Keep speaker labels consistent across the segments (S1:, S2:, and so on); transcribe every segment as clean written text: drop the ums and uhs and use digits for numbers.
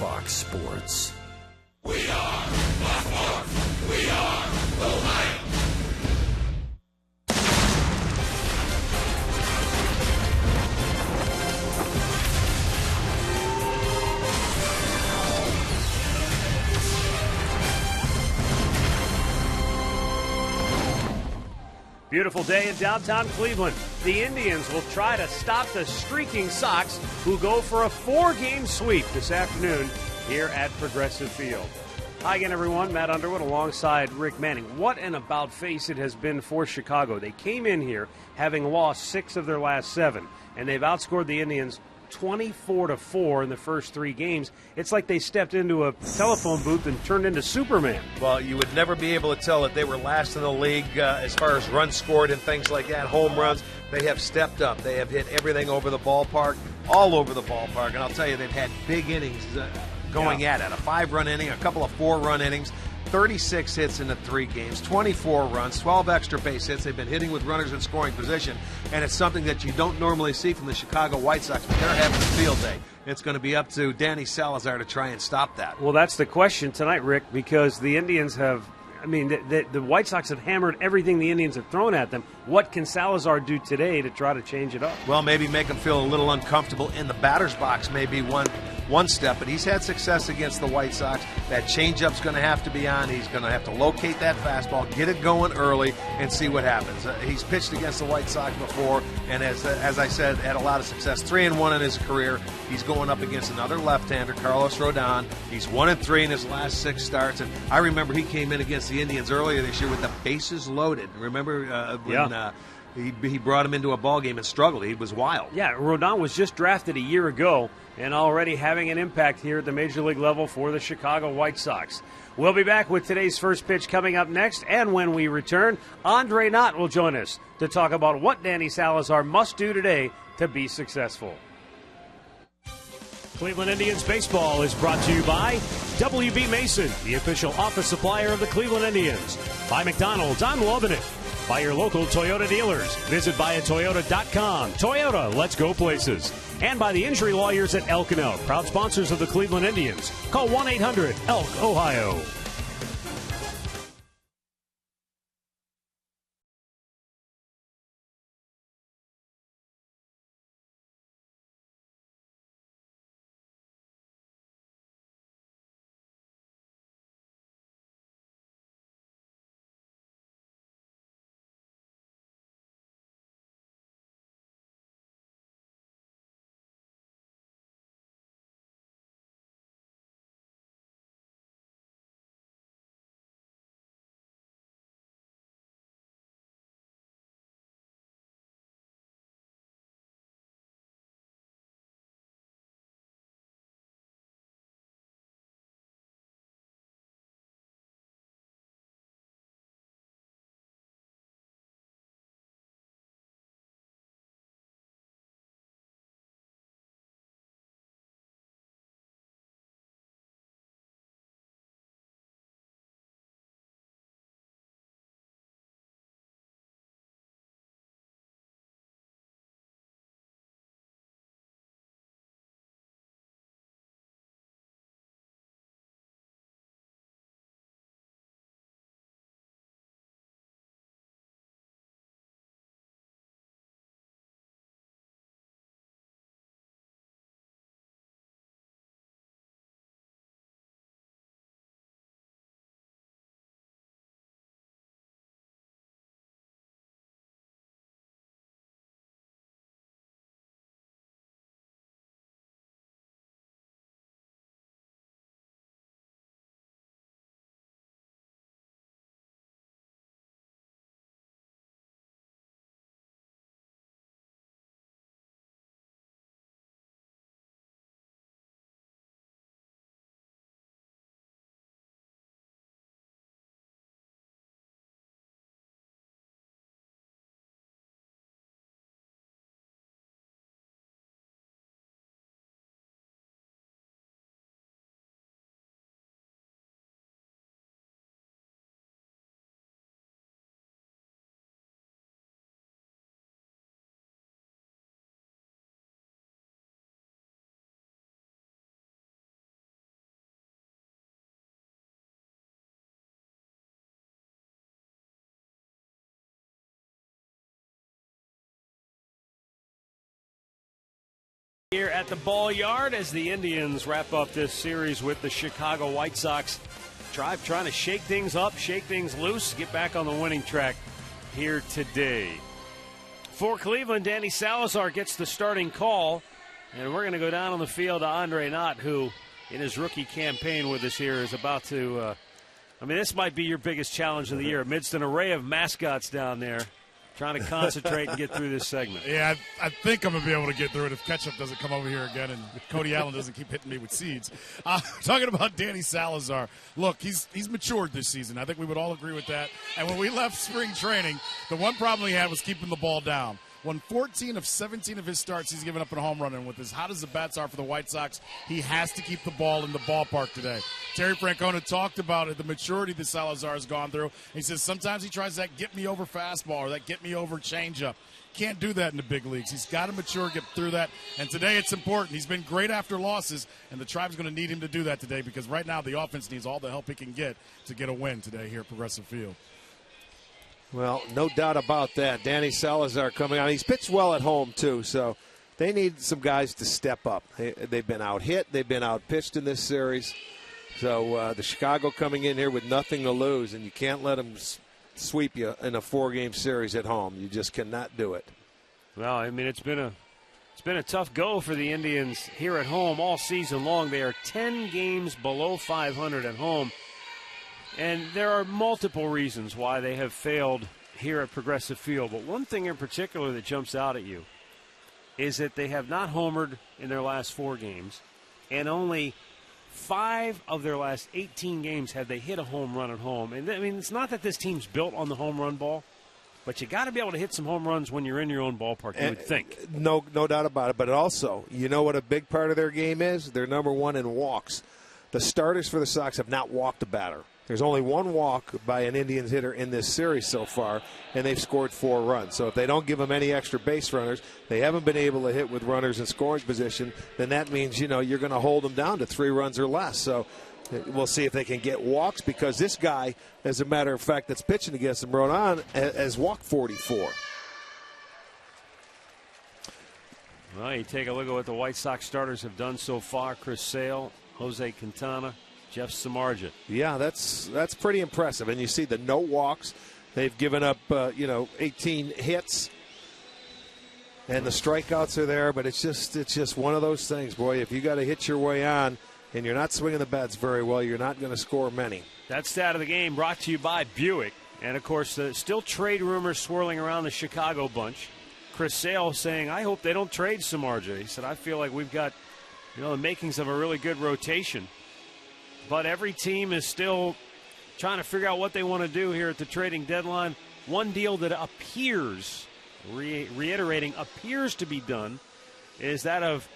S1: Fox Sports.
S2: We are Baltimore. We are Ohio.
S3: Beautiful day in downtown Cleveland. The Indians will try to stop the streaking Sox, who go for a 4-game sweep this afternoon here at Progressive Field. Hi again, everyone. Matt Underwood alongside Rick Manning. What an about-face it has been for Chicago. They came in here having lost 6 of their last 7, and they've outscored the Indians 24-4 in the first 3 games. It's like they stepped into a telephone booth and turned into Superman.
S4: Well, you would never be able to tell that they were last in the league as far as runs scored and things like that, home runs. They have stepped up. They have hit everything over the ballpark, all over the ballpark. And I'll tell you, they've had big innings going at it. A 5-run inning, a couple of 4-run innings. 36 hits in the 3 games, 24 runs, 12 extra base hits. They've been hitting with runners in scoring position, and it's something that you don't normally see from the Chicago White Sox, but they're having a field day. It's going to be up to Danny Salazar to try and stop that.
S3: Well, that's the question tonight, Rick, because the Indians have, the White Sox have hammered everything the Indians have thrown at them. What can Salazar do today to try to change it up?
S4: Well, maybe make him feel a little uncomfortable in the batter's box, maybe one step, but he's had success against the White Sox. That changeup's going to have to be on. He's going to have to locate that fastball, get it going early, and see what happens. He's pitched against the White Sox before, and as I said, had a lot of success. 3-1 in his career. He's going up against another left-hander, Carlos Rodon. He's 1-3 in his last 6 starts, and I remember he came in against the Indians earlier this year with the bases loaded. Remember when he brought him into a ball game and struggled? He was wild.
S3: Yeah, Rodon was just drafted a year ago and already having an impact here at the Major League level for the Chicago White Sox. We'll be back with today's first pitch coming up next, and when we return, Andre Knott will join us to talk about what Danny Salazar must do today to be successful.
S5: Cleveland Indians baseball is brought to you by W.B. Mason, the official office supplier of the Cleveland Indians. By McDonald's, I'm loving it. By your local Toyota dealers. Visit buyatoyota.com. Toyota, let's go places. And by the injury lawyers at Elk & Elk, proud sponsors of the Cleveland Indians. Call 1-800-ELK, Ohio.
S3: Here at the Ball Yard as the Indians wrap up this series with the Chicago White Sox. Tribe trying to shake things up, shake things loose, get back on the winning track here today. For Cleveland, Danny Salazar gets the starting call, and we're going to go down on the field to Andre Knott, who in his rookie campaign with us here is about to, this might be your biggest challenge of the year amidst an array of mascots down there. Trying to concentrate and get through this segment.
S1: Yeah, I think I'm going to be able to get through it if Ketchup doesn't come over here again and if Cody Allen doesn't keep hitting me with seeds. Talking about Danny Salazar, look, he's matured this season. I think we would all agree with that. And when we left spring training, the one problem he had was keeping the ball down. Won 14 of 17 of his starts, he's given up a home run. And with as hot as the bats are for the White Sox, he has to keep the ball in the ballpark today. Terry Francona talked about it, the maturity that Salazar has gone through. He says sometimes he tries that get-me-over fastball or that get-me-over changeup. Can't do that in the big leagues. He's got to mature, get through that. And today it's important. He's been great after losses, and the Tribe's going to need him to do that today because right now the offense needs all the help he can get to get a win today here at Progressive Field.
S4: Well, no doubt about that. Danny Salazar coming on. He's pitched well at home, too, so they need some guys to step up. They've been out-hit. They've been out-pitched in this series. So the Chicago coming in here with nothing to lose, and you can't let them sweep you in a 4-game series at home. You just cannot do it.
S3: Well, it's been a tough go for the Indians here at home all season long. They are 10 games below 500 at home. And there are multiple reasons why they have failed here at Progressive Field. But one thing in particular that jumps out at you is that they have not homered in their last 4 games. And only 5 of their last 18 games have they hit a home run at home. And it's not that this team's built on the home run ball, but you got to be able to hit some home runs when you're in your own ballpark, you would think.
S4: No doubt about it. But also, you know what a big part of their game is? They're number 1 in walks. The starters for the Sox have not walked a batter. There's only 1 walk by an Indians hitter in this series so far, and they've scored 4 runs. So if they don't give them any extra base runners, they haven't been able to hit with runners in scoring position, then that means, you're going to hold them down to 3 runs or less. So we'll see if they can get walks because this guy, as a matter of fact, that's pitching against them, Rodon, has walked 44.
S3: Well, you take a look at what the White Sox starters have done so far. Chris Sale, Jose Quintana, Jeff Samardzija.
S4: Yeah, that's pretty impressive. And you see the no walks. They've given up, 18 hits. And the strikeouts are there, but it's just one of those things, boy. If you got to hit your way on and you're not swinging the bats very well, you're not going to score many.
S3: That stat of the game brought to you by Buick. And, of course, still trade rumors swirling around the Chicago bunch. Chris Sale saying, I hope they don't trade Samardzija. He said, I feel like we've got, the makings of a really good rotation. But every team is still trying to figure out what they want to do here at the trading deadline. One deal that appears, reiterating, appears to be done is that of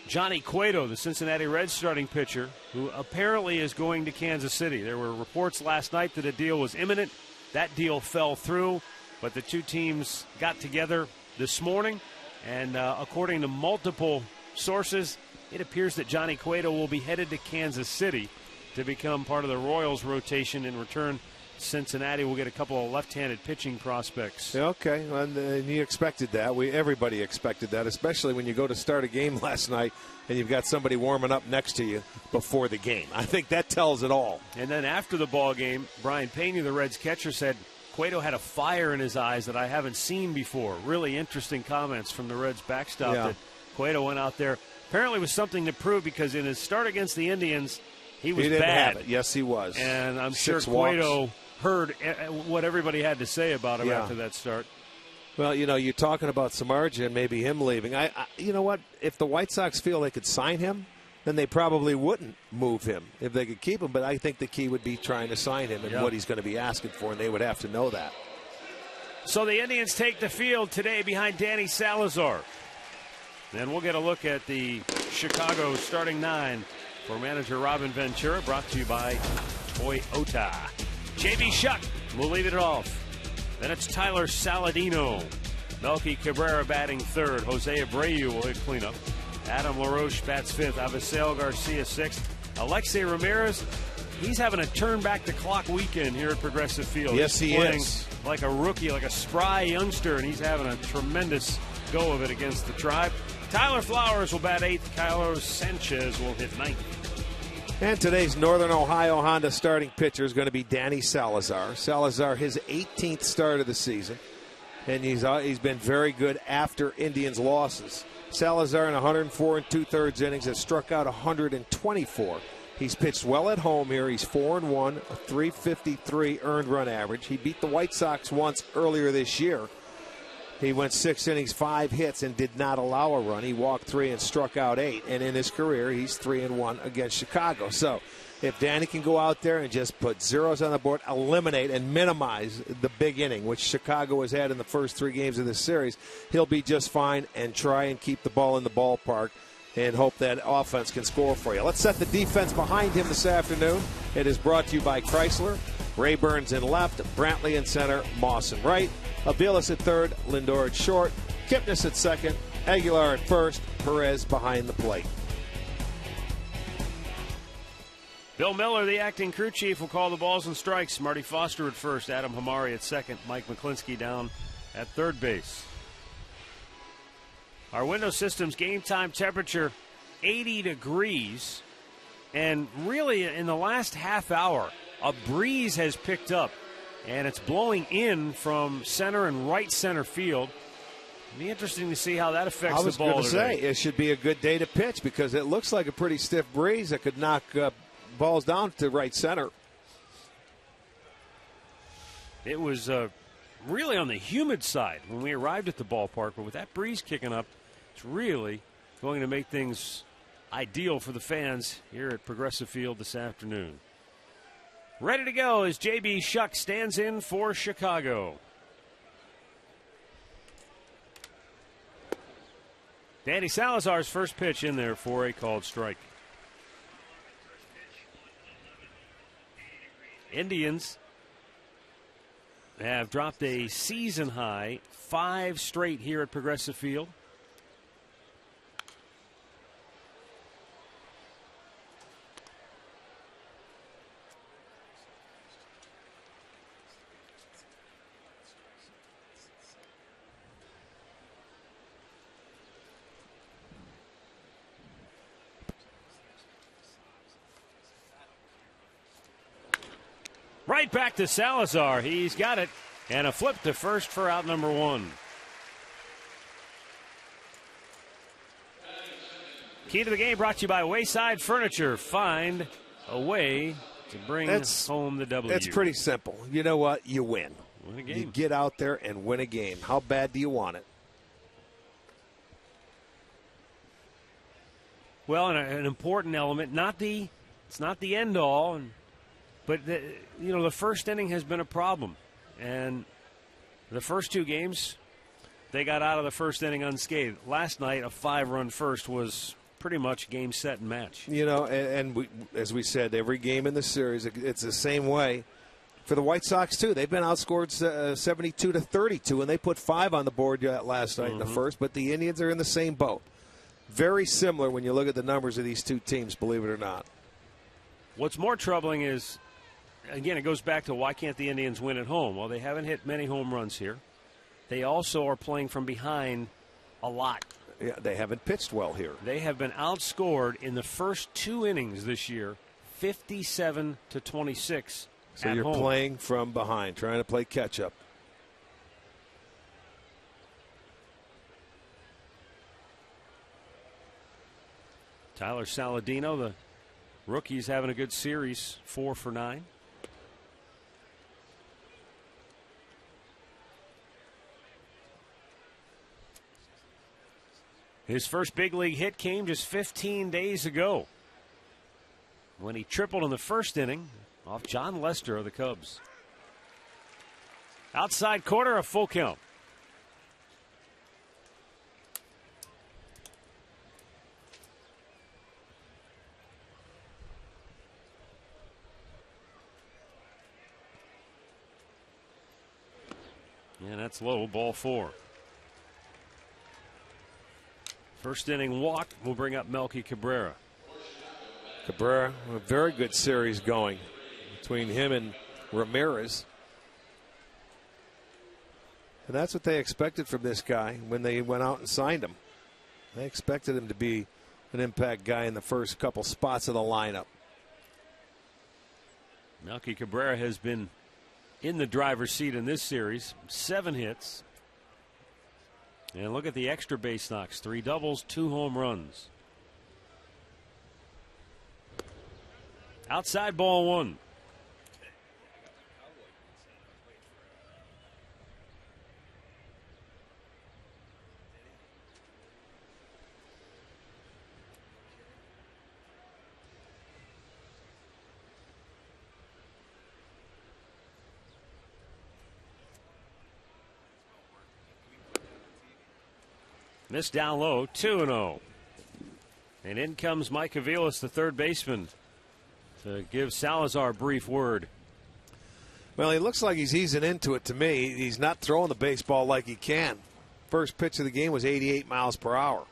S3: Johnny Cueto, the Cincinnati Reds starting pitcher, who apparently is going to Kansas City. There were reports last night that a deal was imminent. That deal fell through, but the two teams got together this morning, and according to multiple sources, it appears that Johnny Cueto will be headed to Kansas City to become part of the Royals rotation. In return, Cincinnati will get a couple of left-handed pitching prospects.
S4: Okay, and you expected that. Everybody expected that, especially when you go to start a game last night and you've got somebody warming up next to you before the game. I think that tells it all.
S3: And then after the ball game, Brian Pena, the Reds catcher, said Cueto had a fire in his eyes that I haven't seen before. Really interesting comments from the Reds backstop that Cueto went out there apparently with something to prove, because in his start against the Indians, he was
S4: didn't
S3: bad.
S4: Have it. Yes, he was.
S3: And I'm
S4: 6
S3: sure
S4: walks.
S3: Cueto heard what everybody had to say about him after that start.
S4: Well, you're talking about Samardzija and maybe him leaving. You know what? If the White Sox feel they could sign him, then they probably wouldn't move him if they could keep him. But I think the key would be trying to sign him and what he's going to be asking for, and they would have to know that.
S3: So the Indians take the field today behind Danny Salazar. Then we'll get a look at the Chicago starting 9 for manager Robin Ventura, brought to you by Toyota. J.B. Shuck will lead it off. Then it's Tyler Saladino. Melky Cabrera batting third. Jose Abreu will hit cleanup. Adam LaRoche bats fifth. Avisail Garcia 6th. Alexei Ramirez, he's having a turn-back-the-clock weekend here at Progressive Field.
S4: Yes, he is.
S3: Like a rookie, like a spry youngster, and he's having a tremendous go of it against the Tribe. Tyler Flowers will bat 8th. Carlos Sanchez will hit 9th.
S4: And today's Northern Ohio Honda starting pitcher is going to be Danny Salazar. Salazar, his 18th start of the season, and he's been very good after Indians' losses. Salazar in 104 2/3 innings has struck out 124. He's pitched well at home here. He's 4-1, a 3.53 earned run average. He beat the White Sox once earlier this year. He went 6 innings, 5 hits, and did not allow a run. He walked 3 and struck out 8. And in his career, he's 3-1 against Chicago. So if Danny can go out there and just put zeros on the board, eliminate and minimize the big inning, which Chicago has had in the first 3 games of this series, he'll be just fine, and try and keep the ball in the ballpark and hope that offense can score for you. Let's set the defense behind him this afternoon. It is brought to you by Chrysler. Ray Burns in left, Brantley in center, Moss in right, Aviles at third, Lindor at short, Kipnis at second, Aguilar at first, Perez behind the plate.
S3: Bill Miller, the acting crew chief, will call the balls and strikes. Marty Foster at first, Adam Hamari at second, Mike McClinsky down at third base. Our window system's game time temperature 80 degrees, and really in the last half hour, a breeze has picked up, and it's blowing in from center and right center field. It'll be interesting to see how that affects the ball today. I was going to say,
S4: it should be a good day to pitch because it looks like a pretty stiff breeze that could knock balls down to right center.
S3: It was really on the humid side when we arrived at the ballpark, but with that breeze kicking up, it's really going to make things ideal for the fans here at Progressive Field this afternoon. Ready to go as J.B. Shuck stands in for Chicago. Danny Salazar's first pitch in there for a called strike. Indians have dropped a season high 5 straight here at Progressive Field. Right back to Salazar. He's got it. And a flip to first for out number 1. Key to the game brought to you by Wayside Furniture. Find a way to bring home the W.
S4: It's pretty simple. You know what? You win.
S3: Win a game.
S4: You get out there and win a game. How bad do you want it?
S3: Well, and an important element, it's not the end all, but the first inning has been a problem, and the first 2 games, they got out of the first inning unscathed. Last night, a 5-run first was pretty much game, set, and match.
S4: And as we said, every game in the series, it's the same way for the White Sox too. They've been outscored 72-32, and they put 5 on the board last night in the first. But the Indians are in the same boat. Very similar when you look at the numbers of these 2 teams, believe it or not.
S3: What's more troubling is, again, it goes back to why can't the Indians win at home? Well, they haven't hit many home runs here. They also are playing from behind a lot.
S4: Yeah, they haven't pitched well here.
S3: They have been outscored in the first 2 innings this year, 57-26.
S4: So you're playing from behind, trying to play catch up.
S3: Tyler Saladino, the rookie's having a good series, 4 for 9. His first big league hit came just 15 days ago when he tripled in the first inning off John Lester of the Cubs. Outside corner, a full count. And that's low, ball 4. First inning walk will bring up Melky Cabrera.
S4: Cabrera, a very good series going between him and Ramirez. And that's what they expected from this guy when they went out and signed him. I expected him to be an impact guy in the first couple spots of the lineup.
S5: Melky Cabrera has been in the driver's seat in this series. 7 hits. And look at the extra base knocks. 3 doubles, 2 home runs. Outside ball 1. Missed down low, 2-0. And in comes Mike Aviles, the third baseman, to give Salazar a brief word.
S4: Well, he looks like he's easing into it to me. He's not throwing the baseball like he can. First pitch of the game was 88 miles per hour.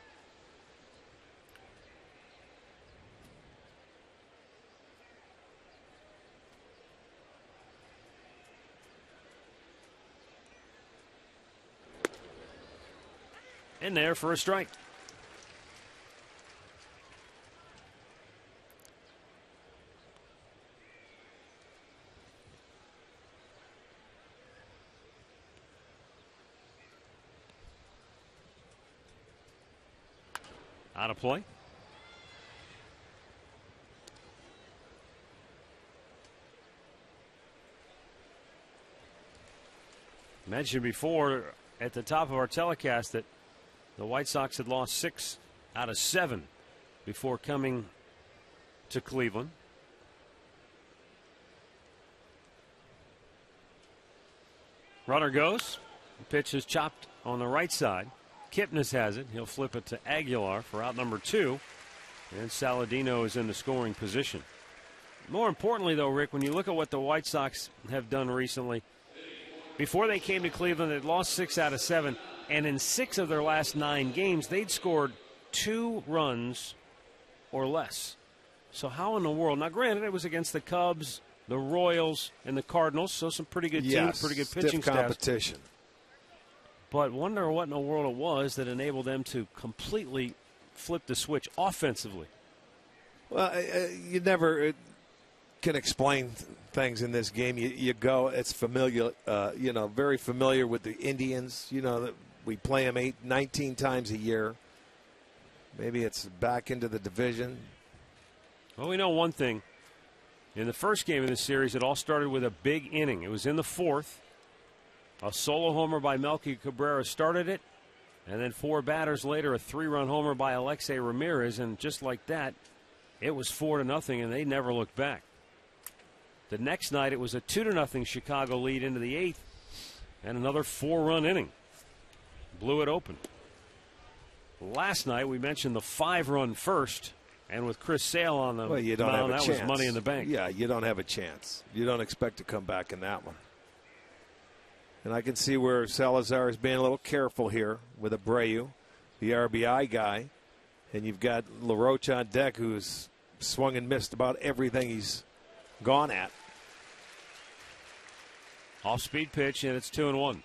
S5: In there for a strike. Out of play. Mentioned before at the top of our telecast that the White Sox had lost 6 out of 7 before coming to Cleveland. Runner goes. The pitch is chopped on the right side. Kipnis has it. He'll flip it to Aguilar for out number 2. And Saladino is in the scoring position. More importantly, though, Rick, when you look at what the White Sox have done recently, before they came to Cleveland, they'd lost 6 out of 7. And in 6 of their last 9 games, they'd scored 2 runs or less. So how in the world? Now, granted, it was against the Cubs, the Royals, and the Cardinals, so some pretty good teams, pretty good pitching
S4: stiff competition.
S5: Staffs. But wonder what in the world it was that enabled them to completely flip the switch offensively.
S4: Well, you never can explain things in this game. You go, it's familiar, very familiar with the Indians. We play them 19 times a year. Maybe it's back into the division.
S5: Well, we know one thing. In the first game of this series, it all started with a big inning. It was in the 4th. A solo homer by Melky Cabrera started it. And then 4 batters later, a 3-run homer by Alexei Ramirez. And just like that, it was 4-0, and they never looked back. The next night, it was a 2-0 Chicago lead into the 8th. And another 4-run inning. Blew it open. Last night, we mentioned the 5-run first. And with Chris Sale on the
S4: you don't
S5: mound,
S4: have a
S5: that
S4: chance.
S5: was money in the bank.
S4: Yeah, you don't have a chance. You don't expect to come back in that one. And I can see where Salazar is being a little careful here with Abreu, the RBI guy. And you've got LaRoche on deck, who's swung and missed about everything he's gone at.
S5: Off-speed pitch, and it's 2-1.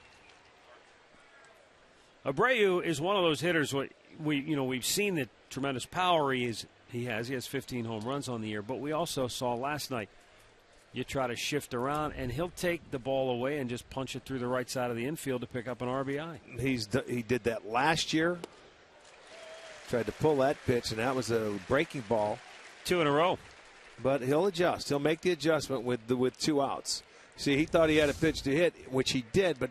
S5: Abreu is one of those hitters. We've seen the tremendous power he has. He has 15 home runs on the year, but we also saw last night. You try to shift around, and he'll take the ball away and just punch it through the right side of the infield to pick up an RBI.
S4: He did that last year. Tried to pull that pitch, and that was a breaking ball.
S5: 2 in a row.
S4: But he'll adjust. With 2 outs. See, he thought he had a pitch to hit, which he did, but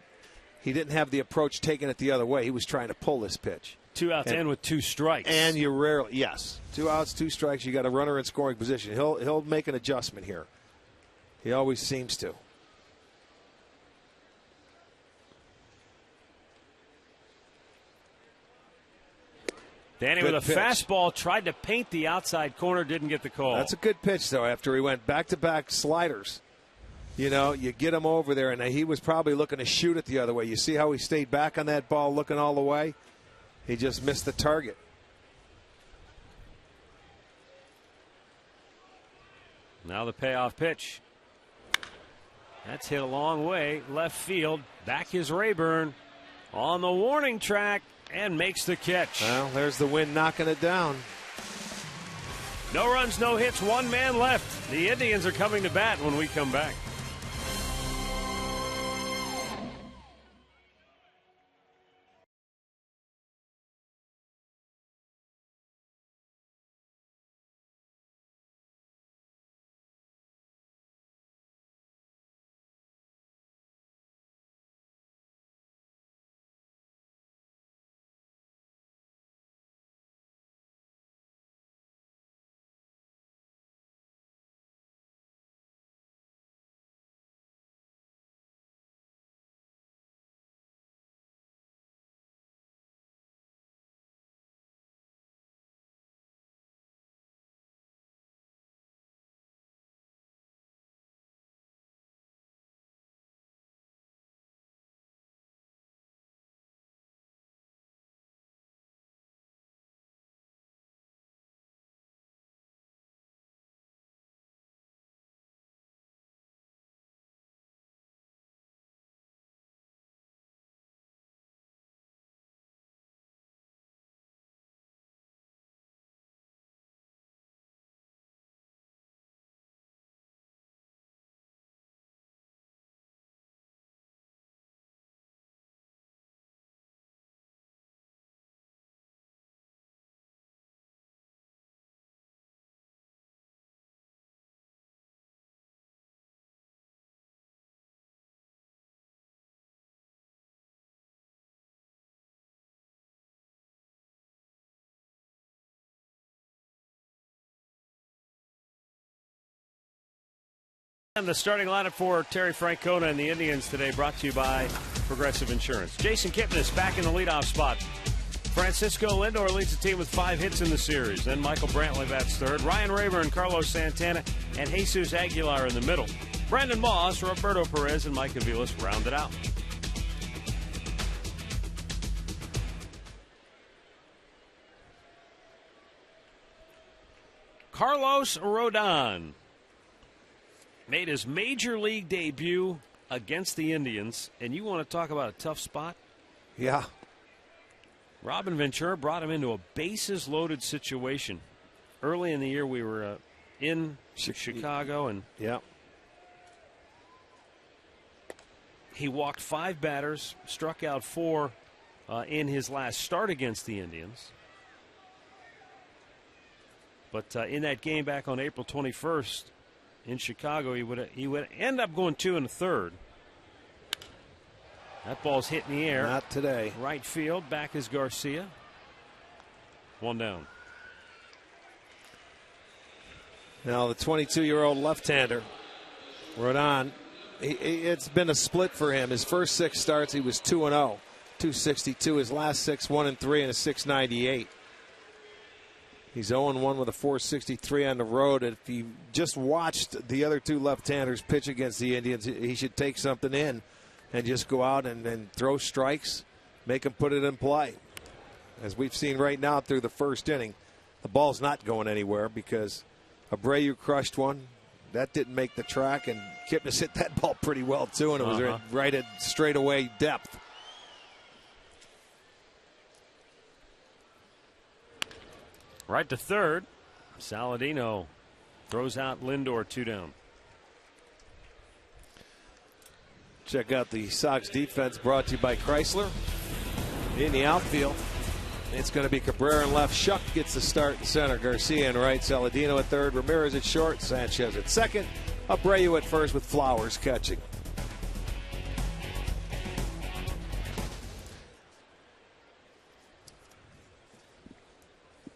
S4: he didn't have the approach taking it the other way. He was trying to pull this pitch.
S5: 2 outs and with 2 strikes.
S4: And you rarely, 2 outs, 2 strikes. You got a runner in scoring position. He'll make an adjustment here. He always seems to.
S5: Danny
S4: good
S5: with a
S4: pitch.
S5: fastball tried to paint the outside corner, didn't get the call.
S4: That's a good pitch, though, after he went back-to-back sliders. You get him over there, and he was probably looking to shoot it the other way. You see how he stayed back on that ball looking all the way? He just missed the target.
S5: Now the payoff pitch. That's hit a long way. Left field. Back is Rayburn on the warning track.
S3: and makes the catch.
S4: Well, there's the wind knocking it down.
S3: No runs, no hits, one man left. The Indians are coming to bat when we come back. And the starting lineup for Terry Francona and the Indians today brought to you by Progressive Insurance. Jason Kipnis back in the leadoff spot. Francisco Lindor leads the team with 5 hits in the series. Then Michael Brantley bats third. Ryan Rayburn, Carlos Santana, and Jesus Aguilar in the middle. Brandon Moss, Roberto Perez, and Mike Aviles round it out. Carlos Rodon made his major league debut against the Indians, and you want to talk about a tough spot?
S4: Yeah.
S3: Robin Ventura brought him into a bases-loaded situation. Early in the year, we were in Chicago, and he walked 5 batters, struck out 4 in his last start against the Indians. But in that game back on April 21st, in Chicago, he would end up going 2 1/3. That ball's hit in the air.
S4: Not today.
S3: Right field. Back is Garcia. 1 down.
S4: Now the 22-year-old left-hander, Rodon, it's been a split for him. His first 6 starts, he was 2-0, 262. His last 6, 1-3, and a 698. He's 0-1 with a 463 on the road. And if you just watched the other 2 left-handers pitch against the Indians, he should take something in and just go out and throw strikes, make them put it in play. As we've seen right now through the first inning, the ball's not going anywhere because Abreu crushed one. That didn't make the track, and Kipnis hit that ball pretty well, too, and it was right at straightaway depth.
S3: Right to third. Saladino throws out Lindor, 2 down.
S4: Check out the Sox defense brought to you by Chrysler. In the outfield, it's going to be Cabrera in left. Shuck gets the start in center. Garcia in right. Saladino at third. Ramirez at short. Sanchez at second. Abreu at first with Flowers catching.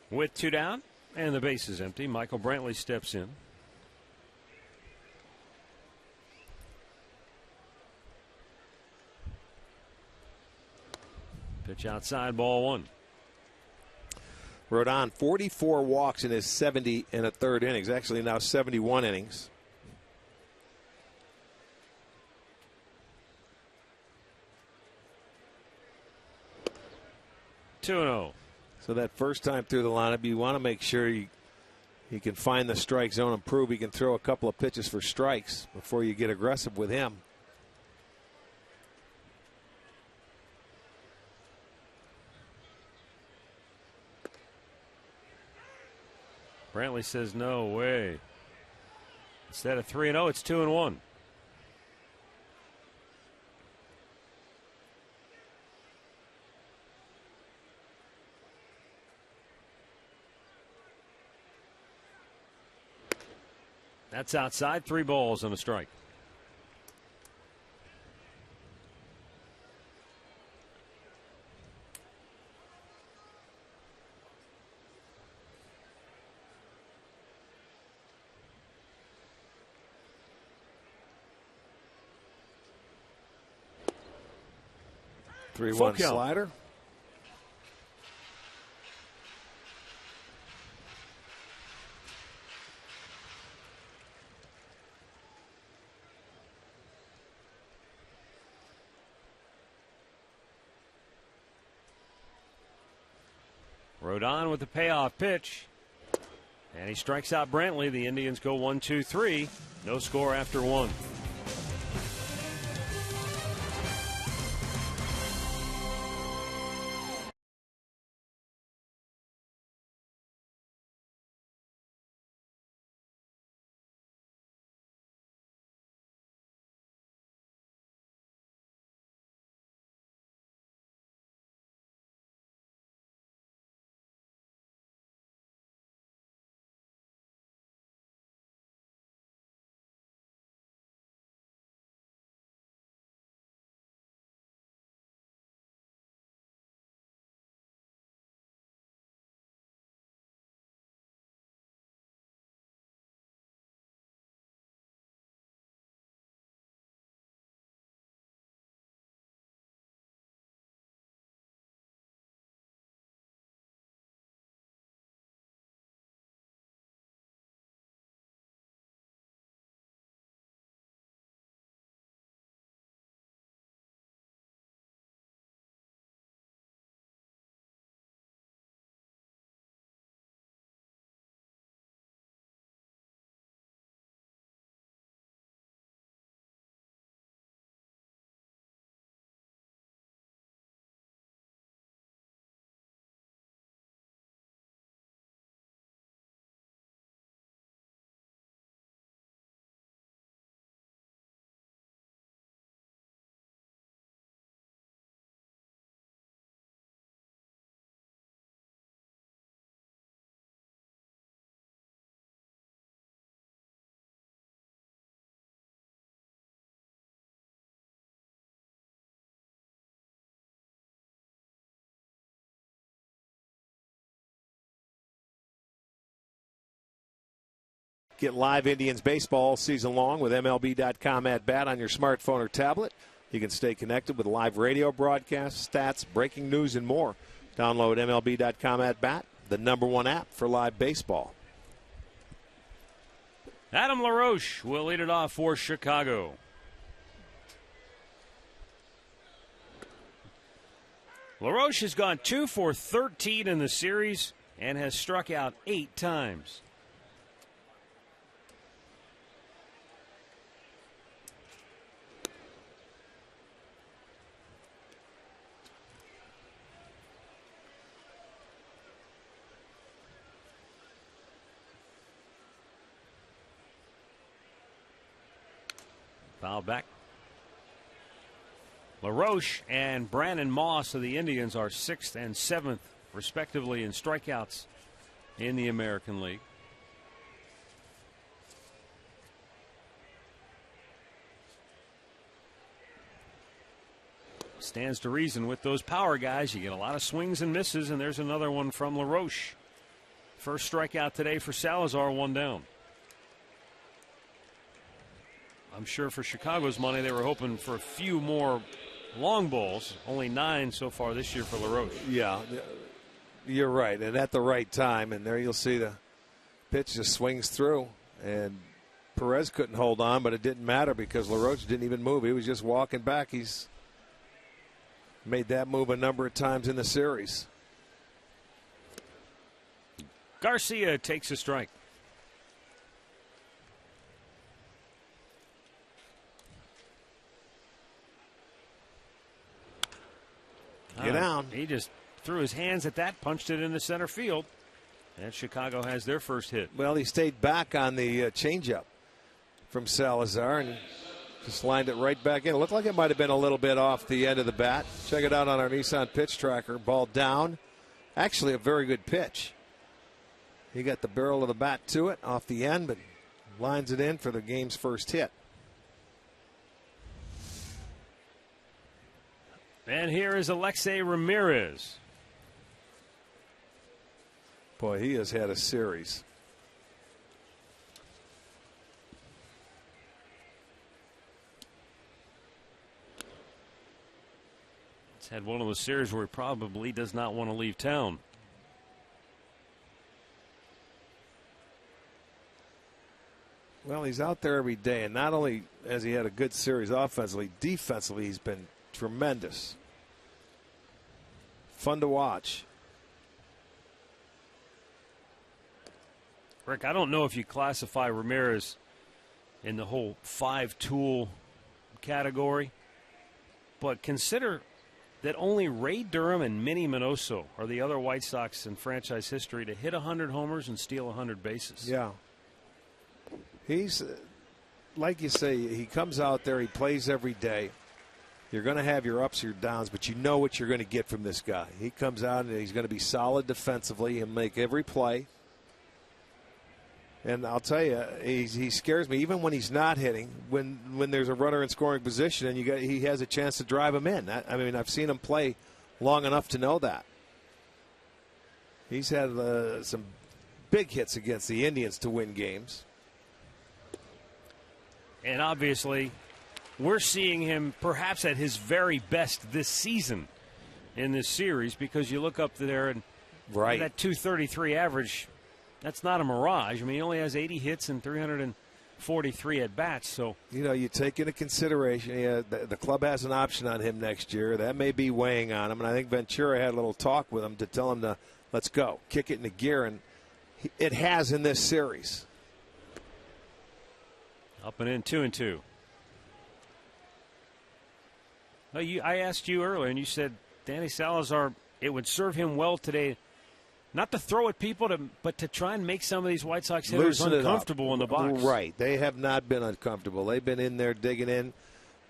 S3: With 2 down and the base is empty, Michael Brantley steps in. Pitch outside, ball 1.
S4: Rodon, 44 walks in his 70 1/3 innings. Actually now 71 innings.
S3: Two 2-0.
S4: So that first time through the lineup, you want to make sure he can find the strike zone and prove he can throw a couple of pitches for strikes before you get aggressive with him.
S3: Brantley says no way. Instead of 3-0, it's 2-1. That's outside. 3 balls and a strike.
S4: Three-one slider.
S3: Rodon with the payoff pitch. And he strikes out Brantley. The Indians go 1-2-3. No score after 1.
S4: Get live Indians baseball all season long with MLB.com at bat on your smartphone or tablet. You can stay connected with live radio broadcasts, stats, breaking news, and more. Download MLB.com at bat, the #1 app for live baseball.
S3: Adam LaRoche will lead it off for Chicago. LaRoche has gone 2 for 13 in the series and has struck out 8 times. Foul back. LaRoche and Brandon Moss of the Indians are 6th and 7th, respectively, in strikeouts in the American League. Stands to reason with those power guys. You get a lot of swings and misses, and there's another one from LaRoche. First strikeout today for Salazar, 1 down. I'm sure for Chicago's money, they were hoping for a few more long balls. Only 9 so far this year for LaRoche.
S4: Yeah, you're right. And at the right time. And there you'll see the pitch just swings through. And Perez couldn't hold on, but it didn't matter because LaRoche didn't even move. He was just walking back. He's made that move a number of times in the series.
S3: Garcia takes a strike.
S4: Get down.
S3: He just threw his hands at that, punched it into center field. And Chicago has their first hit.
S4: Well, he stayed back on the changeup from Salazar and just lined it right back in. It looked like it might have been a little bit off the end of the bat. Check it out on our Nissan pitch tracker. Ball down. Actually, a very good pitch. He got the barrel of the bat to it off the end, but lines it in for the game's first hit.
S3: And here is Alexei Ramirez.
S4: Boy, he has had a series.
S3: He's had one of those series where he probably does not want to leave town.
S4: Well, he's out there every day, and not only has he had a good series offensively, defensively he's been tremendous. Fun to watch.
S3: Rick, I don't know if you classify Ramirez in the whole 5-tool category, but consider that only Ray Durham and Minnie Minoso are the other White Sox in franchise history to hit 100 homers and steal 100 bases.
S4: Yeah. He's, like you say, he comes out there, he plays every day. You're going to have your ups, your downs, but you know what you're going to get from this guy. He comes out and he's going to be solid defensively and make every play. And I'll tell you, he scares me even when he's not hitting. When there's a runner in scoring position and he has a chance to drive him in. I mean, I've seen him play long enough to know that. He's had some big hits against the Indians to win games.
S3: And obviously, we're seeing him perhaps at his very best this season in this series, because you look up there and that 233 average, that's not a mirage. I mean, he only has 80 hits and 343 at bats. So
S4: you take into consideration, the club has an option on him next year. That may be weighing on him, and I think Ventura had a little talk with him to tell him to let's go, kick it into gear, and it has in this series.
S3: Up and in, 2-2. No, I asked you earlier, and you said Danny Salazar, it would serve him well today, not to throw at people, but to try and make some of these White Sox hitters uncomfortable in the box.
S4: Right. They have not been uncomfortable. They've been in there digging in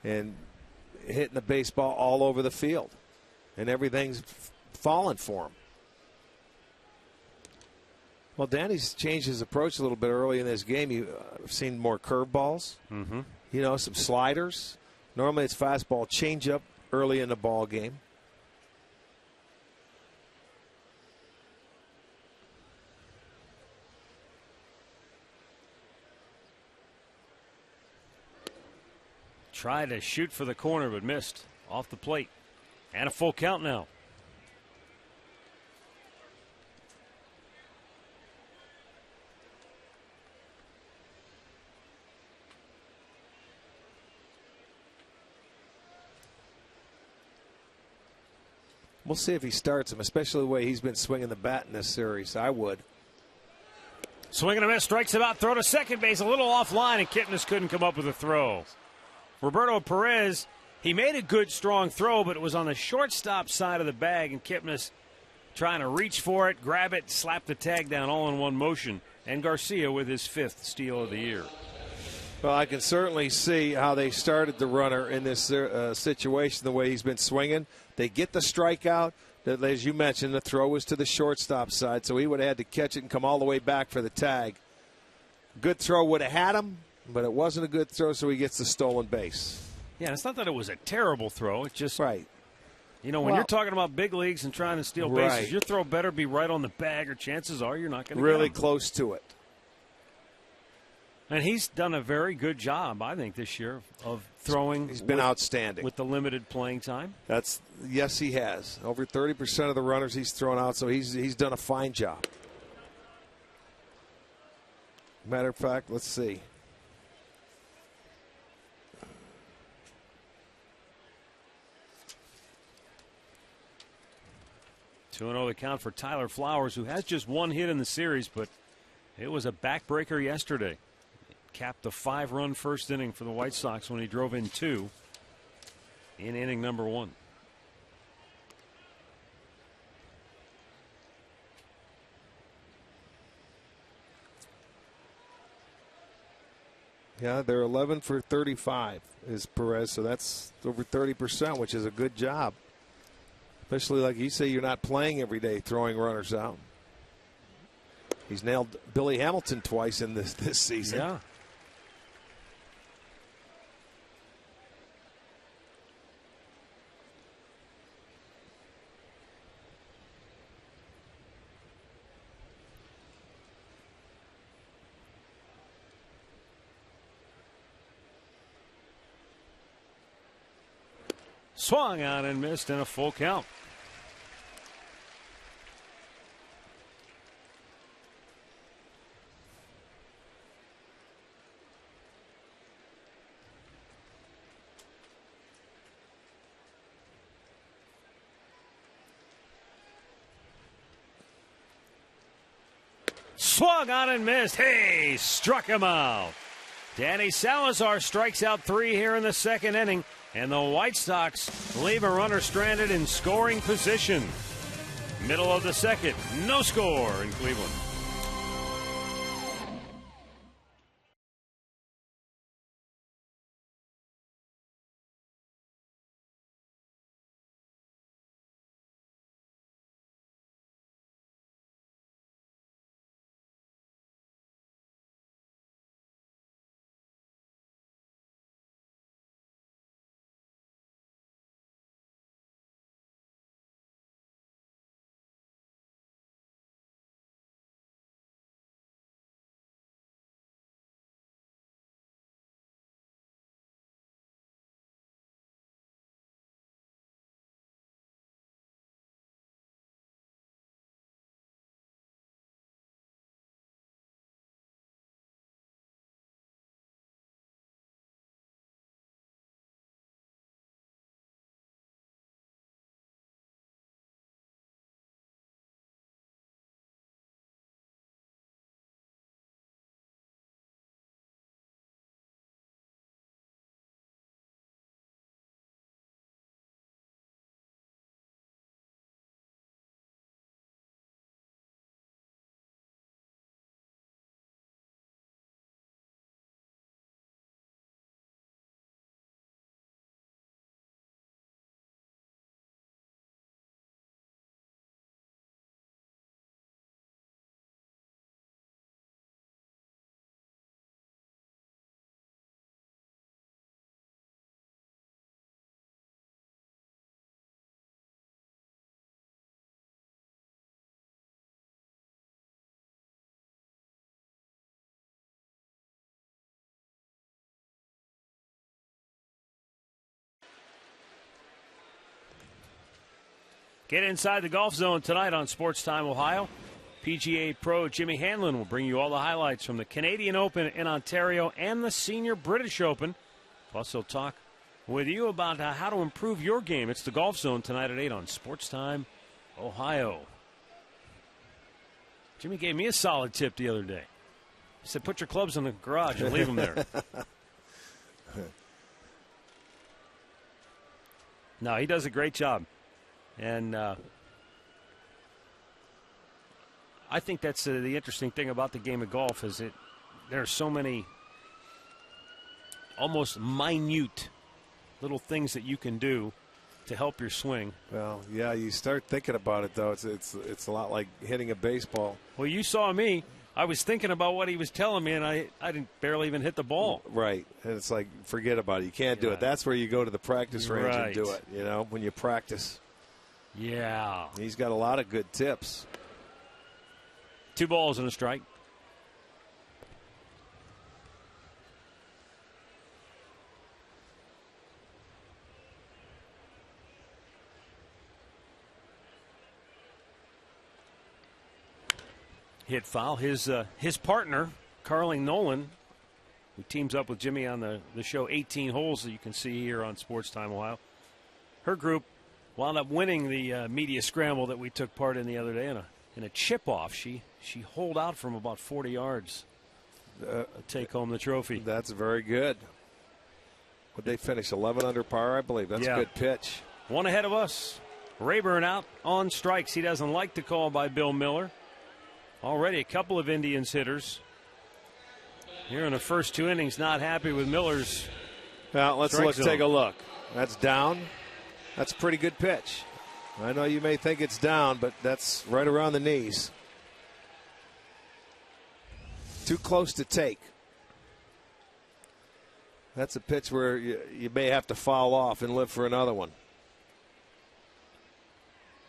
S4: and hitting the baseball all over the field, and everything's fallen for him. Well, Danny's changed his approach a little bit early in this game. You've seen more curveballs, some sliders. Normally it's fastball changeup early in the ball game.
S3: Tried to shoot for the corner but missed off the plate. And a full count now.
S4: We'll see if he starts him, especially the way he's been swinging the bat in this series. I would.
S3: Swing and a miss, strikes him out, throw to second base, a little offline, and Kipnis couldn't come up with a throw. Roberto Perez, he made a good, strong throw, but it was on the shortstop side of the bag, and Kipnis trying to reach for it, grab it, slap the tag down all in one motion. And Garcia with his 5th steal of the year.
S4: Well, I can certainly see how they started the runner in this situation, the way he's been swinging. They get the strikeout. As you mentioned, the throw was to the shortstop side, so he would have had to catch it and come all the way back for the tag. Good throw would have had him, but it wasn't a good throw, so he gets the stolen base.
S3: Yeah, it's not that it was a terrible throw. It's just,
S4: right.
S3: When you're talking about big leagues and trying to steal bases, your throw better be right on the bag, or chances are you're not going to
S4: really
S3: get 'em.
S4: Close to it.
S3: And he's done a very good job, I think, this year of throwing.
S4: He's been outstanding
S3: with the limited playing time.
S4: Yes, he has. Over 30% of the runners he's thrown out, so he's done a fine job. Matter of fact, let's see.
S3: Two 2-0 the count for Tyler Flowers, who has just one hit in the series, but it was a backbreaker yesterday. Capped a 5-run first inning for the White Sox when he drove in 2 in inning number 1.
S4: Yeah, they're 11 for 35 is Perez, so that's over 30%, which is a good job. Especially like you say, you're not playing every day throwing runners out. He's nailed Billy Hamilton twice in this season.
S3: Yeah. Swung out and missed in a full count. Swung out and missed. Hey, struck him out. Danny Salazar strikes out 3 here in the second inning, and the White Sox leave a runner stranded in scoring position. Middle of the second, no score in Cleveland. Get inside the golf zone tonight on Sports Time Ohio. PGA Pro Jimmy Hanlon will bring you all the highlights from the Canadian Open in Ontario and the Senior British Open. Plus, he'll talk with you about how to improve your game. It's the golf zone tonight at 8 on Sports Time Ohio. Jimmy gave me a solid tip the other day. He said, put your clubs in the garage and leave them there. No, he does a great job. And I think that's the interesting thing about the game of golf is there are so many almost minute little things that you can do to help your swing.
S4: Well, yeah, you start thinking about it, though. It's a lot like hitting a baseball.
S3: Well, you saw me. I was thinking about what he was telling me, and I didn't barely even hit the ball.
S4: Right. And it's like, forget about it. You can't do it. That's where you go to the practice range and do it, when you practice.
S3: Yeah.
S4: He's got a lot of good tips.
S3: 2 balls and a strike. Hit foul. His partner, Carling Nolan, who teams up with Jimmy on the show 18 Holes that you can see here on Sports Time Ohio. Her group wound up winning the media scramble that we took part in the other day in a chip-off. She holed out from about 40 yards to take home the trophy.
S4: That's very good. Would they finish 11 under par, I believe? That's a good pitch.
S3: One ahead of us. Rayburn out on strikes. He doesn't like the call by Bill Miller. Already a couple of Indians hitters Here in the first 2 innings, not happy with Miller's.
S4: Now, let's
S3: strike zone.
S4: take a look. That's down. That's a pretty good pitch. I know you may think it's down, but that's right around the knees. Too close to take. That's a pitch where you may have to foul off and live for another one.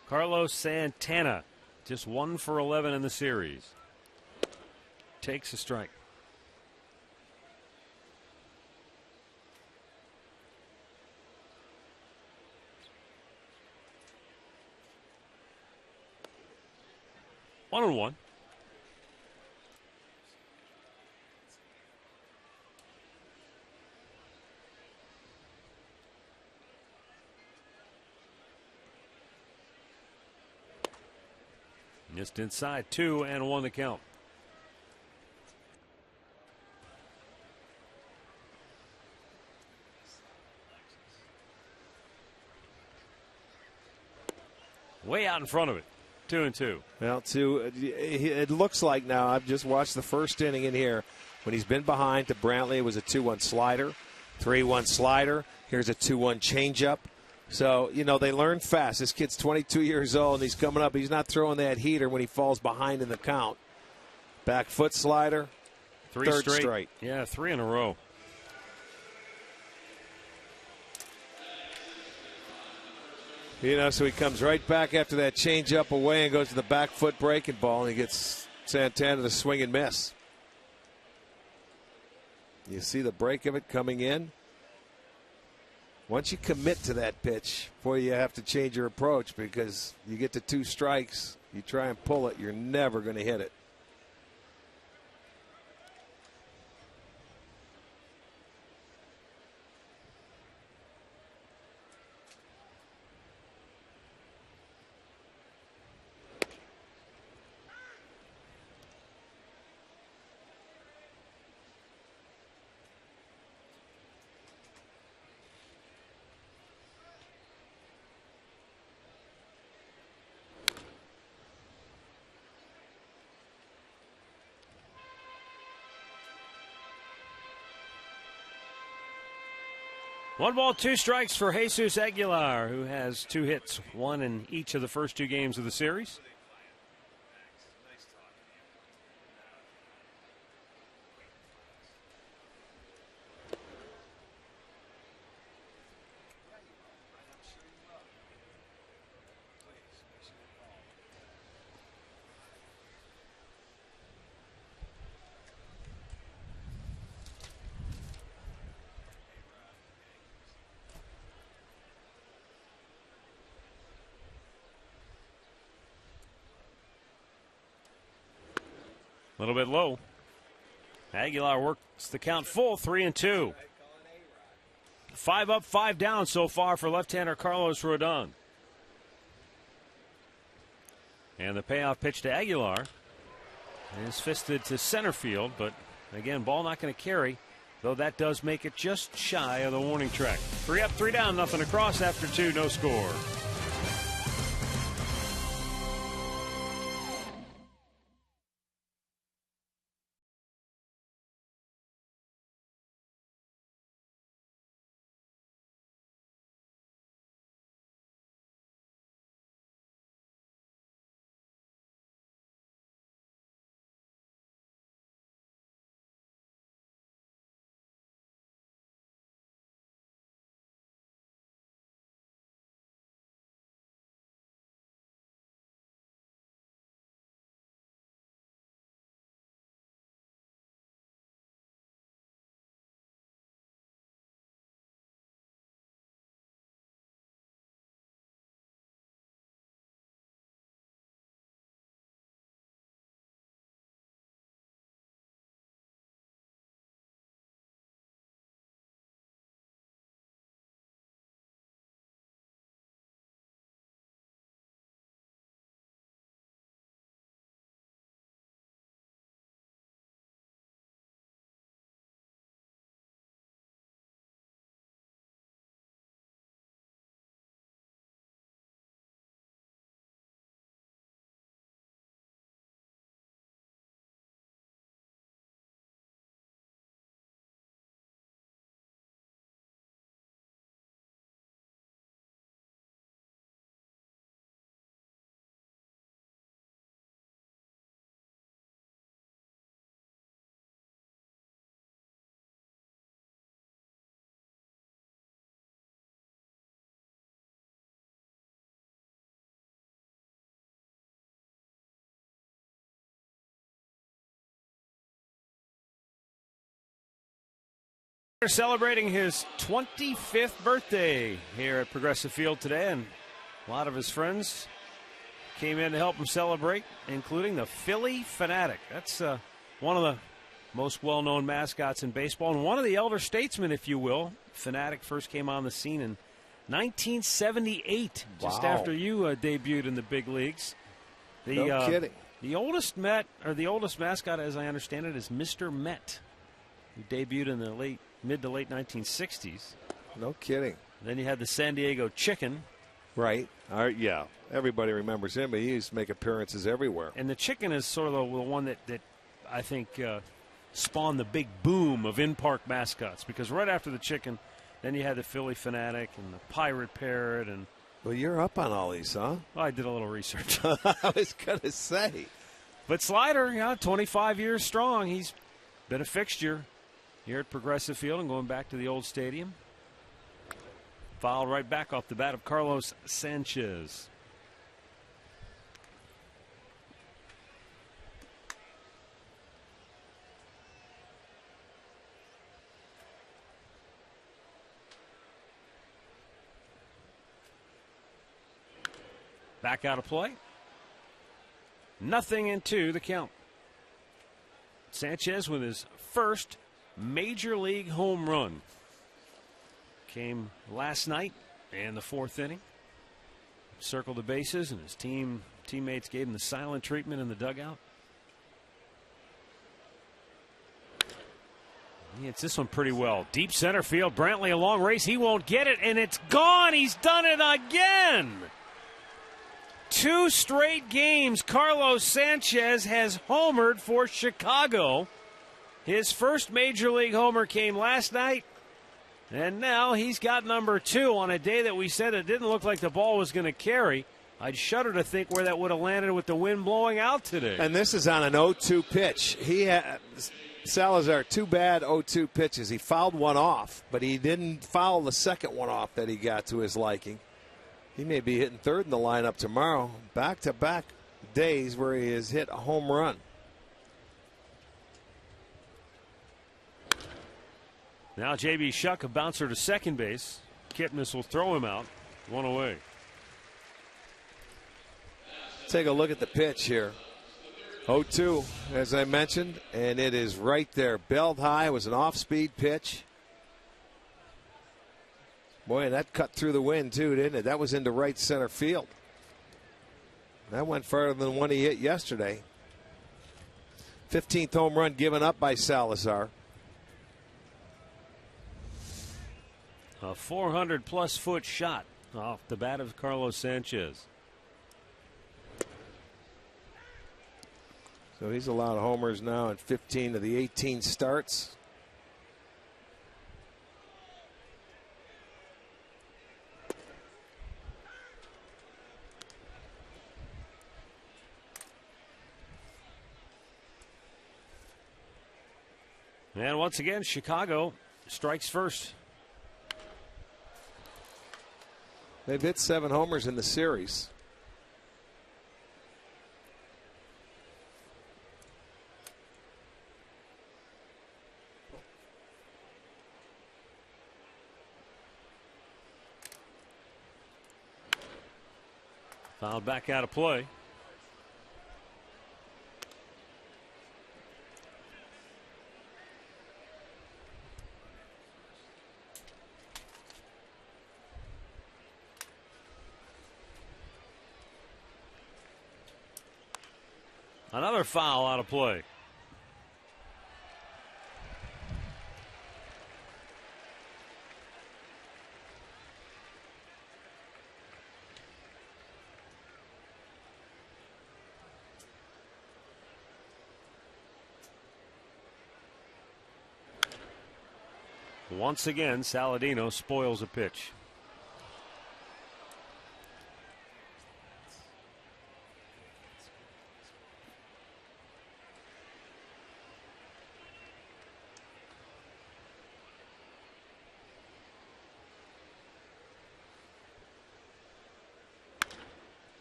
S3: Carlos Santana, just 1 for 11 in the series. Takes a strike. One and one. Just inside 2-1 to count. Way out in front of it. 2-2.
S4: Well, it looks like now, I've just watched the first inning in here. When he's been behind to Brantley, it was a 2-1 slider, 3-1 slider. Here's a 2-1 changeup. So, they learn fast. This kid's 22 years old, and he's coming up. He's not throwing that heater when he falls behind in the count. Back foot slider, third straight.
S3: Yeah, 3 in a row.
S4: So he comes right back after that changeup away and goes to the back foot breaking ball, and he gets Santana to swing and miss. You see the break of it coming in. Once you commit to that pitch, boy, you have to change your approach, because you get to 2 strikes, you try and pull it, you're never going to hit it.
S3: One ball, 2 strikes for Jesus Aguilar, who has 2 hits, 1 in each of the first 2 games of the series. A little bit low. Aguilar works the count full, 3-2. 5 up, 5 down so far for left-hander Carlos Rodon. And the payoff pitch to Aguilar is fisted to center field, but again, ball not going to carry, though that does make it just shy of the warning track. 3 up, 3 down, nothing across after 2, no score. Celebrating his 25th birthday here at Progressive Field today, and a lot of his friends came in to help him celebrate, including the Philly Fanatic. That's one of the most well-known mascots in baseball, and one of the elder statesmen, if you will. Fanatic first came on the scene in 1978, just after you debuted in the big leagues.
S4: No kidding.
S3: The oldest mascot, as I understand it, is Mr. Met, who debuted in the mid to late 1960s.
S4: No kidding.
S3: Then you had the San Diego Chicken.
S4: Right. Yeah. Everybody remembers him, but he used to make appearances everywhere.
S3: And the Chicken is sort of the one that I think spawned the big boom of in-park mascots, because right after the Chicken, then you had the Philly Fanatic and the Pirate Parrot. And
S4: well, you're up on all these, huh?
S3: I did a little research.
S4: I was going to say.
S3: But Slider, 25 years strong. He's been a fixture here at Progressive Field and going back to the old stadium. Fouled right back off the bat of Carlos Sanchez. Back out of play. 0-2 the count. Sanchez with his first major league home run. Came last night in the fourth inning. Circled the bases, and his teammates gave him the silent treatment in the dugout. He hits this one pretty well. Deep center field. Brantley a long race. He won't get it, and it's gone. He's done it again. 2 straight games, Carlos Sanchez has homered for Chicago. His first major league homer came last night, and now he's got number 2 on a day that we said it didn't look like the ball was going to carry. I'd shudder to think where that would have landed with the wind blowing out today.
S4: And this is on an 0-2 pitch. He had Salazar 2 bad 0-2 pitches. He fouled one off, but he didn't foul the second one off that he got to his liking. He may be hitting third in the lineup tomorrow. Back-to-back days where he has hit a home run.
S3: Now J.B. Shuck, a bouncer to second base. Kipnis will throw him out. 1 away.
S4: Take a look at the pitch here. 0-2, as I mentioned, and it is right there. Belled high. It was an off-speed pitch. Boy, that cut through the wind, too, didn't it? That was into right center field. That went farther than the one he hit yesterday. 15th home run given up by Salazar.
S3: A 400-plus foot shot off the bat of Carlos Sanchez.
S4: So he's allowed homers now in 15 of the 18 starts.
S3: And once again, Chicago strikes first.
S4: They've hit 7 homers in the series.
S3: Fouled back out of play. Another foul out of play. Once again, Saladino spoils a pitch.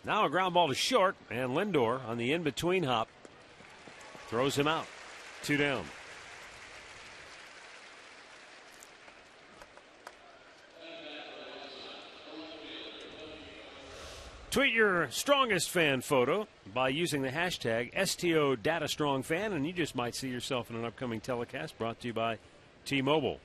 S3: Now a ground ball to short, and Lindor on the in-between hop throws him out. 2 down. Tweet your strongest fan photo by using the hashtag STODataStrongFan, and you just might see yourself in an upcoming telecast brought to you by T-Mobile.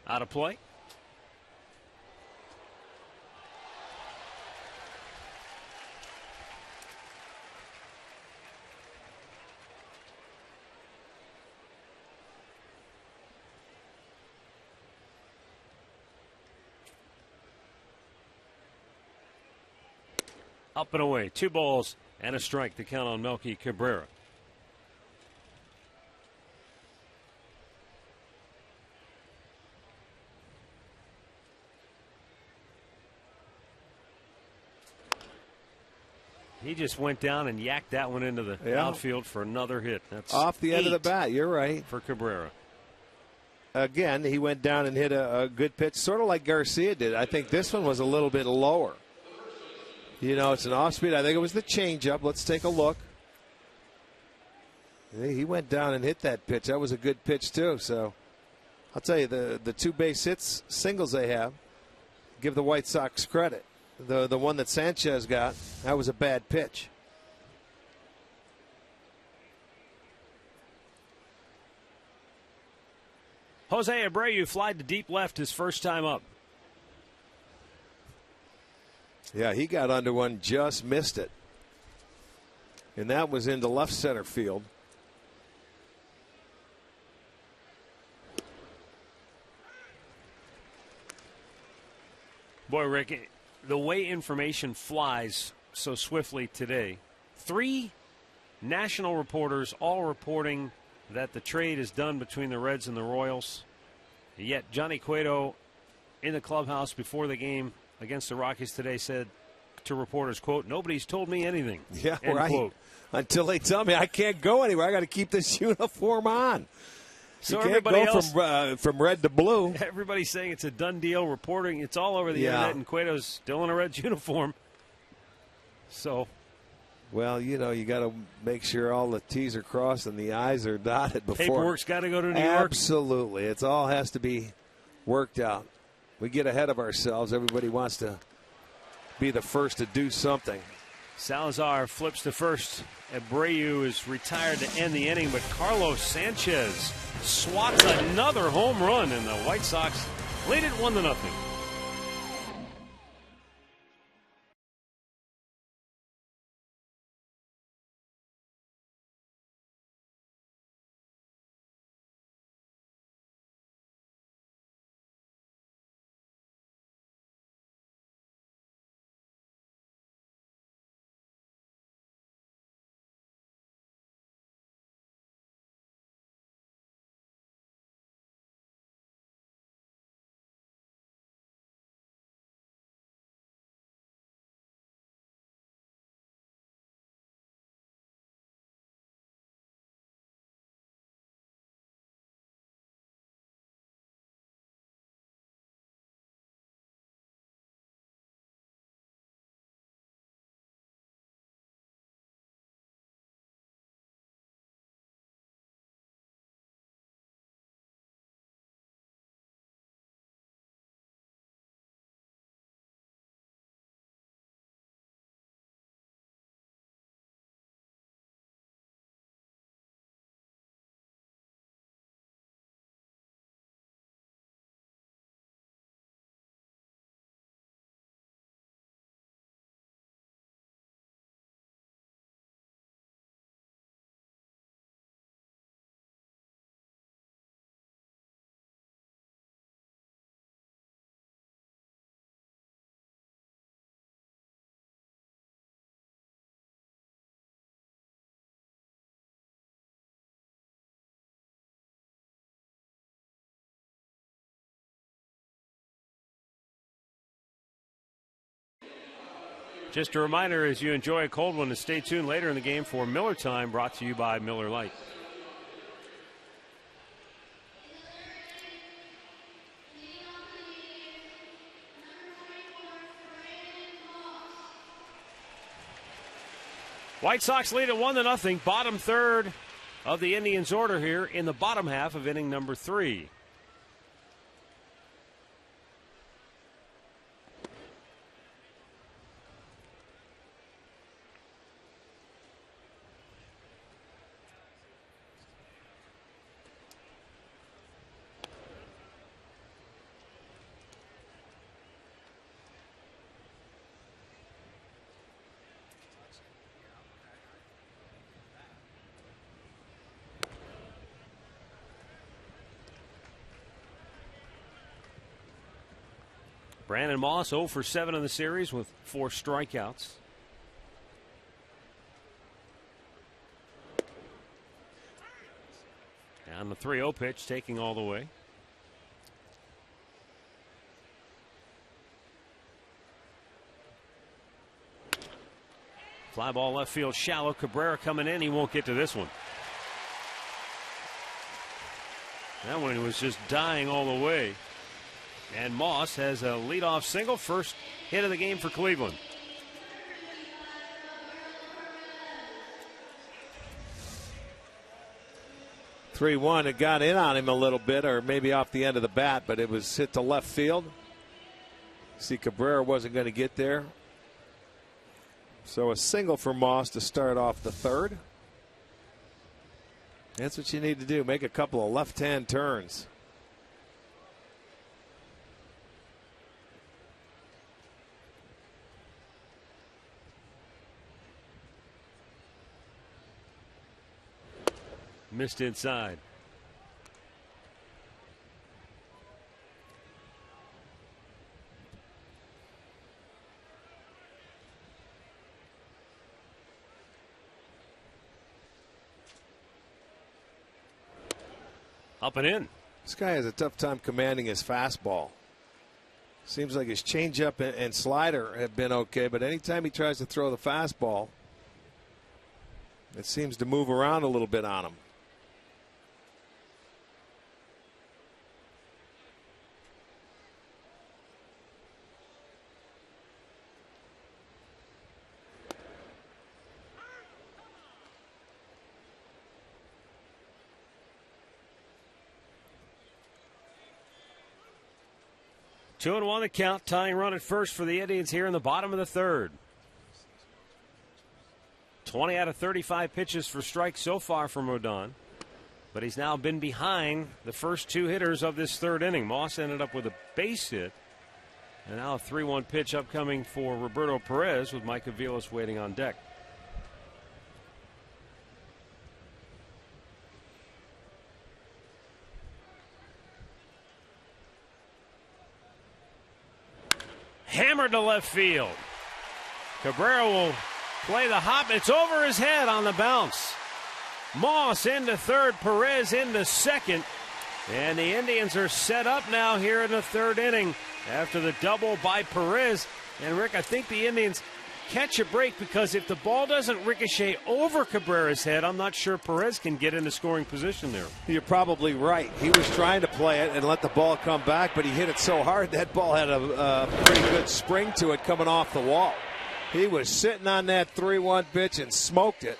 S3: Out of play. Up and away. 2 balls and a strike to count on Melky Cabrera. He just went down and yacked that one into the outfield for another hit. That's
S4: off the end of the bat. You're right.
S3: For Cabrera.
S4: Again, he went down and hit a good pitch, sort of like Garcia did. I think this one was a little bit lower. You know, it's an off speed. I think it was the changeup. Let's take a look. He went down and hit that pitch. That was a good pitch, too. So I'll tell you, the 2 base hits, singles they have, give the White Sox credit. The one that Sanchez got, that was a bad pitch.
S3: Jose Abreu flied to deep left his first time up.
S4: Yeah, he got under one, just missed it. And that was into left center field.
S3: Boy, Rick, the way information flies so swiftly today, 3 national reporters all reporting that the trade is done between the Reds and the Royals. Yet Johnny Cueto in the clubhouse before the game against the Rockies today said to reporters, quote, "Nobody's told me anything."
S4: Yeah,
S3: end
S4: right.
S3: Quote.
S4: Until they tell me I can't go anywhere. I got to keep this uniform on.
S3: So
S4: you can't go from red to blue.
S3: Everybody's saying it's a done deal. Reporting, it's all over the internet, and Cueto's still in a Reds uniform. So,
S4: well, you know, you got to make sure all the T's are crossed and the I's are dotted before.
S3: Paperwork's got to go to New York.
S4: Absolutely, it all has to be worked out. We get ahead of ourselves. Everybody wants to be the first to do something.
S3: Salazar flips to first. Abreu is retired to end the inning, but Carlos Sanchez swats another home run, and the White Sox lead it 1-0. Just a reminder, as you enjoy a cold one, to stay tuned later in the game for Miller Time, brought to you by Miller Lite. White Sox lead at 1-0. Bottom third of the Indians' order here in the bottom half of inning number 3. Brandon Moss 0 for 7 in the series with 4 strikeouts. And the 3-0 pitch taking all the way. Fly ball left field shallow. Cabrera coming in. He won't get to this one. That one was just dying all the way. And Moss has a leadoff single, first hit of the game for Cleveland.
S4: (3-1). It got in on him a little bit, or maybe off the end of the bat, but it was hit to left field. See, Cabrera wasn't going to get there. So a single for Moss to start off the third. That's what you need to do, make a couple of left-hand turns.
S3: Missed inside. Up and in.
S4: This guy has a tough time commanding his fastball. Seems like his changeup and slider have been okay, but anytime he tries to throw the fastball, it seems to move around a little bit on him.
S3: Two and one the count, tying run at first for the Indians here in the bottom of the third. 20 out of 35 pitches for strikes so far from Rodon, but he's now been behind the first 2 hitters of this third inning. Moss ended up with a base hit, and now a 3-1 pitch upcoming for Roberto Perez with Mike Aviles waiting on deck. Hammered to left field. Cabrera will play the hop. It's over his head on the bounce. Moss into third, Perez into second. And the Indians are set up now here in the third inning after the double by Perez. And Rick, I think the Indians catch a break because if the ball doesn't ricochet over Cabrera's head, I'm not sure Perez can get into scoring position there.
S4: You're probably right. He was trying to play it and let the ball come back, but he hit it so hard that ball had a pretty good spring to it coming off the wall. He was sitting on that 3-1 pitch and smoked it.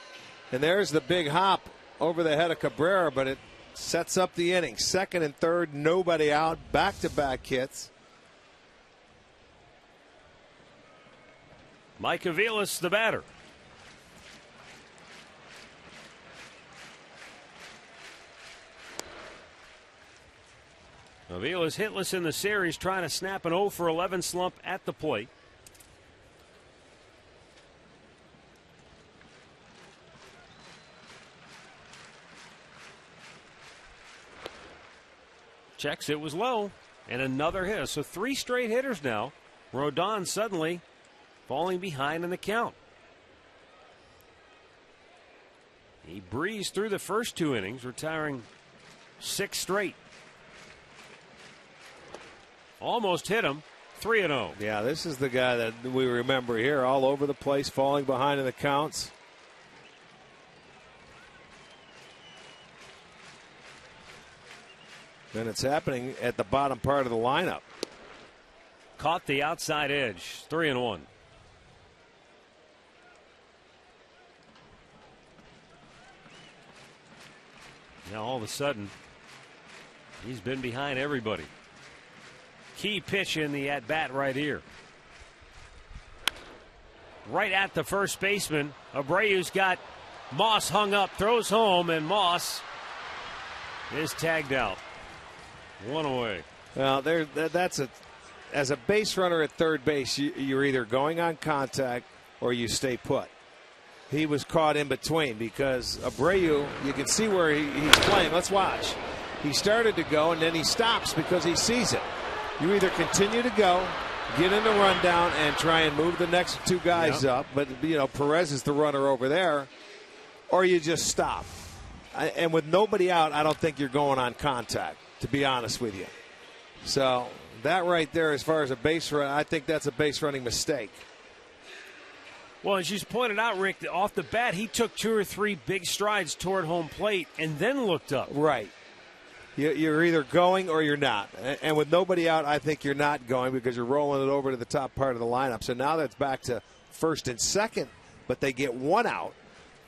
S4: And there's the big hop over the head of Cabrera, but it sets up the inning. Second and third, nobody out, back-to-back hits.
S3: Mike Aviles, the batter. Aviles hitless in the series, trying to snap an 0 for 11 slump at the plate. Checks, it was low, and another hit. So 3 straight hitters now. Rodon suddenly falling behind in the count. He breezed through the first 2 innings, retiring 6 straight. Almost hit him, 3-0.
S4: Yeah, this is the guy that we remember here, all over the place, falling behind in the counts. And it's happening at the bottom part of the lineup.
S3: Caught the outside edge, 3-1. Now all of a sudden, he's been behind everybody. Key pitch in the at-bat right here. Right at the first baseman. Abreu's got Moss hung up, throws home, and Moss is tagged out. One away.
S4: Well, as a base runner at third base, you're either going on contact or you stay put. He was caught in between because Abreu, you can see where he's playing. Let's watch. He started to go, and then he stops because he sees it. You either continue to go, get in the rundown, and try and move the next two guys up. But, Perez is the runner over there. Or you just stop. And with nobody out, I don't think you're going on contact, to be honest with you. So that right there, as far as a base run, I think that's a base running mistake.
S3: Well, as you pointed out, Rick, off the bat, he took 2 or 3 big strides toward home plate and then looked up.
S4: Right. You're either going or you're not. And with nobody out, I think you're not going because you're rolling it over to the top part of the lineup. So now that's back to first and second, but they get 1 out,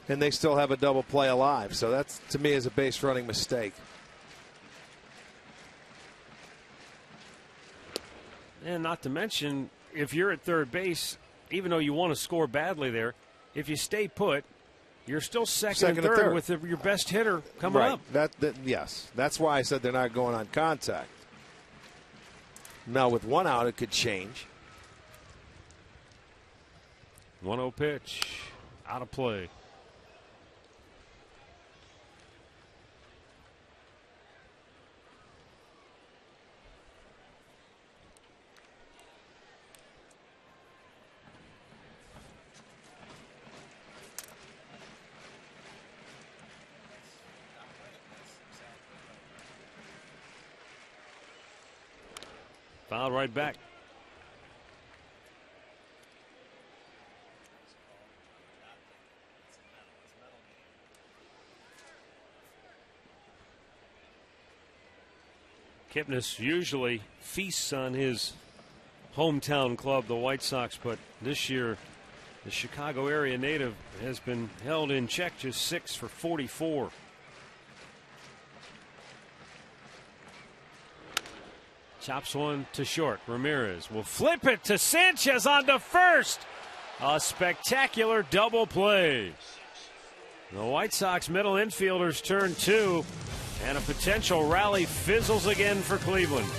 S4: and they still have a double play alive. So that's, to me, is a base running mistake.
S3: And not to mention, if you're at third base, even though you want to score badly there, if you stay put, you're still second and third with your best hitter coming up.
S4: Yes. That's why I said they're not going on contact. Now, with 1 out, it could change.
S3: 1-0 pitch. Out of play. Fouled right back. Kipnis usually feasts on his hometown club, the White Sox, but this year the Chicago area native has been held in check, just 6 for 44. Chops one to short. Ramirez will flip it to Sanchez on to first. A spectacular double play. The White Sox middle infielders turn 2, and a potential rally fizzles again for Cleveland.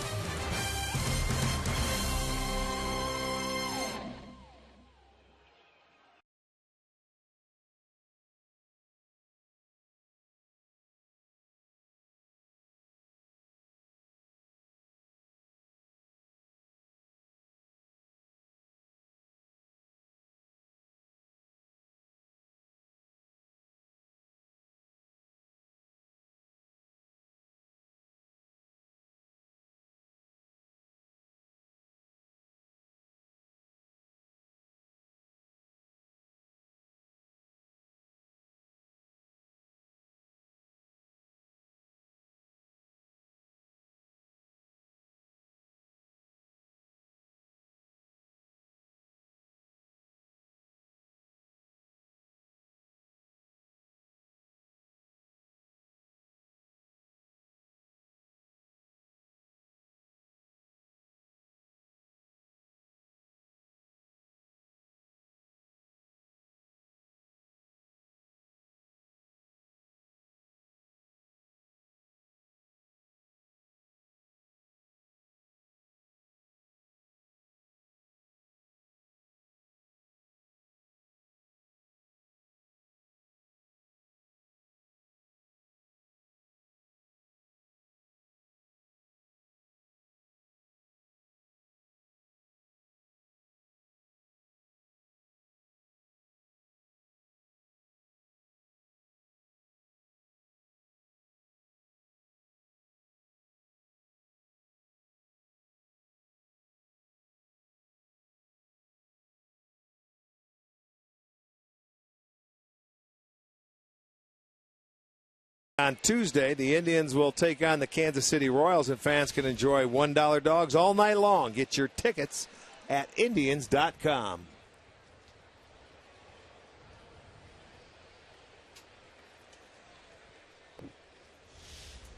S4: On Tuesday, the Indians will take on the Kansas City Royals, and fans can enjoy $1 dogs all night long. Get your tickets at Indians.com.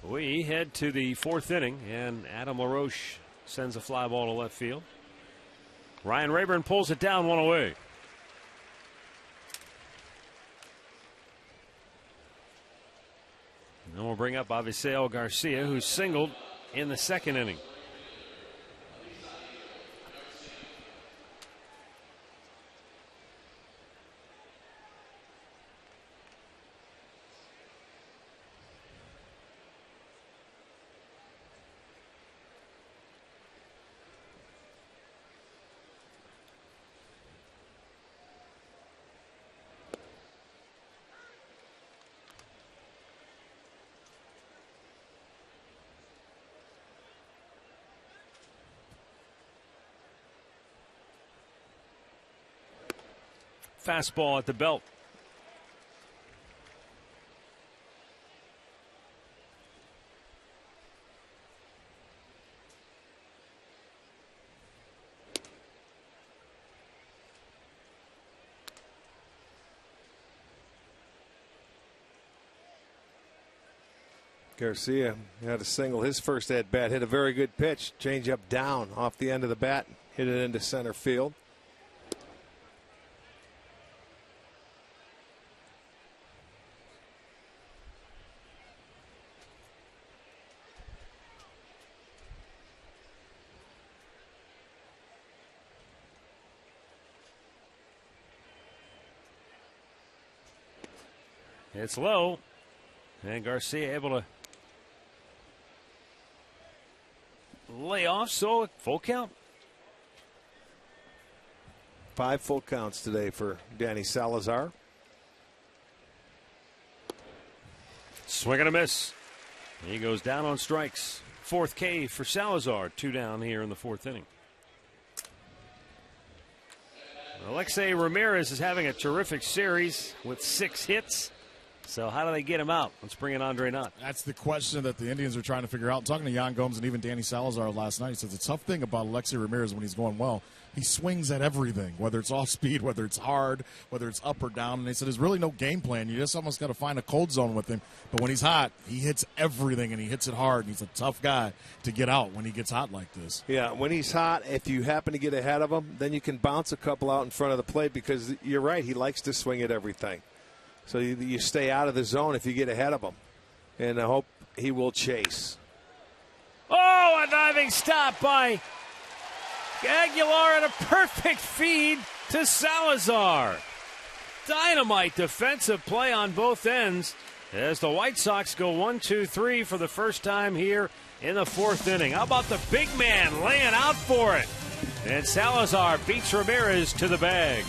S3: We head to the 4th inning, and Adam LaRoche sends a fly ball to left field. Ryan Rayburn pulls it down, 1 away. And then we'll bring up Avisail Garcia, who singled in the 2nd inning. Fastball at the belt.
S4: Garcia had a single his first at bat, hit a very good pitch, change up down off the end of the bat, hit it into center field.
S3: It's low, and Garcia able to lay off, so full count.
S4: 5 full counts today for Danny Salazar.
S3: Swing and a miss. He goes down on strikes. 4th K for Salazar, 2 down here in the 4th inning. Alexei Ramirez is having a terrific series with 6 hits. So how do they get him out? Let's bring in Andre Knott.
S1: That's the question that the Indians are trying to figure out. I'm talking to Yan Gomes and even Danny Salazar last night. He says the tough thing about Alexei Ramirez when he's going well, he swings at everything, whether it's off speed, whether it's hard, whether it's up or down. And they said there's really no game plan. You just almost got to find a cold zone with him. But when he's hot, he hits everything, and he hits it hard. And he's a tough guy to get out when he gets hot like this.
S4: Yeah, when he's hot, if you happen to get ahead of him, then you can bounce a couple out in front of the plate because you're right, he likes to swing at everything. So you stay out of the zone if you get ahead of him. And I hope he will chase.
S3: Oh, a diving stop by Aguilar and a perfect feed to Salazar. Dynamite defensive play on both ends as the White Sox go 1-2-3 for the first time here in the 4th inning. How about the big man laying out for it? And Salazar beats Ramirez to the bag.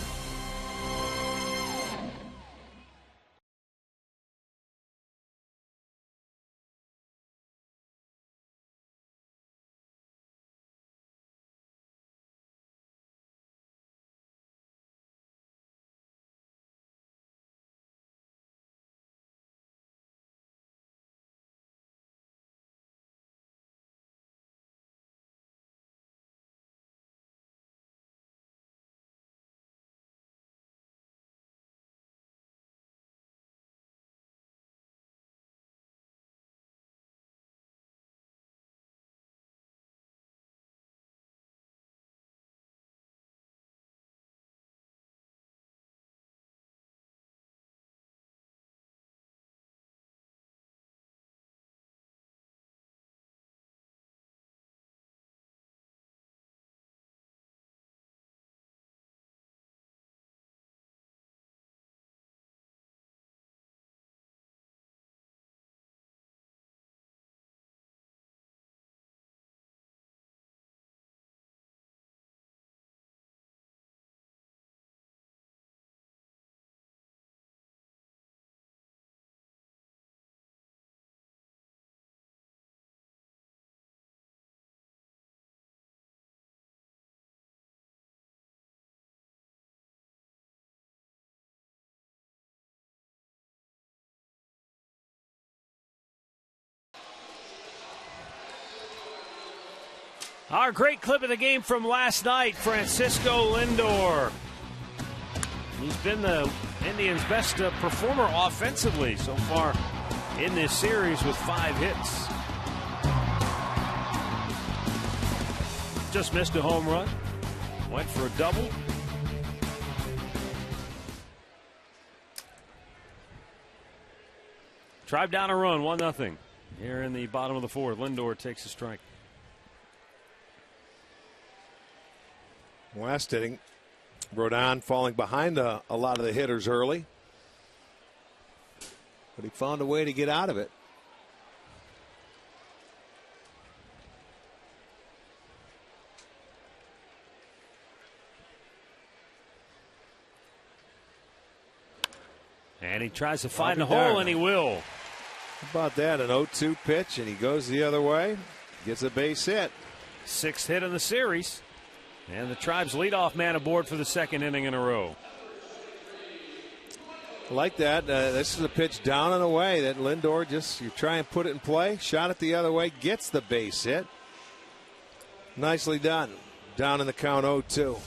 S3: Our great clip of the game from last night, Francisco Lindor. He's been the Indians' best performer offensively so far in this series with 5 hits. Just missed a home run. Went for a double. Drive down a run, 1-0. Here in the bottom of the 4th, Lindor takes a strike.
S4: Last inning, Rodon falling behind a lot of the hitters early. But he found a way to get out of it.
S3: And he tries to find a hole, and he will.
S4: How about that? An 0-2 pitch, and he goes the other way. Gets a base hit.
S3: 6th hit in the series. And the Tribe's leadoff man aboard for the 2nd inning in a row.
S4: Like that. This is a pitch down and away that Lindor you try and put it in play. Shot it the other way. Gets the base hit. Nicely done. Down in the count 0-2.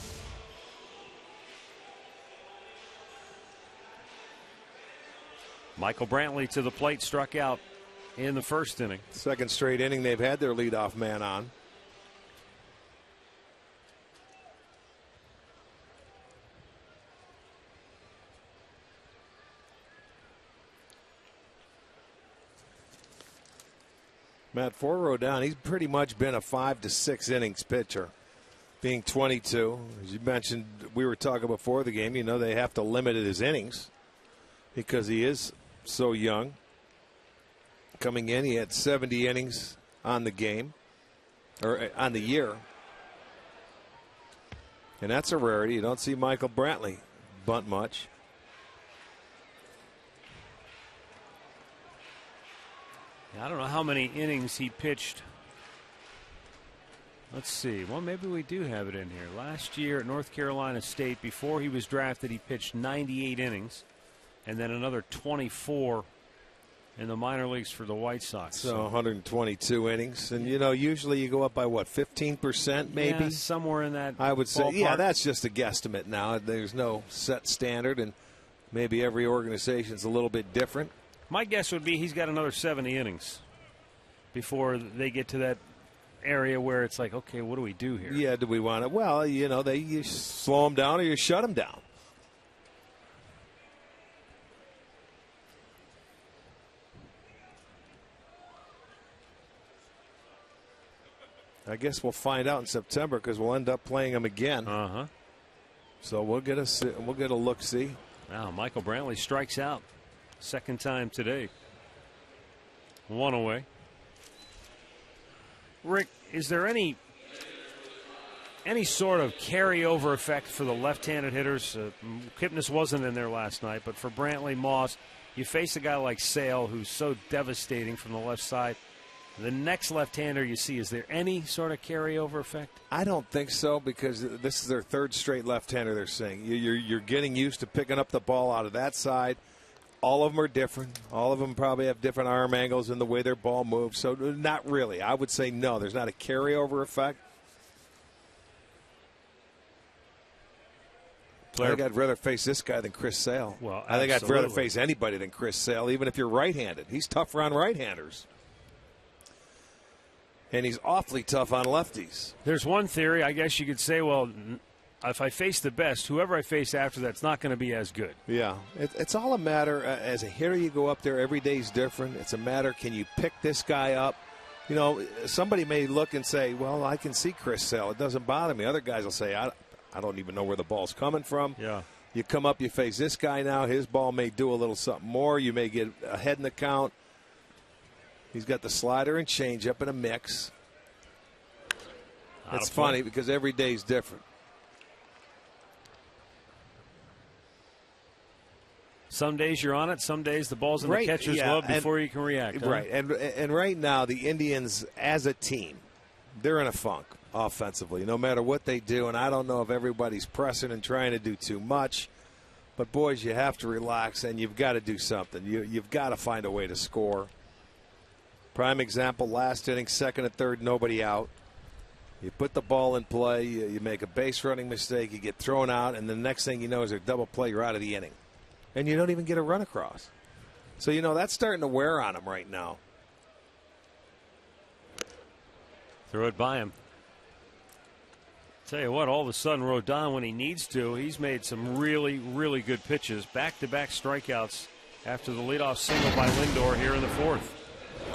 S3: Michael Brantley to the plate, struck out in the 1st inning.
S4: 2nd straight inning they've had their leadoff man on. Matt, for Rodon, he's pretty much been a 5 to 6 innings pitcher, being 22. As you mentioned, we were talking before the game, they have to limit his innings because he is so young. Coming in, he had 70 innings on the game, or on the year. And that's a rarity. You don't see Michael Brantley bunt much.
S3: I don't know how many innings he pitched. Let's see. Well, maybe we do have it in here. Last year at North Carolina State, before he was drafted, he pitched 98 innings and then another 24 in the minor leagues for the White Sox.
S4: So 122 innings. And, usually you go up by, what, 15% maybe?
S3: Yeah, somewhere in that
S4: I would say,
S3: ballpark.
S4: Yeah, that's just a guesstimate now. There's no set standard, and maybe every organization's a little bit different.
S3: My guess would be he's got another 70 innings before they get to that area where it's like, okay, what do we do here?
S4: Yeah, do we want to? Well, you slow him down or you shut him down. I guess we'll find out in September because we'll end up playing him again. So we'll get a look-see.
S3: Wow, Michael Brantley strikes out. 2nd time today. 1 away. Rick, is there any sort of carryover effect for the left-handed hitters? Kipnis wasn't in there last night, but for Brantley, Moss, you face a guy like Sale who's so devastating from the left side. The next left-hander you see, is there any sort of carryover effect?
S4: I don't think so because this is their 3rd straight left-hander they're seeing. You're getting used to picking up the ball out of that side. All of them are different. All of them probably have different arm angles and the way their ball moves. So not really. I would say no. There's not a carryover effect. I think I'd rather face this guy than Chris Sale.
S3: Well,
S4: I think I'd rather face anybody than Chris Sale, even if you're right-handed. He's tougher on right-handers. And he's awfully tough on lefties.
S3: There's one theory. I guess you could say, well, if I face the best, whoever I face after that's not going to be as good.
S4: Yeah, it's all a matter. As a hitter, you go up there. Every day's different. It's a matter, can you pick this guy up? Somebody may look and say, well, I can see Chris Sale. It doesn't bother me. Other guys will say, I don't even know where the ball's coming from.
S3: Yeah.
S4: You come up, you face this guy now. His ball may do a little something more. You may get ahead in the count. He's got the slider and changeup in a mix. It's funny because every day's different.
S3: Some days you're on it. Some days the ball's in the catcher's glove before you can react. Huh?
S4: Right. And right now, the Indians as a team, they're in a funk offensively, no matter what they do. And I don't know if everybody's pressing and trying to do too much. But, boys, you have to relax, and you've got to do something. You've got to find a way to score. Prime example, last inning, 2nd and 3rd, nobody out. You put the ball in play, you make a base running mistake, you get thrown out, and the next thing you know is a double play, you're out of the inning. And you don't even get a run across. So, that's starting to wear on him right now.
S3: Threw it by him. Tell you what, all of a sudden, Rodon, when he needs to, he's made some really, really good pitches. Back-to-back strikeouts after the leadoff single by Lindor here in the fourth.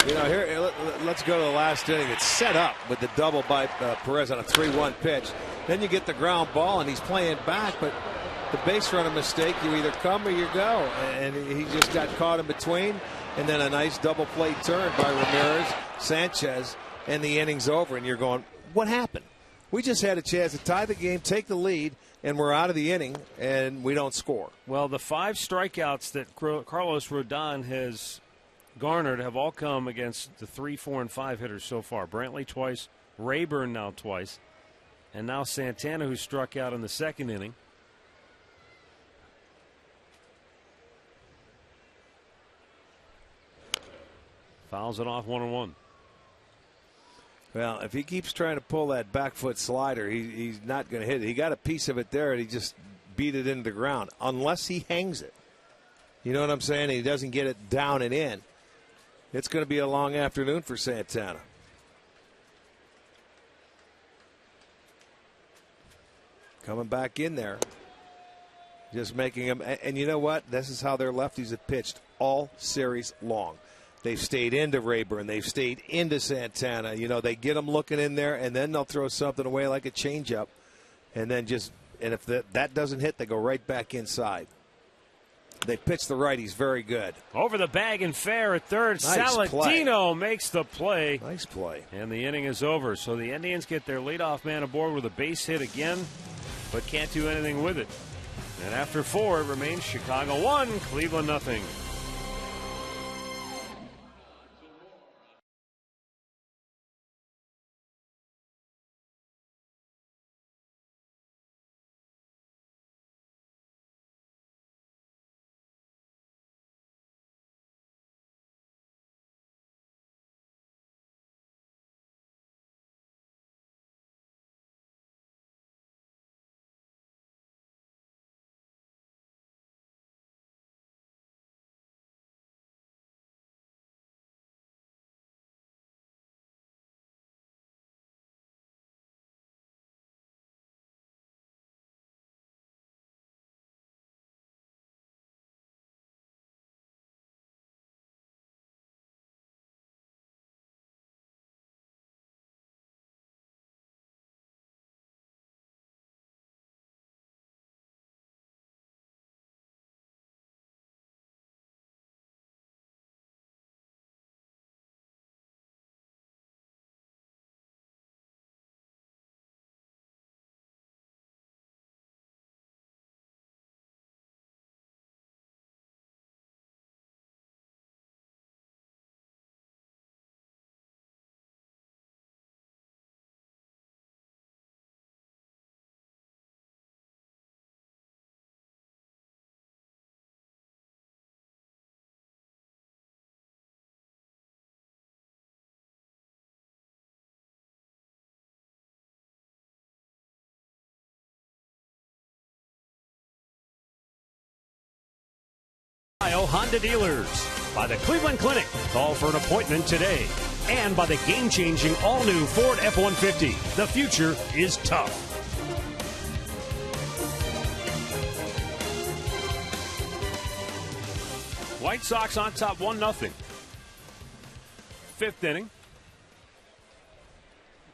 S4: Here, let's go to the last inning. It's set up with the double by Perez on a 3-1 pitch. Then you get the ground ball, and he's playing back, but the base runner mistake, you either come or you go. And he just got caught in between, and then a nice double play turn by Ramirez, Sanchez, and the inning's over. And you're going, what happened? We just had a chance to tie the game, take the lead, and we're out of the inning, and we don't score.
S3: Well, the 5 strikeouts that Carlos Rodon has garnered have all come against the 3, 4, and 5 hitters so far. Brantley twice, Rayburn now twice, and now Santana, who struck out in the second inning. Fouls it off 1-1.
S4: Well, if he keeps trying to pull that back foot slider, he's not going to hit it. He got a piece of it there, and he just beat it into the ground, unless he hangs it. You know what I'm saying? He doesn't get it down and in. It's going to be a long afternoon for Santana. Coming back in there. Just making him. And you know what? This is how their lefties have pitched all series long. They've stayed into Rayburn. They've stayed into Santana. They get them looking in there, and then they'll throw something away like a changeup. And then and if that doesn't hit, they go right back inside. They pitch the righties very good.
S3: Over the bag and fair at third.
S4: Nice
S3: Saladino makes the play.
S4: Nice play.
S3: And the inning is over. So the Indians get their leadoff man aboard with a base hit again, but can't do anything with it. And after 4, it remains Chicago 1, Cleveland nothing. Honda dealers, by the Cleveland Clinic. Call for an appointment today. And by the game-changing all-new Ford F-150. The future is tough. White Sox on top 1-0. 5th inning.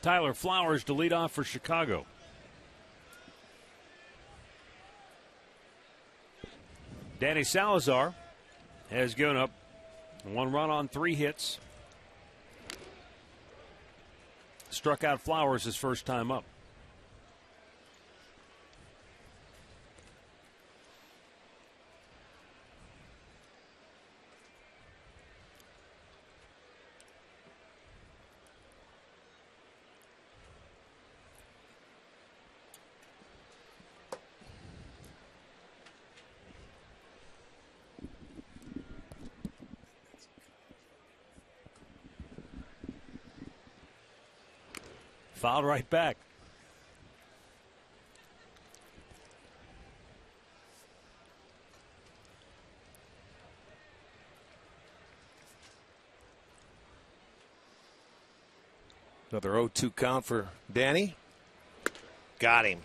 S3: Tyler Flowers to lead off for Chicago. Danny Salazar has given up 1 run on 3 hits. Struck out Flowers his first time up. Fouled right back.
S4: Another 0-2 count for Danny. Got him.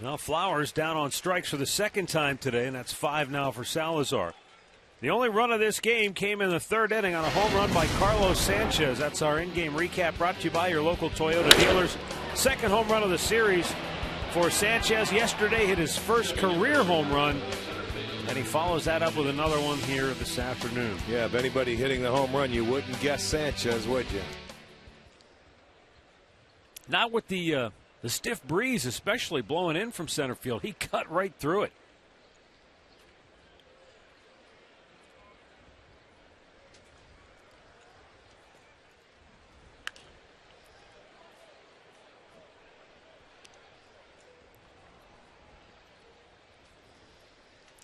S3: Now Flowers down on strikes for the second time today, and that's 5 now for Salazar. The only run of this game came in the third inning on a home run by Carlos Sanchez. That's our in-game recap brought to you by your local Toyota dealers. Second home run of the series for Sanchez. Yesterday hit his first career home run, and he follows that up with another one here this afternoon.
S4: Yeah, if anybody hitting the home run, you wouldn't guess Sanchez, would you?
S3: Not with the stiff breeze, especially blowing in from center field. He cut right through it.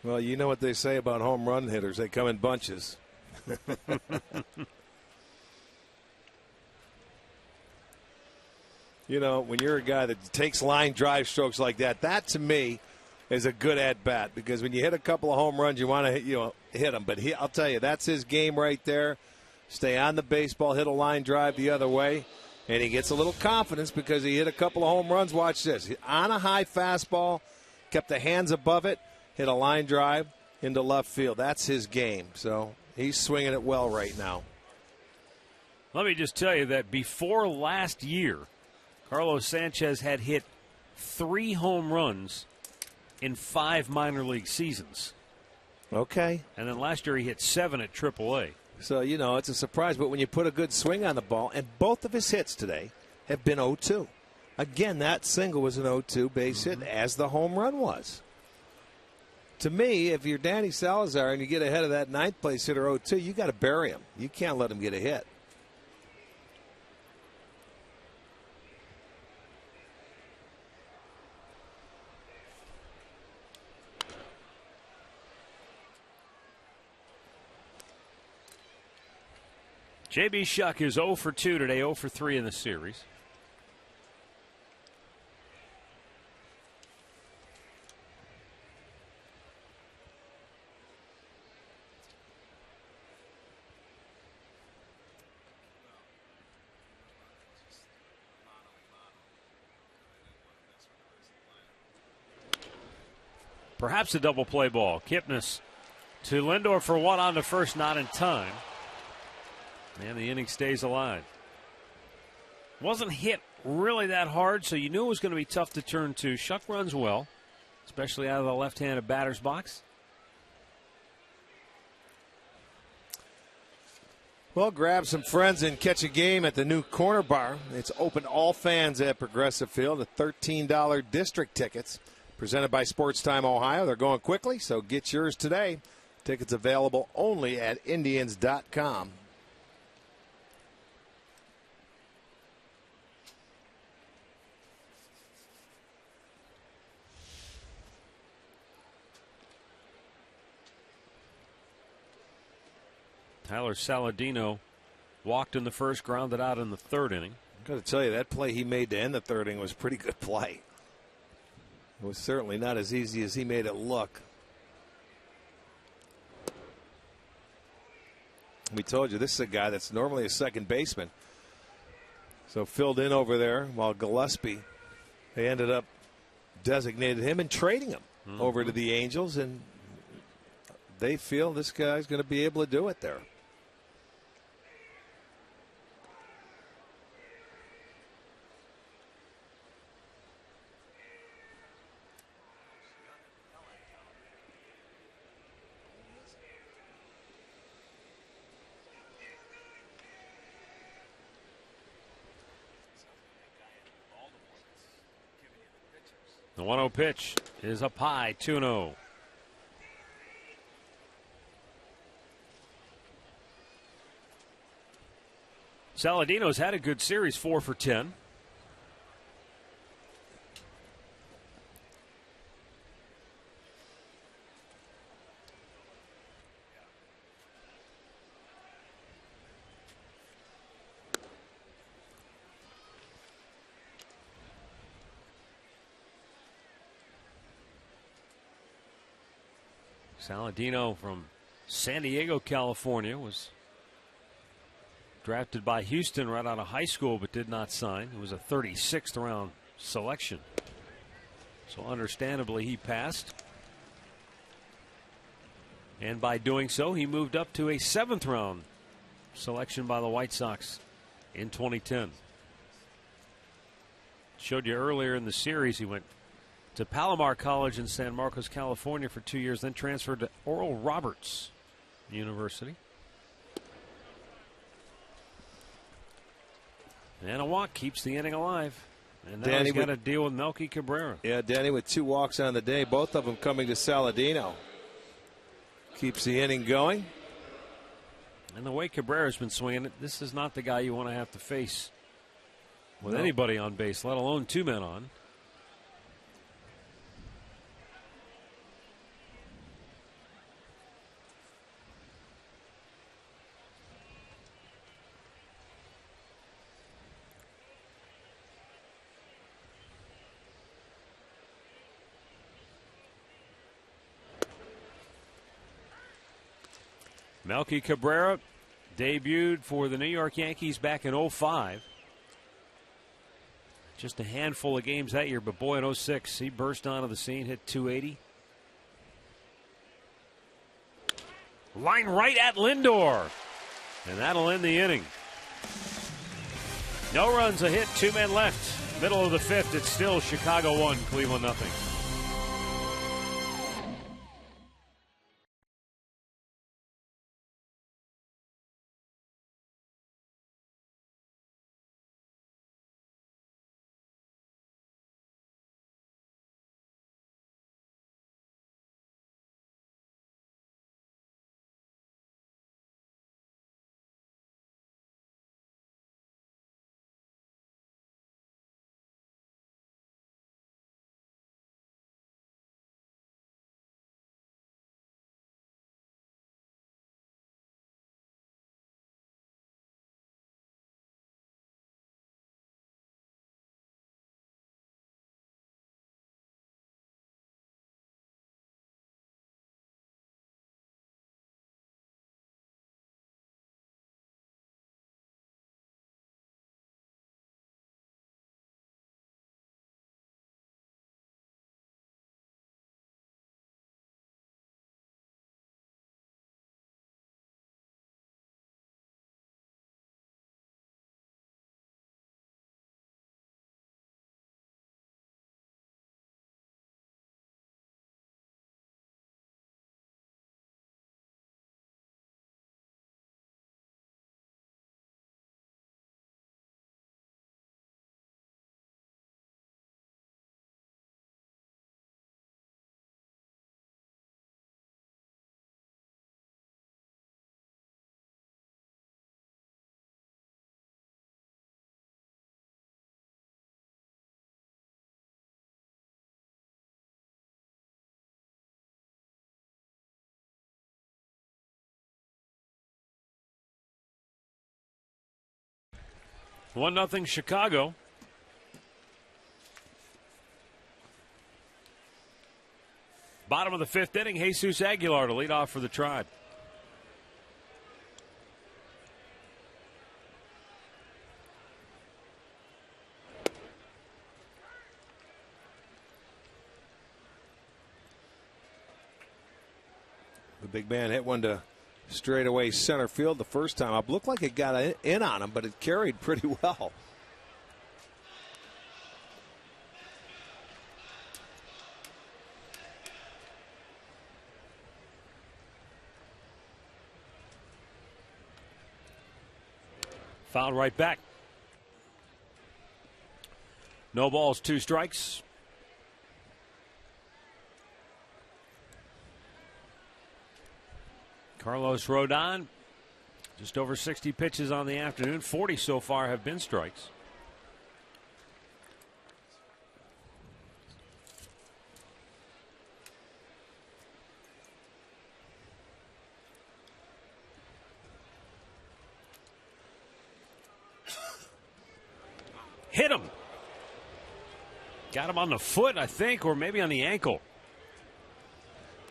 S4: Well, you know what they say about home run hitters. They come in bunches. You know, when you're a guy that takes line drive strokes like that, that to me is a good at bat, because when you hit a couple of home runs, you want to hit them. But I'll tell you, that's his game right there. Stay on the baseball, hit a line drive the other way, and he gets a little confidence because he hit a couple of home runs. Watch this. On a high fastball, kept the hands above it, hit a line drive into left field. That's his game. So he's swinging it well right now.
S3: Let me just tell you that before last year, Carlos Sanchez had hit 3 home runs in 5 minor league seasons.
S4: Okay.
S3: And then last year he hit 7 at AAA.
S4: So, it's a surprise. But when you put a good swing on the ball, and both of his hits today have been 0-2. Again, that single was an 0-2 base hit, as the home run was. To me, if you're Danny Salazar and you get ahead of that 9th place hitter 0-2, you got to bury him. You can't let him get a hit.
S3: J.B. Shuck is 0 for 2 today, 0 for 3 in the series. Perhaps a double play ball. Kipnis to Lindor for 1 on to first, not in time. And the inning stays alive. Wasn't hit really that hard, so you knew it was going to be tough to turn to. Shuck runs well, especially out of the left-handed batter's box.
S4: Well, grab some friends and catch a game at the new Corner Bar. It's open to all fans at Progressive Field. The $13 district tickets presented by Sports Time Ohio. They're going quickly, so get yours today. Tickets available only at Indians.com.
S3: Tyler Saladino walked in the first, grounded out in the third inning.
S4: I've got to tell you, that play he made to end the third inning was pretty good play. It was certainly not as easy as he made it look. We told you, this is a guy that's normally a second baseman. So filled in over there while Gillespie, they ended up designated him and trading him over to the Angels, and they feel this guy's going to be able to do it there.
S3: The 1-0 pitch is up high, 2-0. Saladino's had a good series, 4 for 10. Saladino from San Diego, California, was
S5: Drafted by Houston right out of high school, but did not sign. It was a 36th round selection. So understandably, he passed. And by doing so, he moved up to a 7th round selection by the White Sox in 2010. Showed you earlier in the series, he went to Palomar College in San Marcos, California for 2 years, then transferred to Oral Roberts University. And a walk keeps the inning alive. And now he's got to deal with Melky Cabrera.
S4: Yeah, Danny with 2 walks on the day, both of them coming to Saladino. Keeps the inning going.
S5: And the way Cabrera's been swinging, this is not the guy you want to have to face with anybody on base, let alone 2 men on. Melky Cabrera debuted for the New York Yankees back in 2005. Just a handful of games that year, but boy, in 2006, he burst onto the scene, hit .280. Line right at Lindor. And that'll end the inning. No runs, a hit, 2 men left. Middle of the 5th, it's still Chicago 1, Cleveland nothing. One nothing Chicago. Bottom of the 5th inning, Jesus Aguilar to lead off for the Tribe.
S4: The big man hit one to straightaway center field the first time up. Looked like it got in on him, but it carried pretty well.
S5: Fouled right back. No balls, 2 strikes. Carlos Rodon, just over 60 pitches on the afternoon. 40 so far have been strikes. Hit him. Got him on the foot, I think, or maybe on the ankle.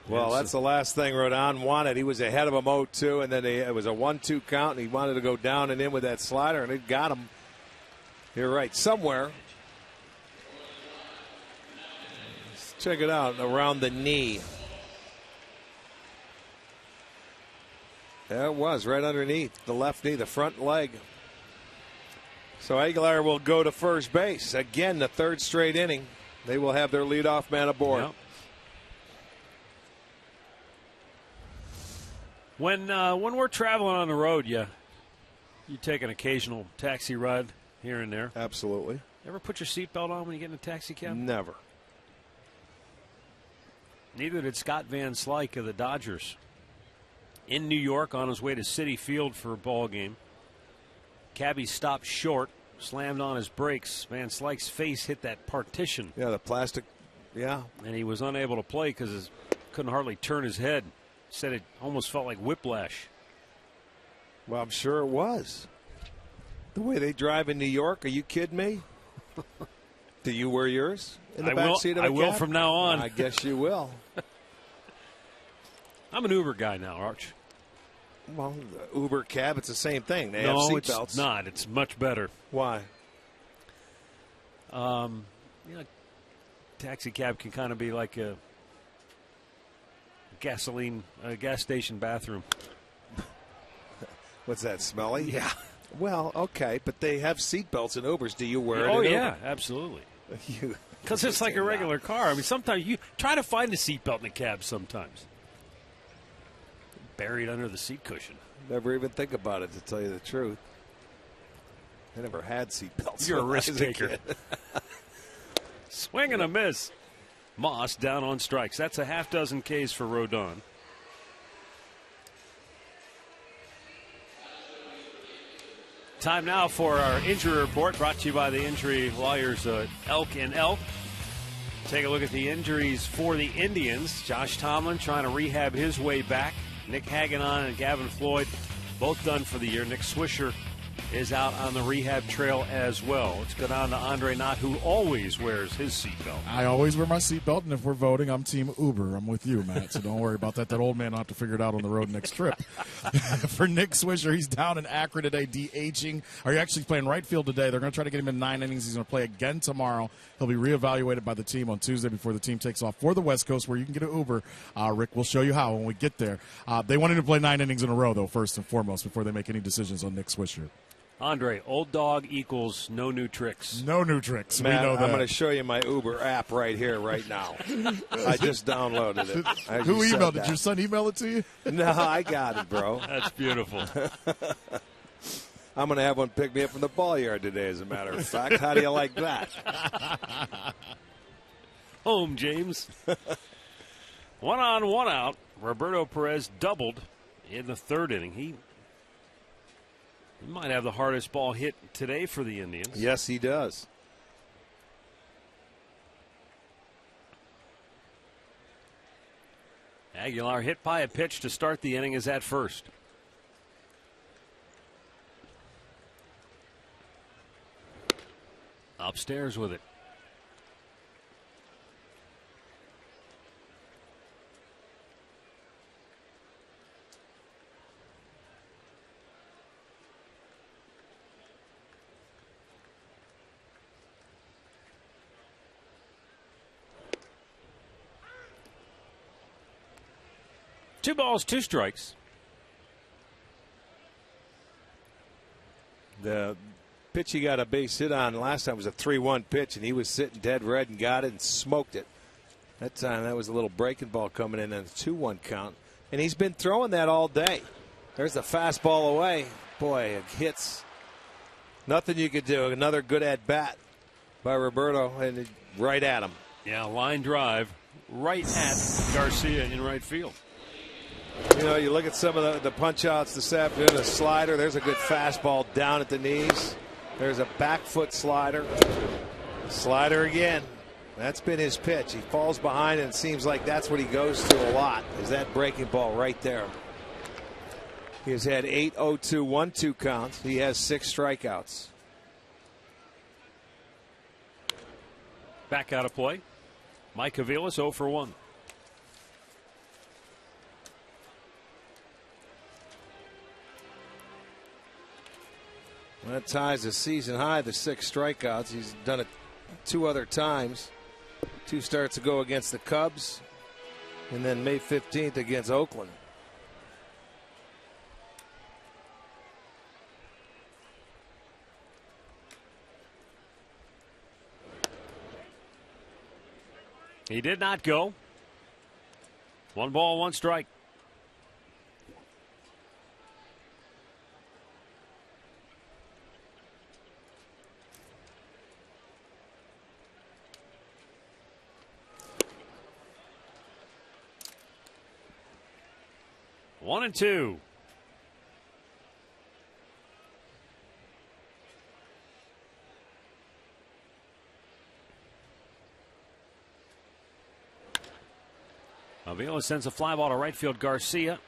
S4: Well, that's the last thing Rodon wanted. He was ahead of him 0-2, and then it was a 1-2 count, and he wanted to go down and in with that slider, and it got him. You're right, somewhere. Let's check it out, around the knee. There it was, right underneath the left knee, the front leg. So Aguilar will go to first base. Again, the third straight inning. They will have their leadoff man aboard.
S3: Yep. When we're traveling on the road, you take an occasional taxi ride here and there.
S4: Absolutely.
S3: Ever put your seatbelt on when you get in a taxi cab?
S4: Never.
S3: Neither did Scott Van Slyke of the Dodgers. In New York on his way to Citi Field for a ball game. Cabbie stopped short, slammed on his brakes. Van Slyke's face hit that partition.
S4: Yeah, the plastic. Yeah.
S3: And he was unable to play because he couldn't hardly turn his head. Said it almost felt like whiplash.
S4: Well, I'm sure it was. The way they drive in New York, are you kidding me? Do you wear yours in the back seat of a cab?
S3: I will from now on.
S4: I guess you will.
S3: I'm an Uber guy now, Arch.
S4: Well, the Uber cab, it's the same thing. They have
S3: no,
S4: seatbelts.
S3: It's not. It's much better.
S4: Why?
S3: Taxi cab can kind of be like a gas station bathroom.
S4: What's that, smelly?
S3: Yeah.
S4: Well, okay, but they have seatbelts in Ubers. Do you wear it?
S3: Oh,
S4: in
S3: yeah,
S4: Uber?
S3: absolutely.
S4: You
S3: Because it's like a regular car. I mean, sometimes you try to find a seatbelt in a cab sometimes. Buried under the seat cushion.
S4: never even think about it, to tell you the truth. I never had seatbelts.
S3: You're a risk taker. Swing and a miss. Moss down on strikes. That's a half dozen Ks for Rodon. Time now for our injury report, brought to you by the injury lawyers Elk and Elk. Take a look at the injuries for the Indians. Josh Tomlin trying to rehab his way back. Nick Hagedorn and Gavin Floyd both done for the year. Nick Swisher is out on the rehab trail as well. Let's go down to Andre Knott, who always wears his seatbelt.
S1: I always wear my seatbelt, and if we're voting, I'm Team Uber. I'm with you, Matt, so don't worry about that. That old man will have to figure it out on the road next trip. For Nick Swisher, he's down in Akron today, DHing. Or he's actually playing right field today. They're going to try to get him in 9 innings. He's going to play again tomorrow. He'll be reevaluated by the team on Tuesday before the team takes off for the West Coast, where you can get an Uber. Rick will show you how when we get there. They want him to play 9 innings in a row, though, first and foremost, before they make any decisions on Nick Swisher.
S3: Andre, old dog equals no new tricks.
S1: No new tricks.
S4: Matt,
S1: we know that.
S4: I'm going to show you my Uber app right here, right now. I just downloaded it.
S1: Who emailed it? Did your son email it to you?
S4: No, I got it, bro.
S3: That's beautiful.
S4: I'm going to have one pick me up from the ball yard today, as a matter of fact. How do you like that?
S3: Home, James. 1 on, 1 out. Roberto Perez doubled in the third inning. He might have the hardest ball hit today for the Indians.
S4: Yes, he does.
S3: Aguilar hit by a pitch to start the inning is at first. Upstairs with it. Two balls, 2 strikes.
S4: The pitch he got a base hit on last time was a 3-1 pitch, and he was sitting dead red and got it and smoked it. That time, that was a little breaking ball coming in on a 2-1 count. And he's been throwing that all day. There's the fastball away. Boy, it hits. Nothing you could do. Another good at-bat by Roberto, and right at him.
S3: Yeah, line drive right at Garcia in right field.
S4: You know, you look at some of the punch-outs this afternoon, a slider. There's a good fastball down at the knees. There's a back foot slider. Slider again. That's been his pitch. He falls behind, and it seems like that's what he goes to a lot, is that breaking ball right there. He has had 8 0-2 1-2 counts. He has 6 strikeouts.
S3: Back out of play. Mike Aviles 0 for 1.
S4: That ties the season high, the 6 strikeouts. He's done it 2 other times. 2 starts ago against the Cubs, and then May 15th against Oakland.
S5: He did not go. 1 ball, 1 strike. One and 2. Avila sends a fly ball to right field. Garcia,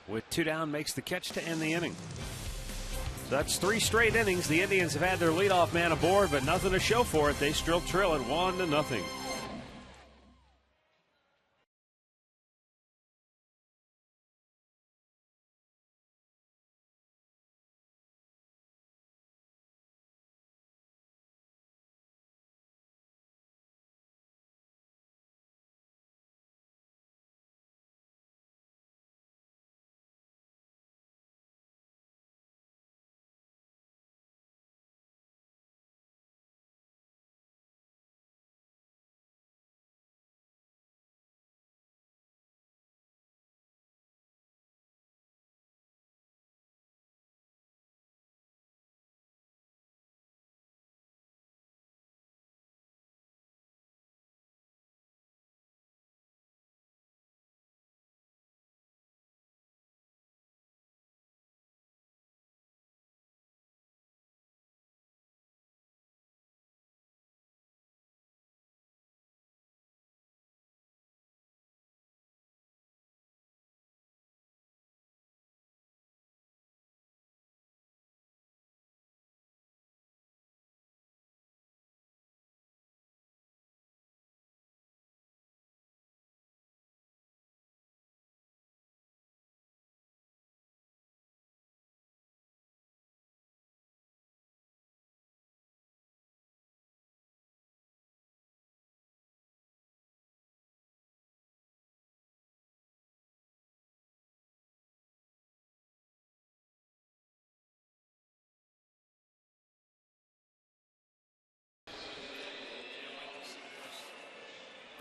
S5: with 2 down, makes the catch to end the inning. So that's 3 straight innings. The Indians have had their leadoff man aboard, but nothing to show for it. They still trail at 1-0.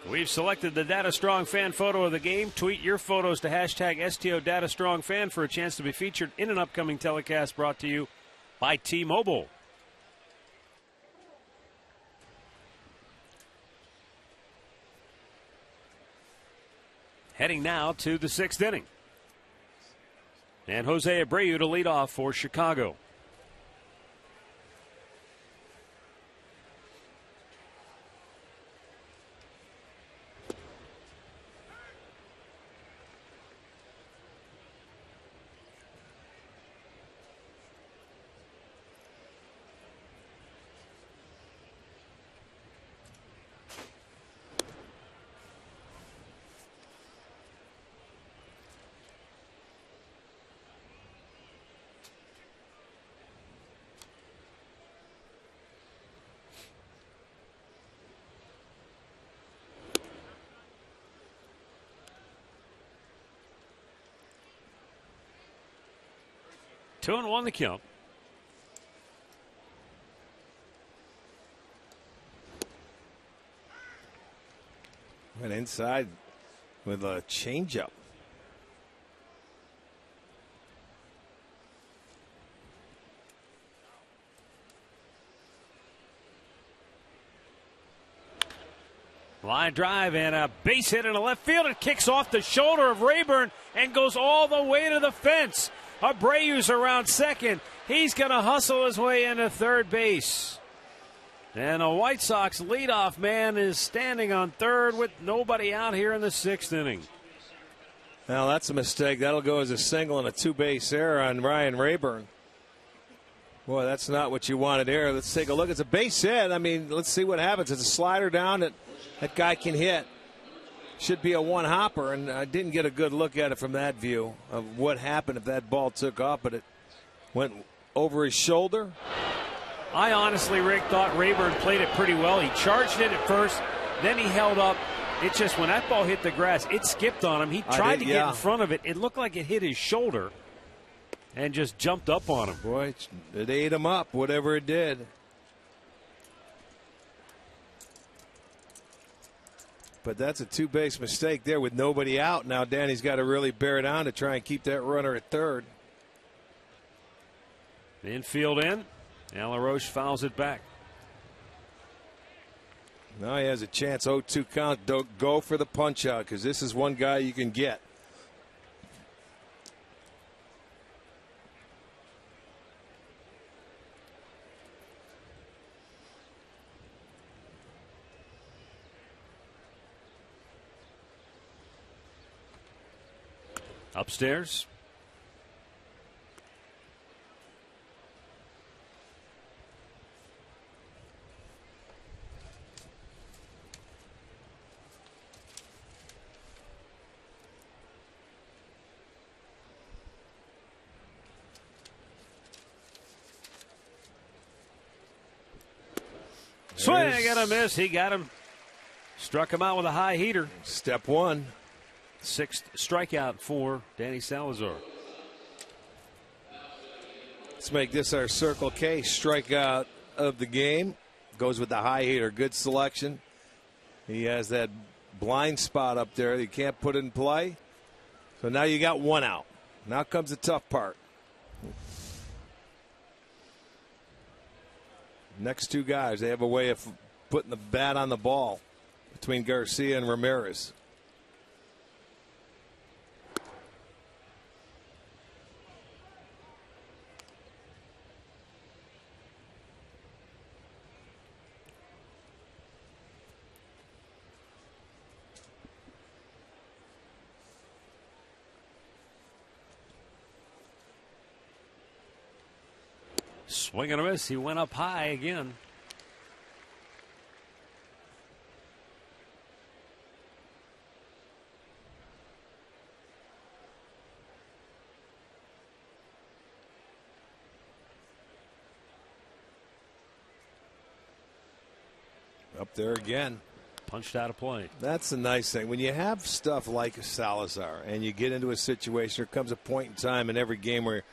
S5: We've selected the Data Strong fan photo of the game. Tweet your photos to hashtag STO Data Strong Fan for a chance to be featured in an upcoming telecast brought to you by T-Mobile. Heading now to the 6th inning. And Jose Abreu to lead off for Chicago. Two and one the count.
S4: Went inside with a changeup.
S5: Line drive and a base hit in the left field. It kicks off the shoulder of Rayburn and goes all the way to the fence. Abreu's around second. He's going to hustle his way into third base. And the White Sox leadoff man is standing on third with nobody out here in the 6th inning.
S4: Now that's a mistake. That'll go as a single and a 2-base error on Ryan Rayburn. Boy, that's not what you wanted here. Let's take a look. It's a base hit. I mean, let's see what happens. It's a slider down that guy can hit. Should be a one-hopper, and I didn't get a good look at it from that view of what happened if that ball took off, but it went
S6: over his shoulder.
S3: I honestly, Rick, thought Rayburn played it pretty well. He charged it at first, then he held up. It just, when that ball hit the grass, it skipped on him. He tried to get in front of it. It looked like it hit his shoulder and just jumped up on him.
S6: Boy, it ate him up, whatever it did. But that's a two-base mistake there with nobody out. Now Danny's got to really bear down to try and keep that runner at third.
S3: The infield in. Alan Roche fouls it back.
S6: Now he has a chance. 0-2 count. Don't go for the punch out because this is one guy you can get.
S3: Upstairs. Swing and a miss. He got him. Struck him out with a high heater.
S6: Step one.
S3: 6th strikeout for Danny Salazar.
S6: Let's make this our Circle K strikeout of the game. Goes with the high hitter. Good selection. He has that blind spot up there. You can't put it in play. So now you got one out. Now comes the tough part. Next two guys, they have a way of putting the bat on the ball between Garcia and Ramirez.
S3: Swing and a miss. He went up high again.
S6: Up there again.
S3: Punched out of play.
S6: That's the nice thing. When you have stuff like Salazar and you get into a situation, there comes a point in time in every game where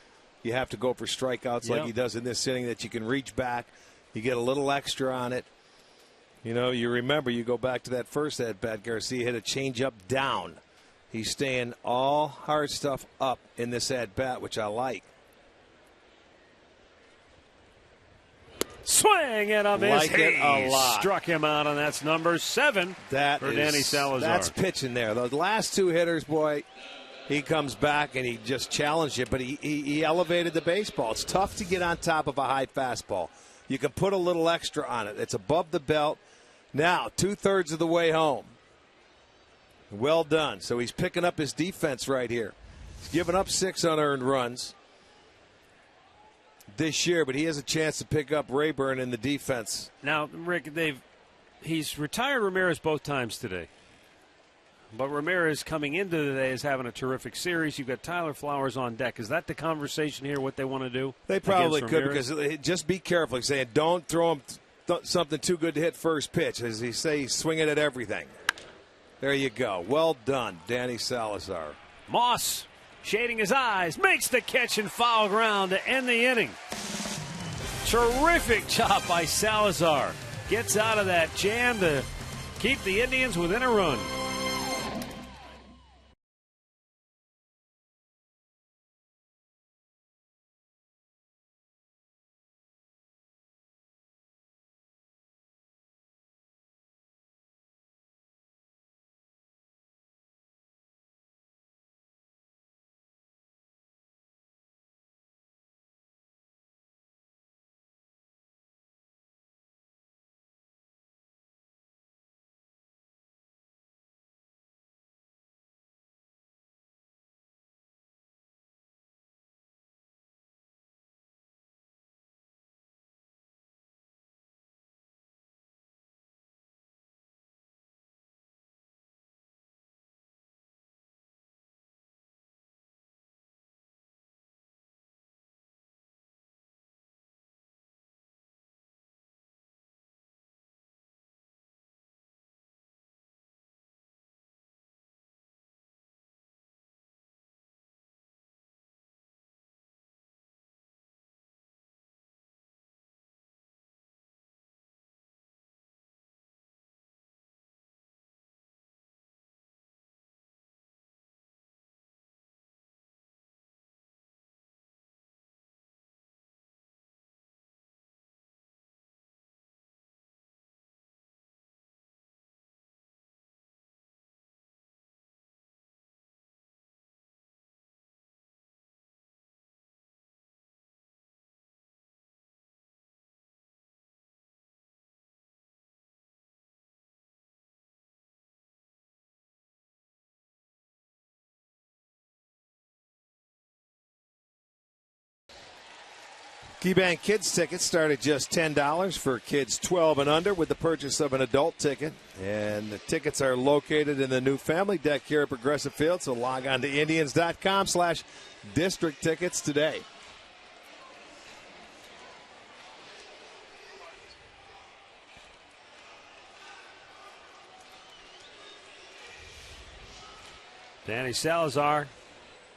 S6: you have to go for strikeouts like he does in this inning that you can reach back. You get a little extra on it. You know, you remember, you go back to that first at-bat, Garcia hit a changeup down. He's staying all hard stuff up in this at-bat, which I like.
S3: Swing and a miss.
S6: Like it a lot.
S3: Struck him out, and that's number 7 for Danny Salazar.
S6: That's pitching there. The last two hitters, boy, he comes back and he just challenged it, but he elevated the baseball. It's tough to get on top of a high fastball. You can put a little extra on it. It's above the belt. Now, 2/3 of the way home. Well done. So he's picking up his defense right here. He's given up 6 unearned runs this year, but he has a chance to pick up Rayburn in the defense.
S3: Now, Rick, he's retired Ramirez both times today. But Ramirez coming into today is having a terrific series. You've got Tyler Flowers on deck. Is that the conversation here, what they want to do?
S6: They probably could, because just be careful. He's saying don't throw him something too good to hit first pitch. As he say, he's swinging at everything. There you go. Well done, Danny Salazar.
S3: Moss, shading his eyes, makes the catch in foul ground to end the inning. Terrific job by Salazar. Gets out of that jam to keep the Indians within a run.
S6: KeyBank Kids tickets start at just $10 for kids 12 and under with the purchase of an adult ticket. And the tickets are located in the new family deck here at Progressive Field. So log on to Indians.com/district tickets today.
S3: Danny Salazar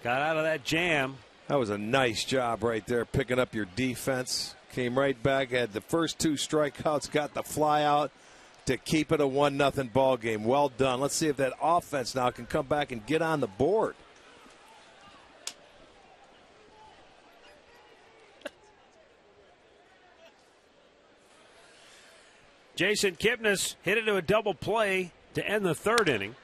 S3: got out of that jam.
S6: That was a nice job right there, picking up your defense. Came right back, had the first 2 strikeouts, got the fly out to keep it a 1-0 ball game. Well done. Let's see if that offense now can come back and get on the board.
S3: Jason Kipnis hit into a double play to end the 3rd inning.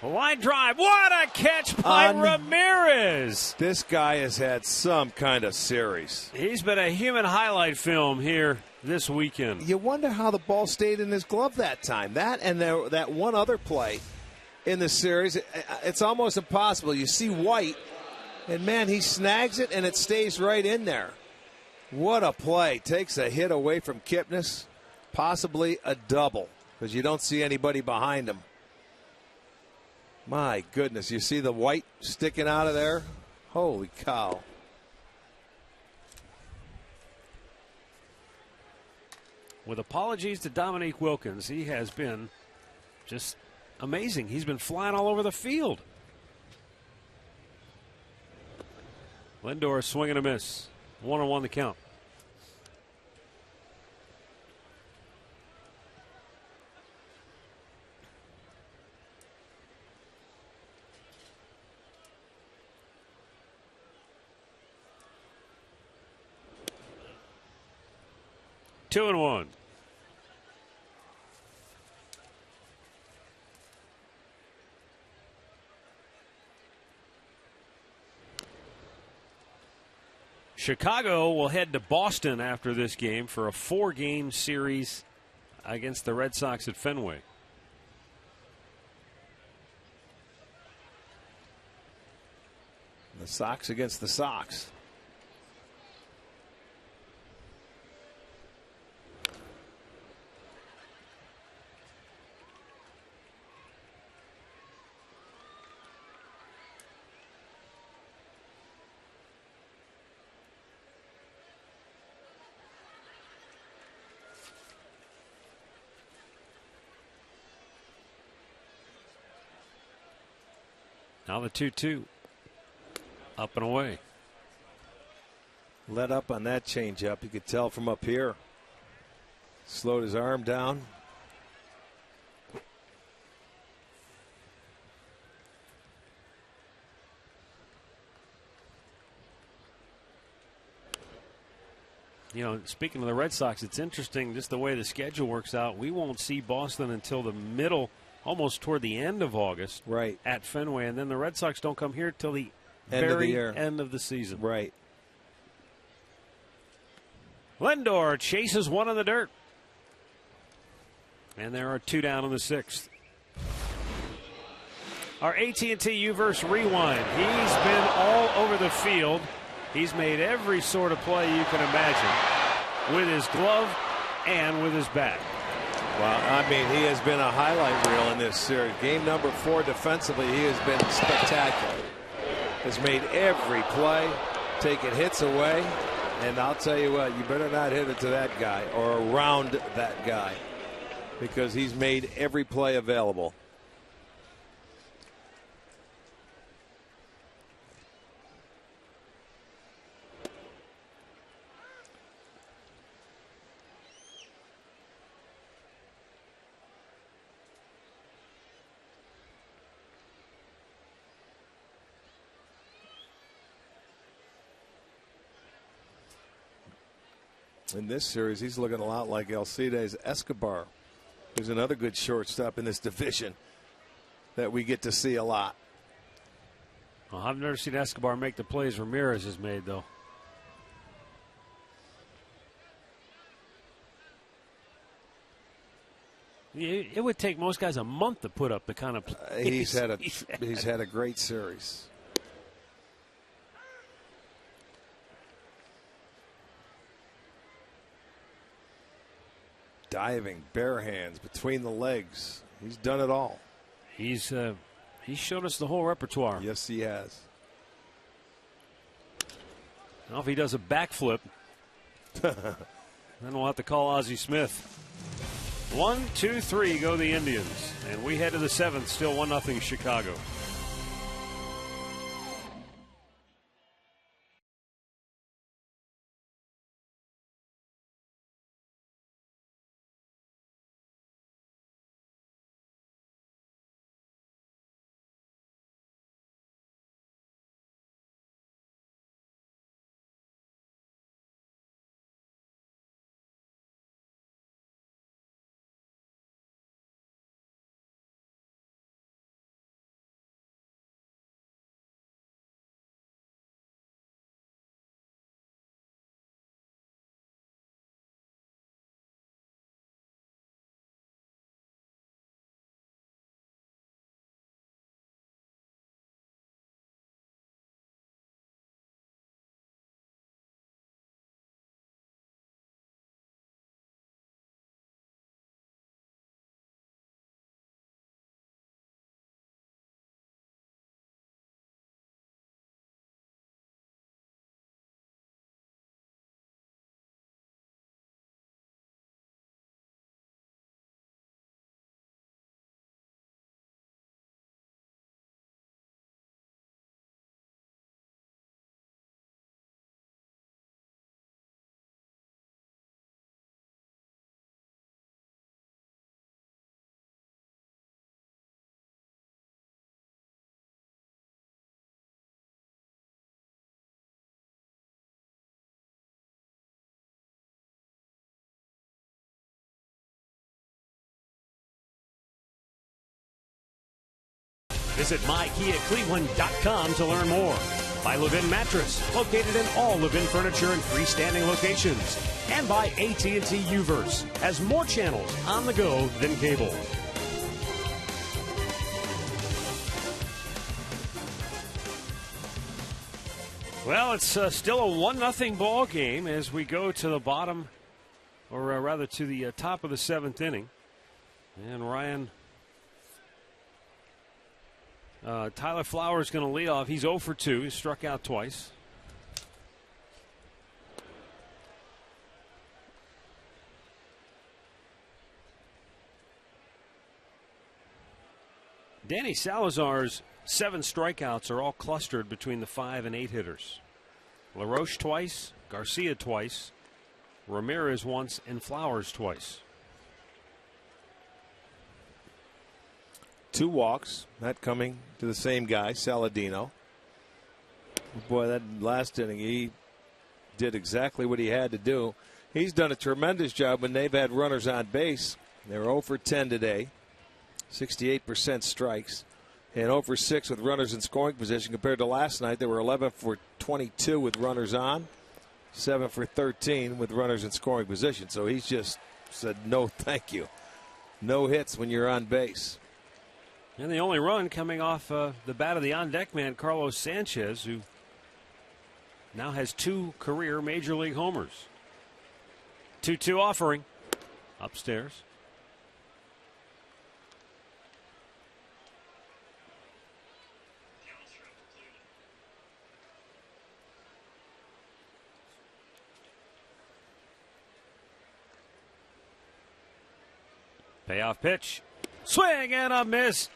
S3: A line drive. What a catch by Ramirez.
S6: This guy has had some kind of series.
S3: He's been a human highlight film here this weekend.
S6: You wonder how the ball stayed in his glove that time. That and that one other play in the series, it's almost impossible. You see White, and, man, he snags it, and it stays right in there. What a play. Takes a hit away from Kipnis, possibly a double, because you don't see anybody behind him. My goodness, you see the White sticking out of there? Holy cow.
S3: With apologies to Dominique Wilkins, he has been just amazing. He's been flying all over the field. Lindor swing and a miss. 1-1 the count. Two and one. Chicago will head to Boston after this game for a 4-game series against the Red Sox at Fenway.
S6: The Sox against the Sox.
S3: Now the 2-2. Up and away.
S6: Let up on that changeup. You could tell from up here. Slowed his arm down.
S3: You know, speaking of the Red Sox, it's interesting just the way the schedule works out. We won't see Boston until the middle, almost toward the end of August,
S6: right,
S3: at Fenway, and then the Red Sox don't come here till the end of the season.
S6: Right.
S3: Lindor chases one in the dirt, and there are 2 down in the 6th. Our AT&T U-verse rewind. He's been all over the field. He's made every sort of play you can imagine with his glove and with his bat.
S6: Well, I mean, he has been a highlight reel in this series. Game number 4 defensively, he has been spectacular. Has made every play, taken hits away, and I'll tell you what, you better not hit it to that guy or around that guy, because he's made every play available. In this series, he's looking a lot like Alcides Escobar, who's another good shortstop in this division that we get to see a lot.
S3: Well, I've never seen Escobar make the plays Ramirez has made, though. It would take most guys a month to put up the kind of plays
S6: he's had a great series. diving, bare hands, between the legs. He's done it all.
S3: He showed us the whole repertoire.
S6: Yes, he has.
S3: Now if he does a backflip, then we'll have to call Ozzie Smith. 1, 2, 3 go the Indians. And we head to the 7th, still 1-0 Chicago. Visit mykiacleveland.com to learn more. By Levin Mattress, located in all Levin furniture and freestanding locations. And by AT&T Uverse, has more channels on the go than cable. Well, it's still a 1-0 ball game as we go to the bottom, or rather to the top of the 7th inning. And Ryan... Tyler Flowers going to lead off. He's 0 for 2. He struck out twice. Danny Salazar's 7 strikeouts are all clustered between the 5 and 8 hitters. LaRoche twice, Garcia twice, Ramirez once, and Flowers twice.
S6: 2 walks, that coming to the same guy, Saladino. Boy, that last inning, he did exactly what he had to do. He's done a tremendous job when they've had runners on base. They're 0 for 10 today, 68% strikes, and 0 for 6 with runners in scoring position compared to last night. They were 11 for 22 with runners on, 7 for 13 with runners in scoring position. So he's just said no thank you. No hits when you're on base.
S3: And the only run coming off the bat of the on-deck man, Carlos Sanchez, who now has 2 career Major League homers. 2-2 offering upstairs. Payoff pitch. Swing and a miss.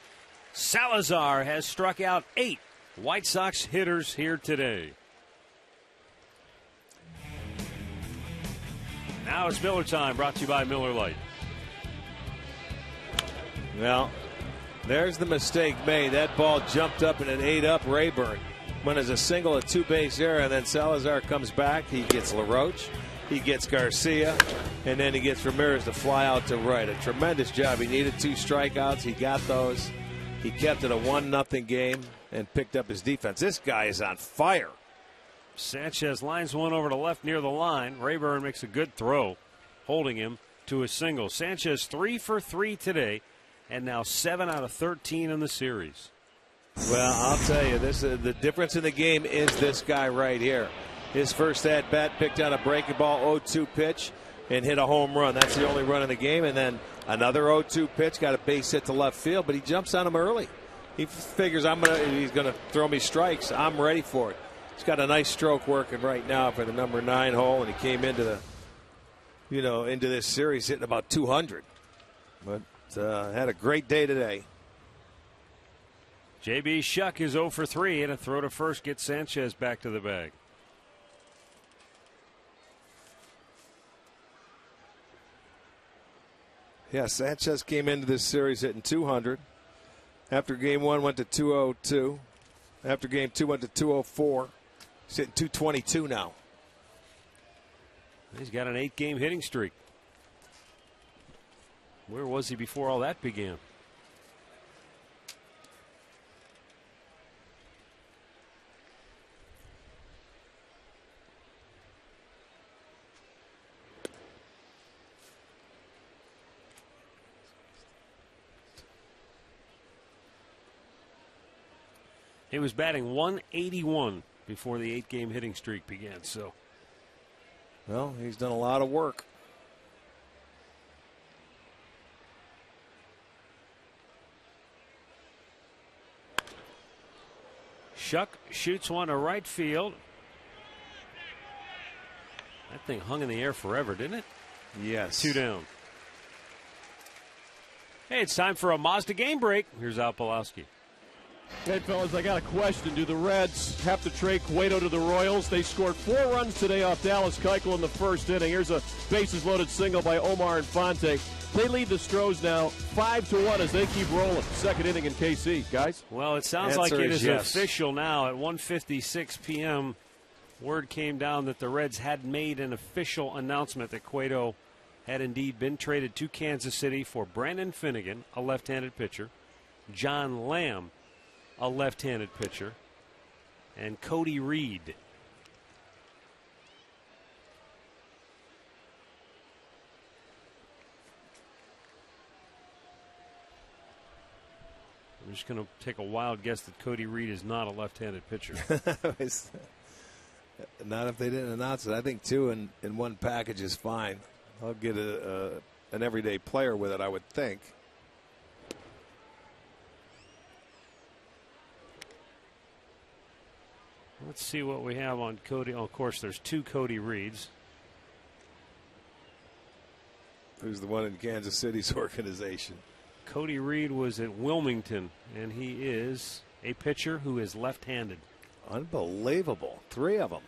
S3: Salazar has struck out 8 White Sox hitters here today. Now it's Miller time, brought to you by Miller Lite.
S6: Well, there's the mistake made. That ball jumped up and it ate up Rayburn. Went as a single, a 2-base error, and then Salazar comes back. He gets LaRoche. He gets Garcia, and then he gets Ramirez to fly out to right. A tremendous job. He needed 2 strikeouts. He got those. He kept it a 1-0 game and picked up his defense. This guy is on fire.
S3: Sanchez lines one over to left near the line. Rayburn makes a good throw, holding him to a single. Sanchez 3 for 3 today, and now 7 out of 13 in the series.
S6: Well, I'll tell you, the difference in the game is this guy right here. His first at bat picked out a breaking ball 0-2 pitch. and hit a home run. That's the only run in the game. And then another 0-2 pitch, got a base hit to left field, but he jumps on him early. He figures he's gonna throw me strikes. I'm ready for it. He's got a nice stroke working right now for the number 9 hole, and he came into into this series hitting about 200. But had a great day today.
S3: J.B. Shuck is 0 for 3, and a throw to first gets Sanchez back to the bag.
S6: Yeah, Sanchez came into this series hitting 200. After game 1 went to 202. After game 2 went to 204. He's hitting 222 now.
S3: He's got an 8-game hitting streak. Where was he before all that began? He was batting 181 before the 8-game hitting streak began. So,
S6: well, he's done a lot of work.
S3: Shuck shoots one to right field. That thing hung in the air forever, didn't it?
S6: Yes.
S3: 2 down. Hey, it's time for a Mazda game break. Here's Al Pawlowski.
S7: Hey, fellas, I got a question. Do the Reds have to trade Cueto to the Royals? They scored 4 runs today off Dallas Keuchel in the first inning. Here's a bases-loaded single by Omar Infante. They lead the Stros now 5-1 as they keep rolling. Second inning in KC, guys.
S3: Well, it sounds like it is official now at 1:56 p.m. Word came down that the Reds had made an official announcement that Cueto had indeed been traded to Kansas City for Brandon Finnegan, a left-handed pitcher, John Lamb, a left-handed pitcher, and Cody Reed. I'm just going to take a wild guess that Cody Reed is not a left-handed pitcher.
S6: Not if they didn't announce it. I think 2 in one package is fine. I'll get an everyday player with it, I would think.
S3: Let's see what we have on Cody. Oh, of course, there's 2 Cody Reeds.
S6: Who's the one in Kansas City's organization?
S3: Cody Reed was at Wilmington, and he is a pitcher who is left-handed.
S6: Unbelievable. 3 of them.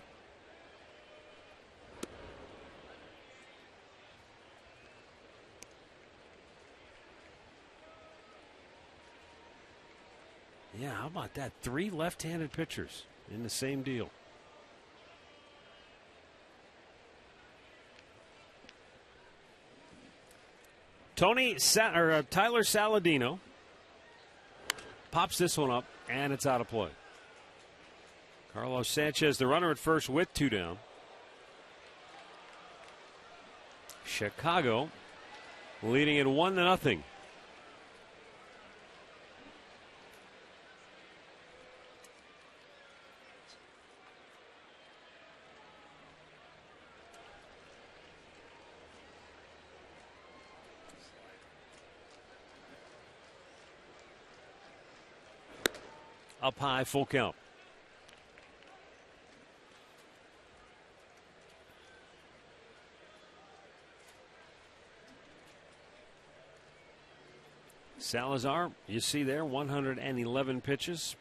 S3: Yeah, how about that? 3 left-handed pitchers in the same deal. Tyler Saladino pops this one up, and it's out of play. Carlos Sanchez, the runner at first with 2 down. Chicago leading it 1-0. Up high, full count. Salazar, you see there, 111 pitches.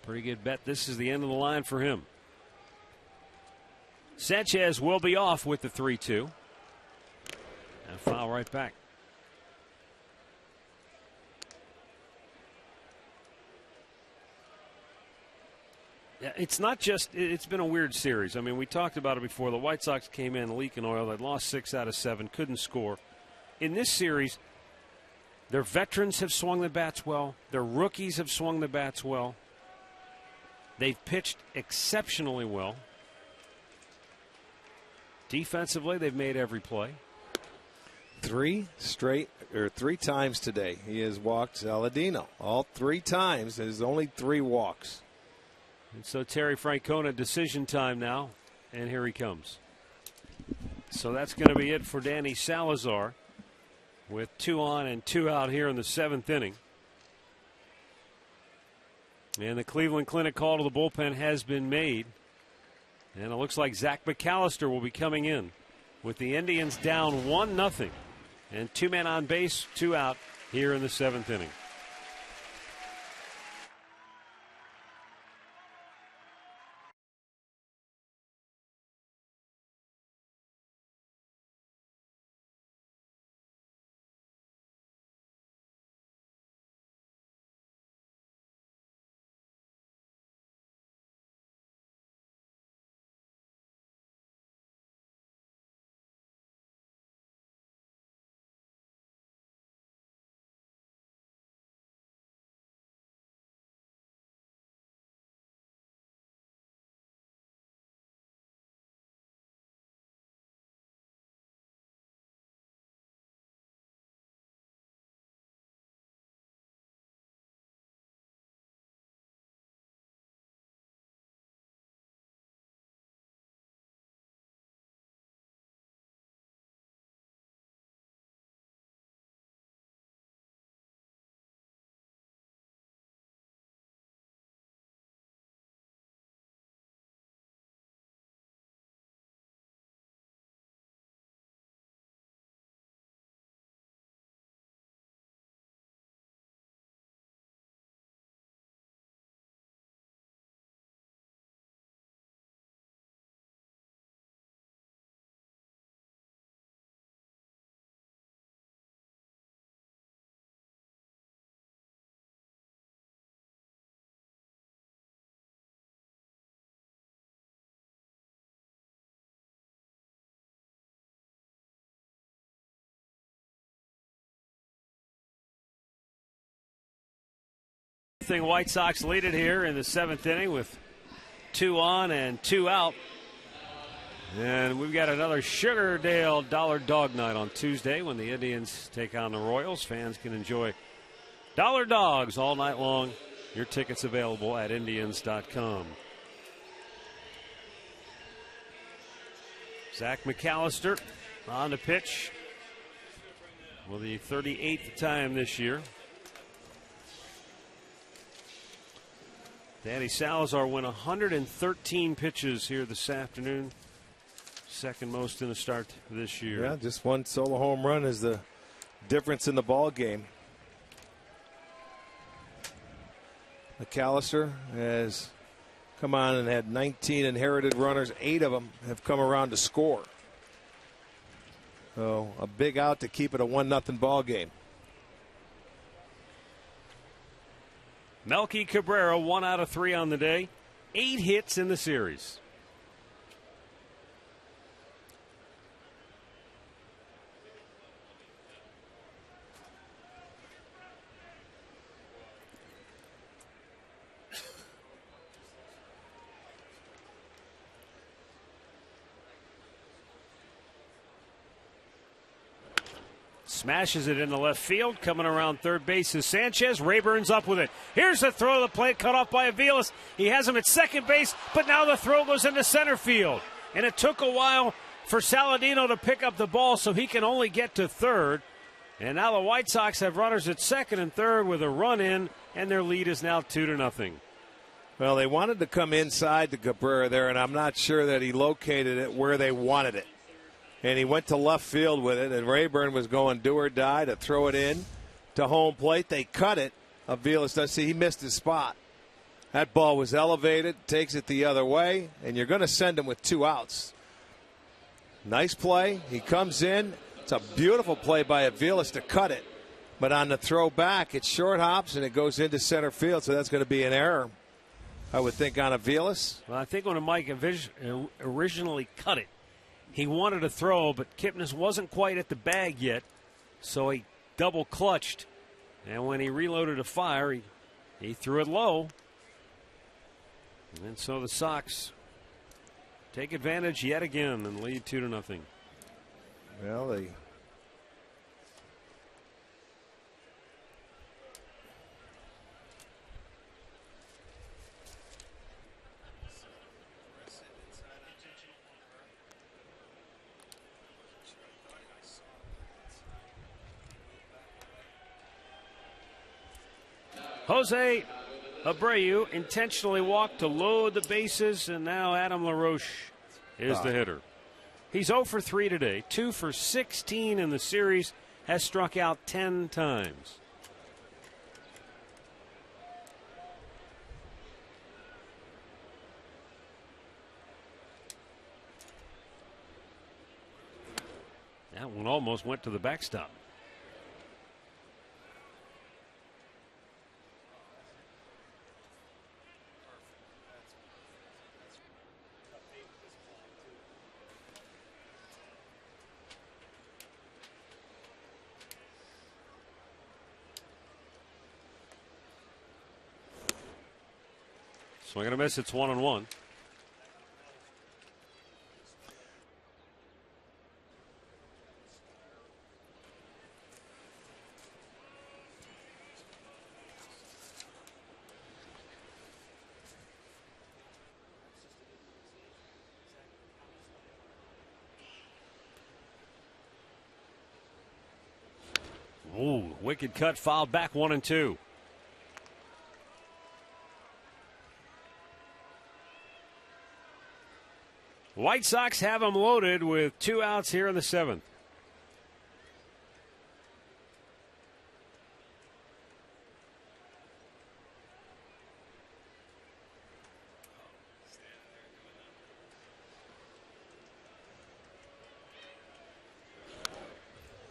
S3: Pretty good bet. This is the end of the line for him. Sanchez will be off with the 3-2. And foul right back. Yeah, it's not just, it's been a weird series. I mean, we talked about it before. The White Sox came in leaking oil. They lost 6 out of 7, couldn't score. In this series, their veterans have swung the bats well. Their rookies have swung the bats well. They've pitched exceptionally well. Defensively, they've made every play.
S6: 3 times today he has walked Saladino. All 3 times. There's only 3 walks.
S3: And so Terry Francona, decision time now, and here he comes. So that's going to be it for Danny Salazar with 2 on and 2 out here in the 7th inning. And the Cleveland Clinic call to the bullpen has been made. And it looks like Zach McAllister will be coming in with the Indians down 1-0. And 2 men on base, 2 out here in the 7th inning. White Sox lead it here in the 7th inning with 2 on and 2 out. And we've got another Sugardale Dollar Dog Night on Tuesday when the Indians take on the Royals. Fans can enjoy Dollar Dogs all night long. Your tickets available at Indians.com. Zach McAllister on the pitch for the 38th time this year. Danny Salazar went 113 pitches here this afternoon. Second most in the start this year.
S6: Yeah, just one solo home run is the difference in the ball game. McAllister has come on and had 19 inherited runners. 8 of them have come around to score. So a big out to keep it a 1-0 ball game.
S3: Melky Cabrera, 1 out of 3 on the day. 8 hits in the series. Smashes it into left field. Coming around third base is Sanchez. Rayburn's up with it. Here's the throw to the plate, cut off by Aviles. He has him at second base, but now the throw goes into center field. And it took a while for Saladino to pick up the ball, so he can only get to third. And now the White Sox have runners at second and third with a run in, and their lead is now 2-0.
S6: Well, they wanted to come inside to Cabrera there, and I'm not sure that he located it where they wanted it. And he went to left field with it, and Rayburn was going do or die to throw it in to home plate. They cut it. Aviles does see he missed his spot. That ball was elevated, takes it the other way, and you're going to send him with 2 outs. Nice play. He comes in. It's a beautiful play by Aviles to cut it. But on the throw back, it short hops and it goes into center field, so that's going to be an error, I would think, on Aviles.
S3: Well, I think when Mike originally cut it, he wanted to throw, but Kipnis wasn't quite at the bag yet, so he double clutched. And when he reloaded to fire, he threw it low. And so the Sox take advantage yet again and lead 2-0.
S6: Well, they
S3: Jose Abreu intentionally walked to load the bases, and now Adam LaRoche is the hitter. He's 0 for 3 today, 2 for 16 in the series, has struck out 10 times. That one almost went to the backstop. Swing and a miss. It's 1-1. Ooh, wicked cut, fouled back 1-2. White Sox have him loaded with 2 outs here in the 7th.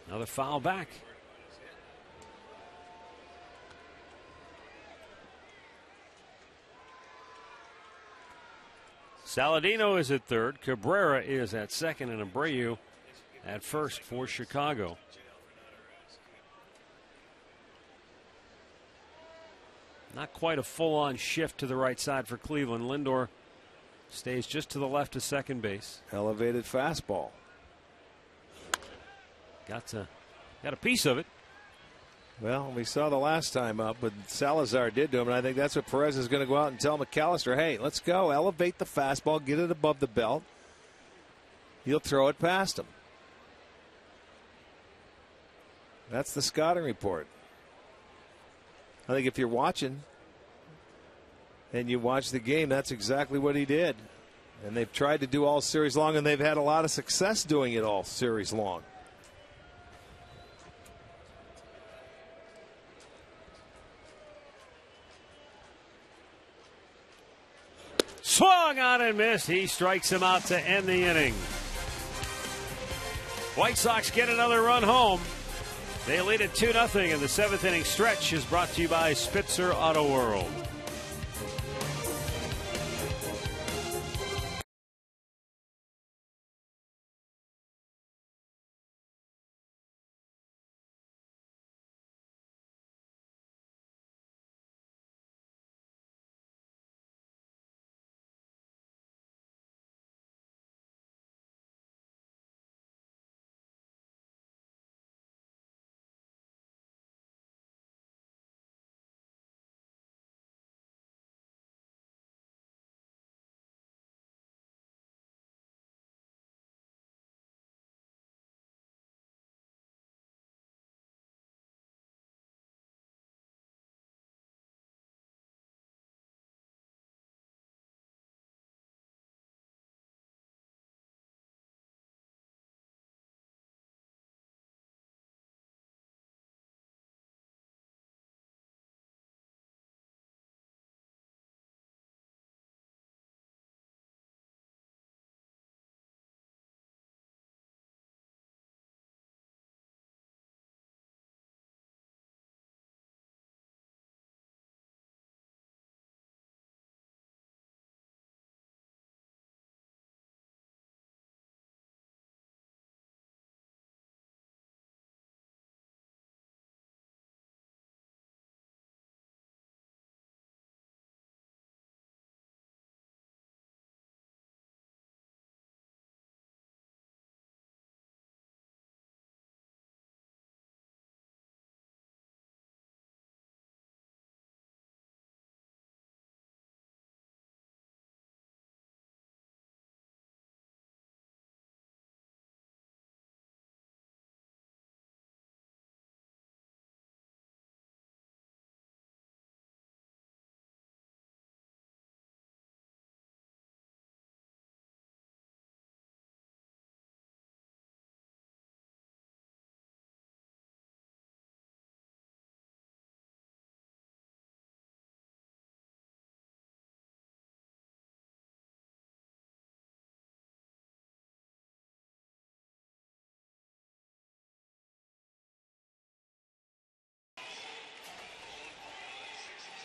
S3: Another foul back. Saladino is at third. Cabrera is at second, and Abreu at first for Chicago. Not quite a full-on shift to the right side for Cleveland. Lindor stays just to the left of second base.
S6: Elevated fastball.
S3: Got a piece of it.
S6: Well, we saw the last time up what Salazar did to him, and I think that's what Perez is going to go out and tell McAllister, hey, let's go, elevate the fastball, get it above the belt. He'll throw it past him. That's the scouting report. I think if you're watching and you watch the game, that's exactly what he did. And they've tried to do all series long, and they've had a lot of success doing it all series long.
S3: Swung on and missed. He strikes him out to end the inning. White Sox get another run home. They lead it 2-0, and the 7th inning stretch is brought to you by Spitzer Auto World.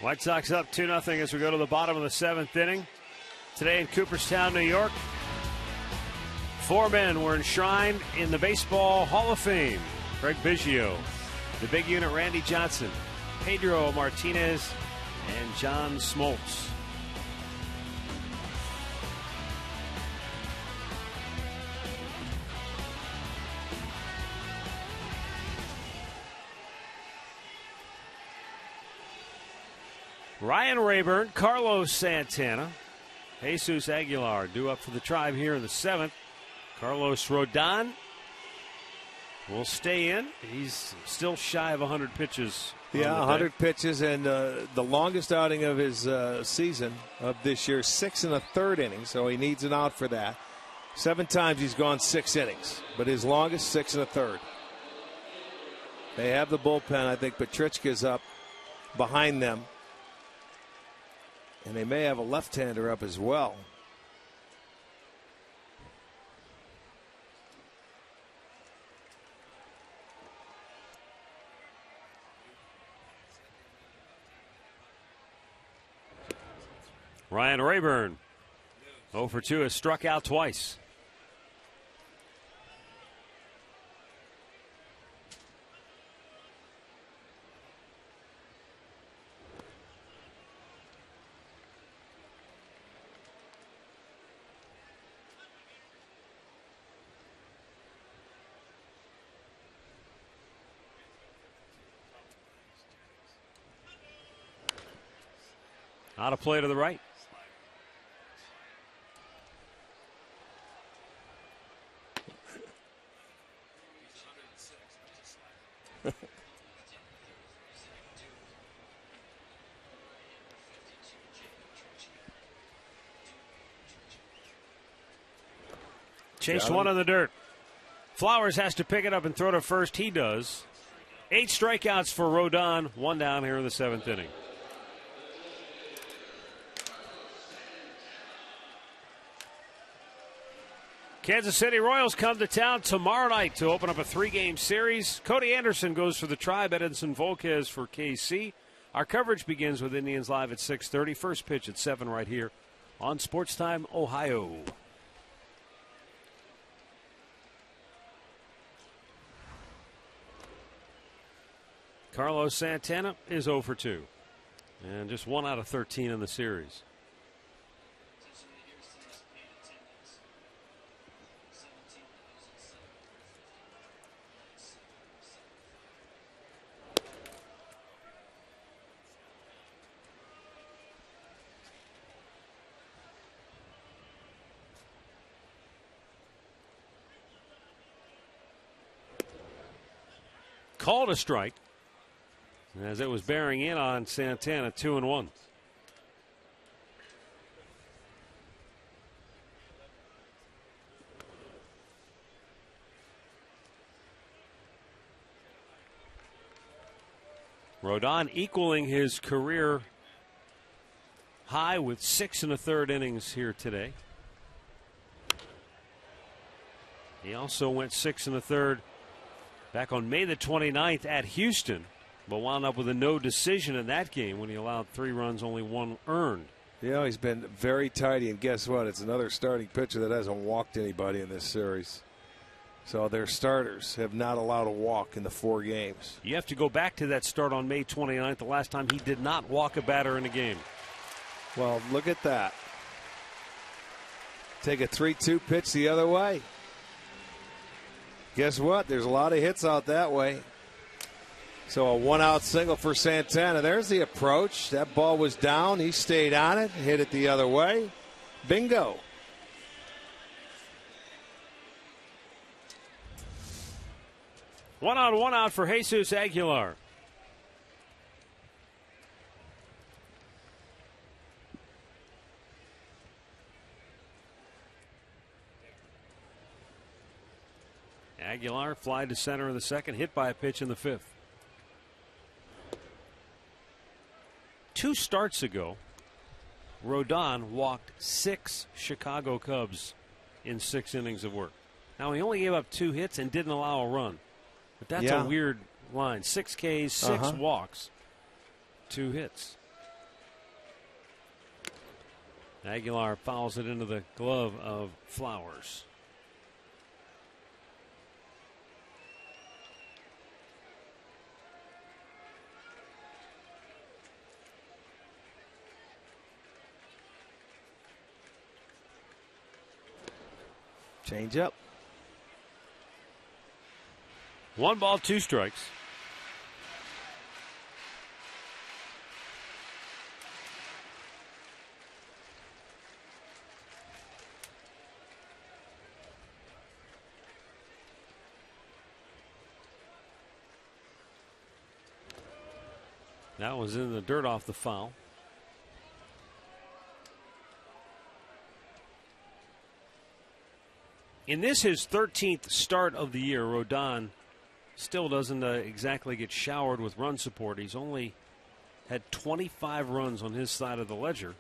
S3: White Sox up 2-0 as we go to the bottom of the 7th inning. Today in Cooperstown, New York, 4 men were enshrined in the Baseball Hall of Fame. Craig Biggio, the big unit Randy Johnson, Pedro Martinez, and John Smoltz. Ryan Rayburn, Carlos Santana, Jesus Aguilar due up for the Tribe here in the 7th. Carlos Rodon will stay in. He's still shy of 100 pitches.
S6: Yeah, 100 pitches, and the longest outing of his season of this year, 6 1/3 innings, so he needs an out for that. 7 times he's gone 6 innings, but his longest 6 1/3. They have the bullpen. I think Petrichka's up behind them. And they may have a left-hander up as well.
S3: Ryan Rayburn, 0 for 2, has struck out twice. Out of play to the right. Chased one in the dirt. Flowers has to pick it up and throw to first. He does. 8 strikeouts for Rodon. 1 down here in the 7th inning. Kansas City Royals come to town tomorrow night to open up a 3-game series. Cody Anderson goes for the Tribe. Edinson Volquez for KC. Our coverage begins with Indians Live at 6:30. First pitch at 7 right here on Sports Time Ohio. Carlos Santana is 0 for 2. And just 1 out of 13 in the series. Called a strike as it was bearing in on Santana. 2-1. Rodon equaling his career high with 6 1/3 innings here today. He also went 6 1/3 back on May the 29th at Houston, but wound up with a no decision in that game when he allowed 3 runs, only 1 earned.
S6: Yeah, he's been very tidy, and guess what? It's another starting pitcher that hasn't walked anybody in this series. So their starters have not allowed a walk in the 4 games.
S3: You have to go back to that start on May 29th, the last time he did not walk a batter in a game.
S6: Well, look at that. Take a 3-2 pitch the other way. Guess what? There's a lot of hits out that way. So a 1-out single for Santana. There's the approach. That ball was down. He stayed on it, hit it the other way. Bingo.
S3: One out for Jesus Aguilar. Aguilar fly to center in the 2nd, hit by a pitch in the 5th. 2 starts ago, Rodon walked 6 Chicago Cubs in 6 innings of work. Now, he only gave up 2 hits and didn't allow a run. But that's a weird line. 6 Ks, 6 walks, 2 hits. Aguilar fouls it into the glove of Flowers.
S6: Change up.
S3: 1 ball, 2 strikes. That was in the dirt off the foul. In this, his 13th start of the year, Rodon still doesn't exactly get showered with run support. He's only had 25 runs on his side of the ledger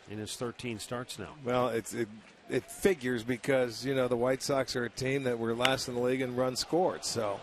S3: in his 13 starts now.
S6: Well, it figures because, you know, the White Sox are a team that were last in the league in runs scored, so.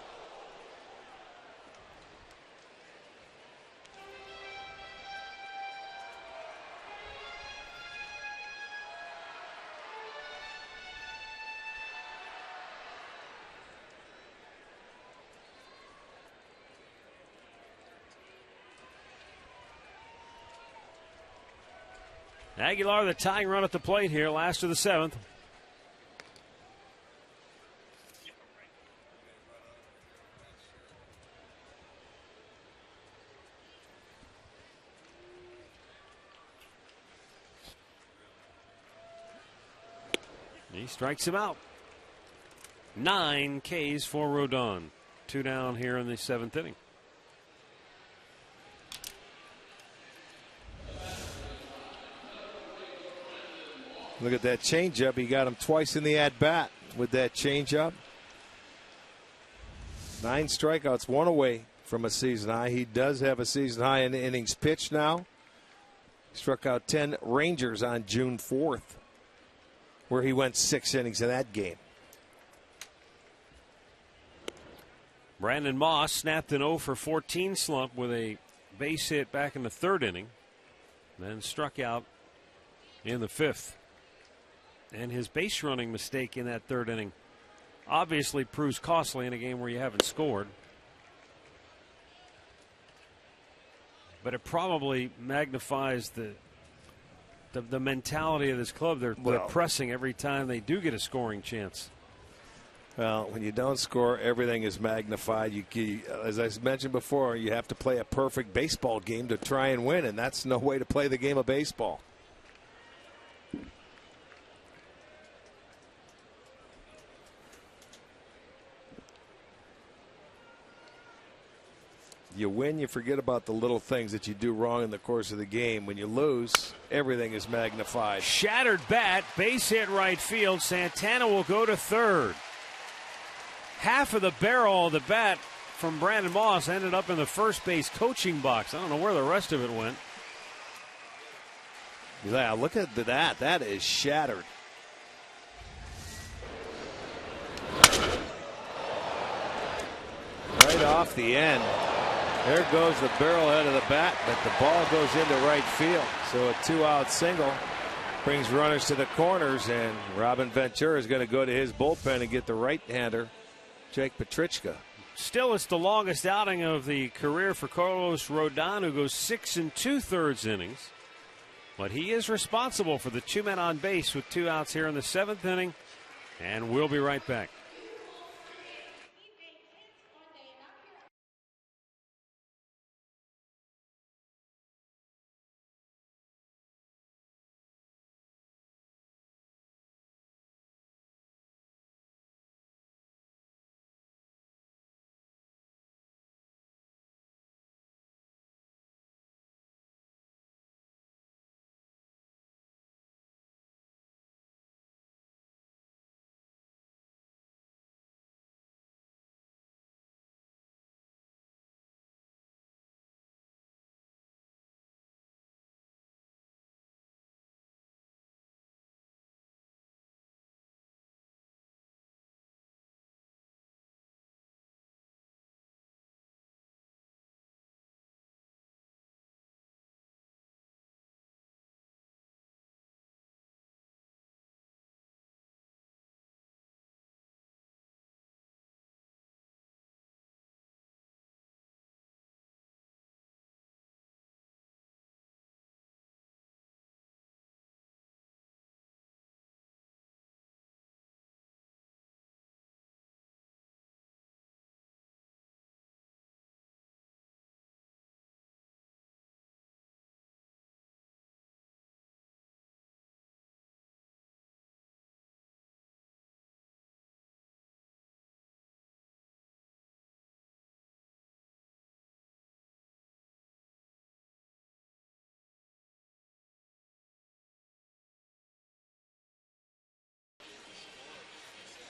S3: Aguilar, the tying run at the plate here, last of the 7th. He strikes him out. 9 Ks for Rodon. 2 down here in the 7th inning.
S6: Look at that changeup. He got him twice in the at-bat with that changeup. 9 strikeouts, 1 away from a season high. He does have a season high in innings pitched now. Struck out 10 Rangers on June 4th, where he went 6 innings in that game.
S3: Brandon Moss snapped an 0 for 14 slump with a base hit back in the 3rd inning, then struck out in the 5th. And his base running mistake in that 3rd inning obviously proves costly in a game where you haven't scored. But it probably magnifies the mentality of this club. They're pressing every time they do get a scoring chance.
S6: Well, when you don't score, everything is magnified. As I mentioned before, you have to play a perfect baseball game to try and win, and that's no way to play the game of baseball. You win, you forget about the little things that you do wrong in the course of the game. When you lose, everything is magnified.
S3: Shattered bat, base hit right field. Santana will go to 3rd. Half of the barrel of the bat from Brandon Moss ended up in the first base coaching box. I don't know where the rest of it went.
S6: Yeah, look at that. That is shattered. Right off the end. There goes the barrel head of the bat, but the ball goes into right field. So a 2-out single brings runners to the corners, and Robin Ventura is going to go to his bullpen and get the right-hander, Jake Petrichka.
S3: Still, it's the longest outing of the career for Carlos Rodon, who goes 6 2/3 innings. But he is responsible for the 2 men on base with 2 outs here in the 7th inning, and we'll be right back.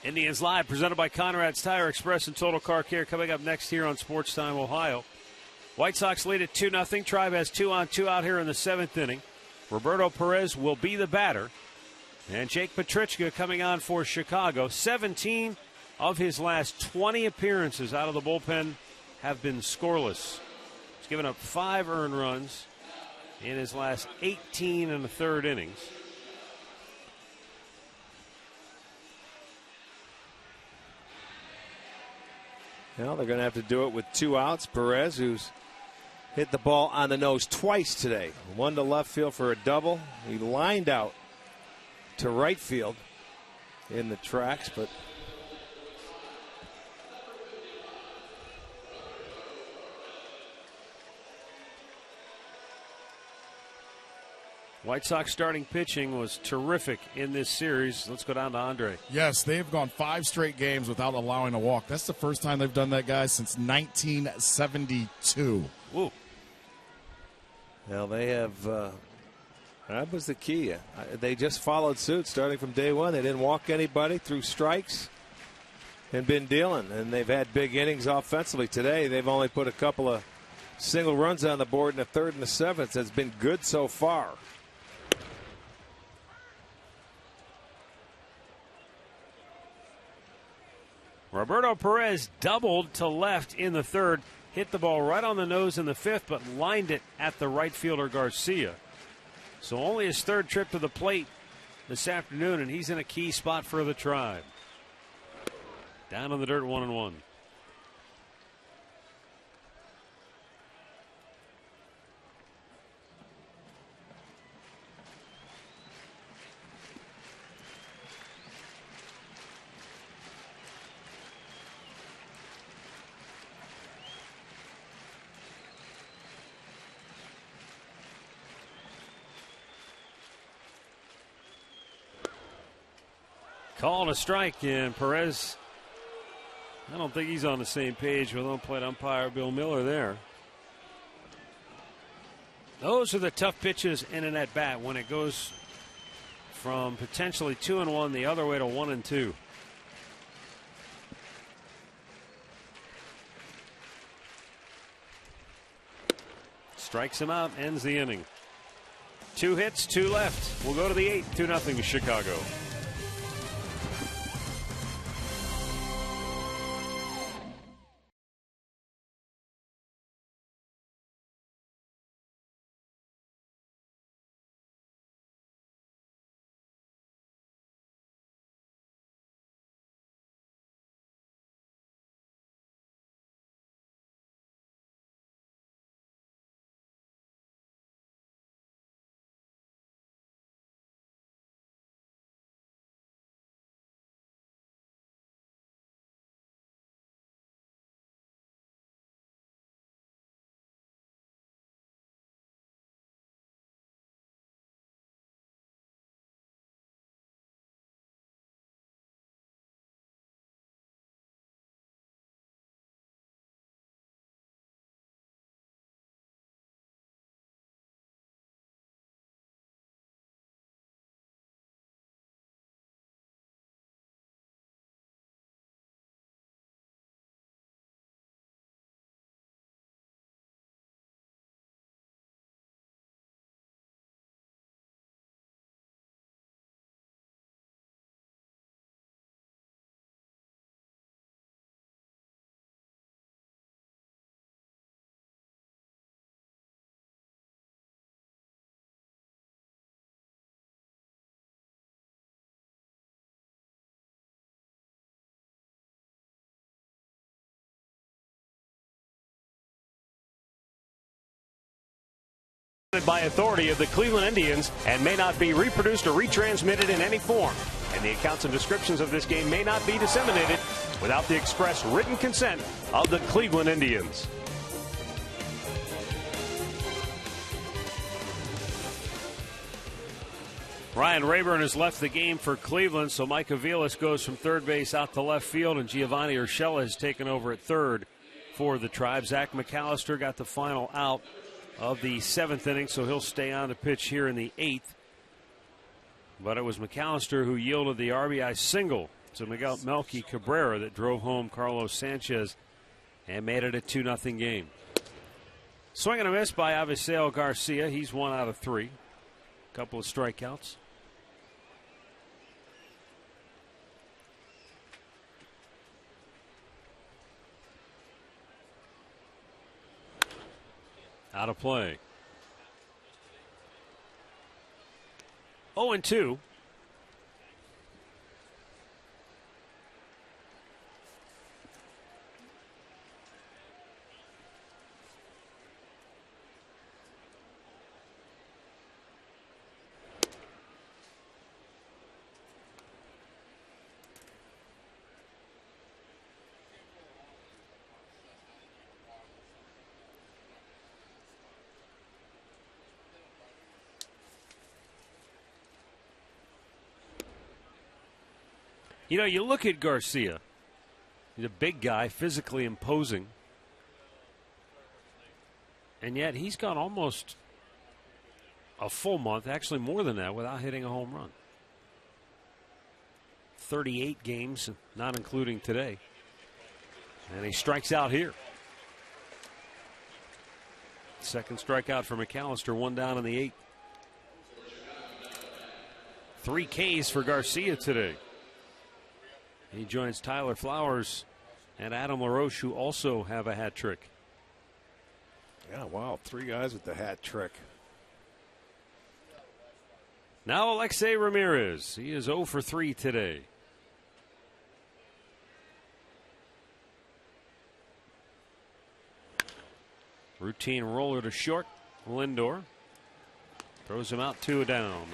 S3: Indians Live, presented by Conrad's Tire Express and Total Car Care. Coming up next here on Sports Time Ohio. White Sox lead at 2-0. Tribe has 2 on, 2 out here in the 7th inning. Roberto Perez will be the batter. And Jake Petrichka coming on for Chicago. 17 of his last 20 appearances out of the bullpen have been scoreless. He's given up 5 earned runs in his last 18 and a third innings.
S6: Well, they're going to have to do it with 2 outs. Perez, who's hit the ball on the nose twice today. One to left field for a double. He lined out to right field in the tracks, but
S3: White Sox starting pitching was terrific in this series. Let's go down to Andre.
S1: Yes, they've gone 5 straight games without allowing a walk. That's the first time they've done that, guys, since 1972.
S3: Ooh.
S6: Well, they have. That was the key. They just followed suit starting from day one. They didn't walk anybody, threw strikes, and been dealing. And they've had big innings offensively. Today, they've only put a couple of single runs on the board in the 3rd and the 7th. That's been good so far.
S3: Roberto Perez doubled to left in the 3rd. Hit the ball right on the nose in the 5th, but lined it at the right fielder Garcia. So only his 3rd trip to the plate this afternoon, and he's in a key spot for the Tribe. Down in the dirt, 1-1. Call a strike, and Perez, I don't think he's on the same page with on-plate umpire Bill Miller there. Those are the tough pitches in an at-bat when it goes from potentially 2-1 the other way to 1-2. Strikes him out, ends the inning. 2 hits, 2 left. We'll go to the 8th, 2-0 Chicago. By authority of the Cleveland Indians and may not be reproduced or retransmitted in any form. And the accounts and descriptions of this game may not be disseminated without the express written consent of the Cleveland Indians. Ryan Rayburn has left the game for Cleveland, so Mike Aviles goes from third base out to left field, and Giovanni Urshela has taken over at third for the Tribe. Zach McAllister got the final out of the 7th inning, so he'll stay on the pitch here in the 8th. But it was McAllister who yielded the RBI single to Miguel Melky Cabrera that drove home Carlos Sanchez and made it a 2-0 game. Swing and a miss by Avisail Garcia. He's 1 out of 3. Couple of strikeouts. Out of play. 0-2. You know, you look at Garcia. He's a big guy, physically imposing. And yet he's gone almost a full month, actually more than that, without hitting a home run. 38 games, not including today. And he strikes out here. Second strikeout for McAllister, 1 down in the 8th. 3 Ks for Garcia today. He joins Tyler Flowers and Adam LaRoche, who also have a hat trick.
S6: Yeah, wow, 3 guys with the hat trick.
S3: Now Alexei Ramirez. He is 0 for 3 today. Routine roller to short. Lindor throws him out, 2 down.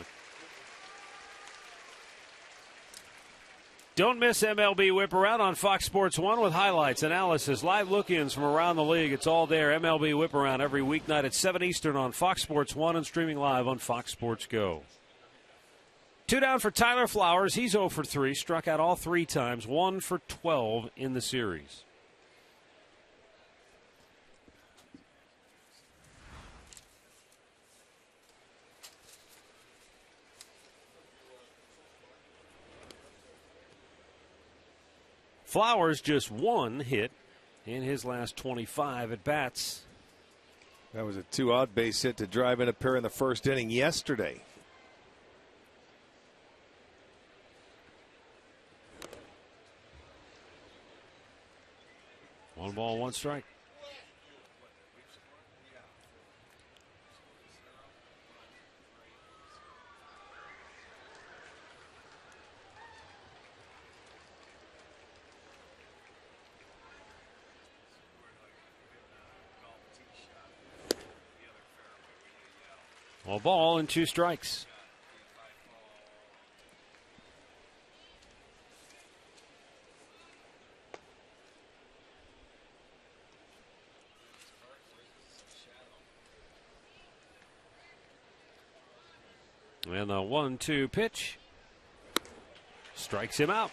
S3: Don't miss MLB Whip Around on Fox Sports 1 with highlights, analysis, live look-ins from around the league. It's all there. MLB Whip Around every weeknight at 7 Eastern on Fox Sports 1 and streaming live on Fox Sports Go. 2 down for Tyler Flowers. He's 0 for 3. Struck out all 3 times. 1 for 12 in the series. Flowers just 1 hit in his last 25 at bats.
S6: That was a 2-out base hit to drive in a pair in the first inning yesterday.
S3: One ball, 1 strike. Well, ball and 2 strikes. And the 1-2 pitch strikes him out.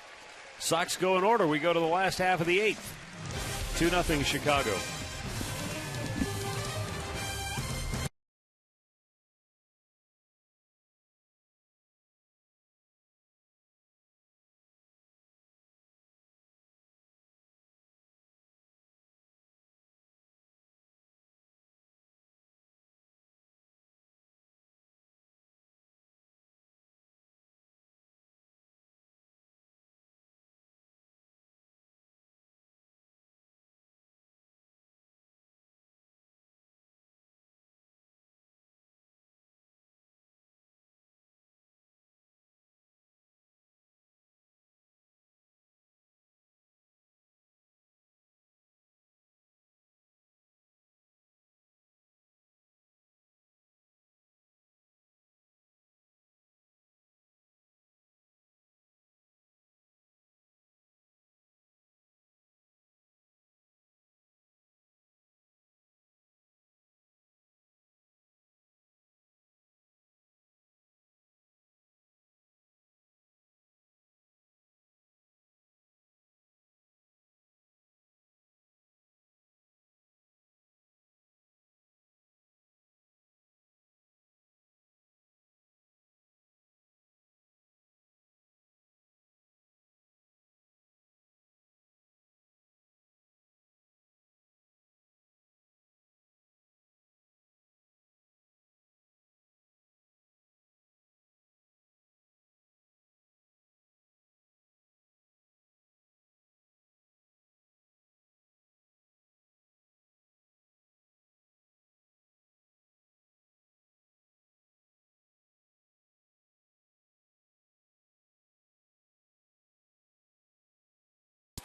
S3: Sox go in order. We go to the last half of the 8th. 2-0 Chicago.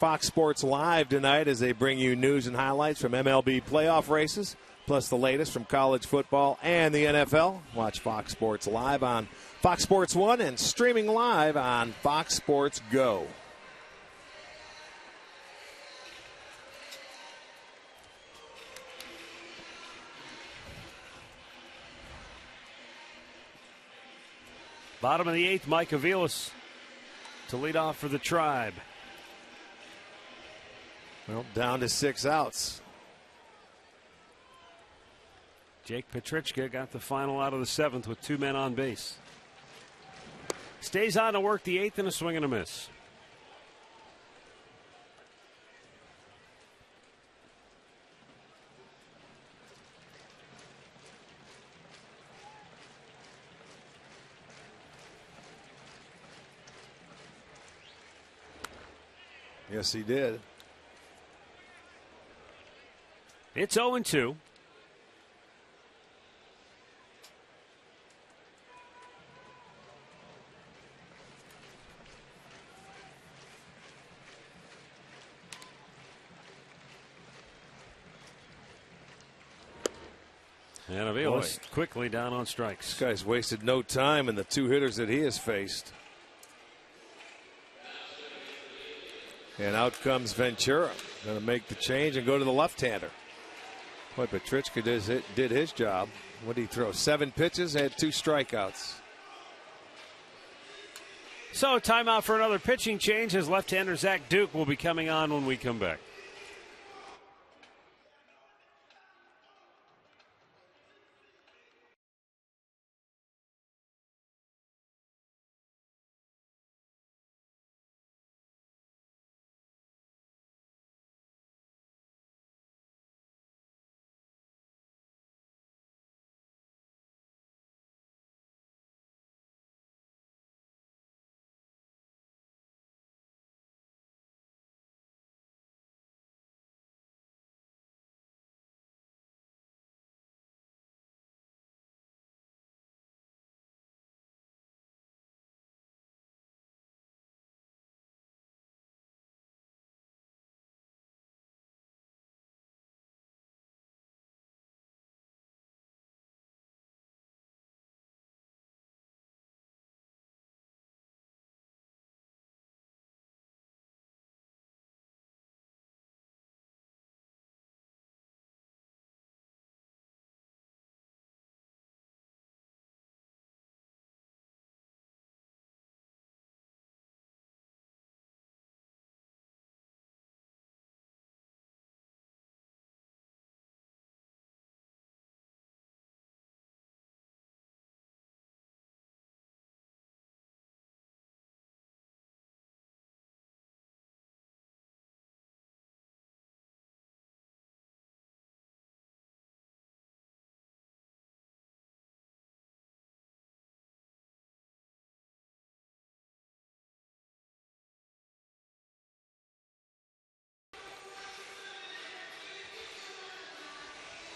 S6: Fox Sports Live tonight as they bring you news and highlights from MLB playoff races, plus the latest from college football and the NFL. Watch Fox Sports Live on Fox Sports 1 and streaming live on Fox Sports Go.
S3: Bottom of the 8th, Mike Aviles to lead off for the Tribe.
S6: Well, down to 6 outs.
S3: Jake Petrichka got the final out of the 7th with 2 men on base. Stays on to work the 8th in a swing and a miss.
S6: Yes, he did.
S3: It's 0-2. And Aviles quickly down on strikes.
S6: This guy's wasted no time in the 2 hitters that he has faced. And out comes Ventura. Going to make the change and go to the left-hander. Boy, Petrichka did his job. What did he throw? 7 pitches, had 2 strikeouts.
S3: So timeout for another pitching change as left-hander Zach Duke will be coming on when we come back.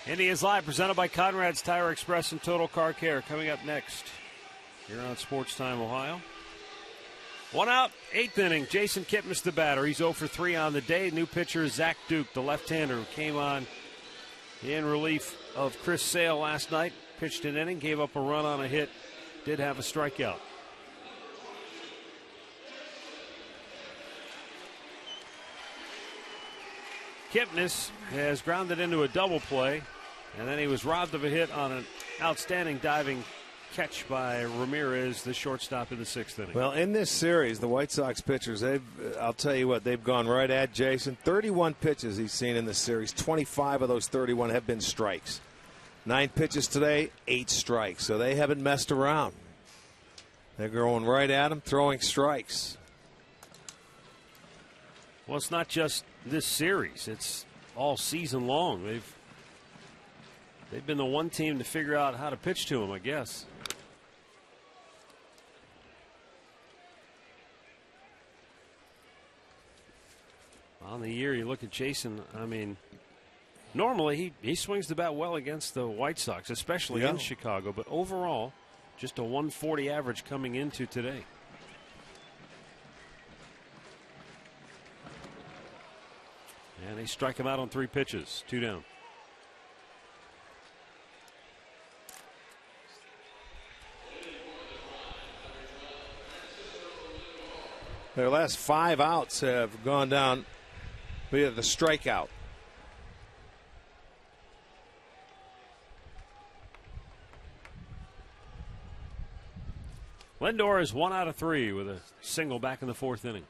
S3: Indians Live presented by Conrad's Tire Express and Total Car Care. Coming up next here on Sports Time Ohio. 1 out, 8th inning. Jason Kipnis the batter. He's 0 for 3 on the day. New pitcher Zach Duke, the left-hander who came on in relief of Chris Sale last night. Pitched an inning, gave up a run on a hit, did have a strikeout. Kipnis has grounded into a double play, and then he was robbed of a hit on an outstanding diving catch by Ramirez, the shortstop in the 6th inning.
S6: Well, in this series, the White Sox pitchers, I'll tell you what, they've gone right at Jason. 31 pitches he's seen in this series. 25 of those 31 have been strikes. 9 pitches today, 8 strikes. So they haven't messed around. They're going right at him, throwing strikes.
S3: Well, it's not just this series. It's all season long. They've been the one team to figure out how to pitch to him, I guess. On the year, you look at Jason, I mean, normally he swings the bat well against the White Sox, especially in Chicago, but overall, just a 140 average coming into today. And they strike him out on 3 pitches. 2 down.
S6: Their last 5 outs have gone down via the strikeout.
S3: Lindor is 1 out of 3 with a single back in the 4th inning.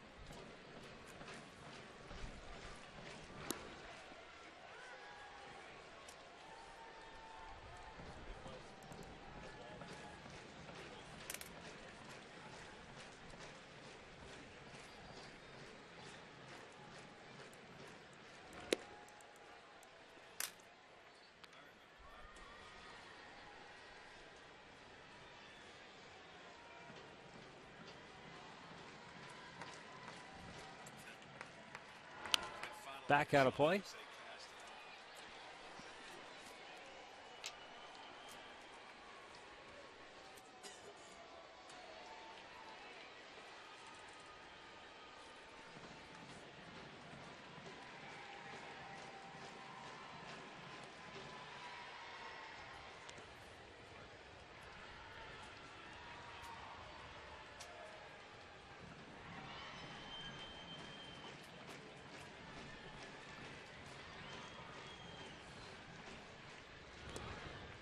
S3: Back out of play.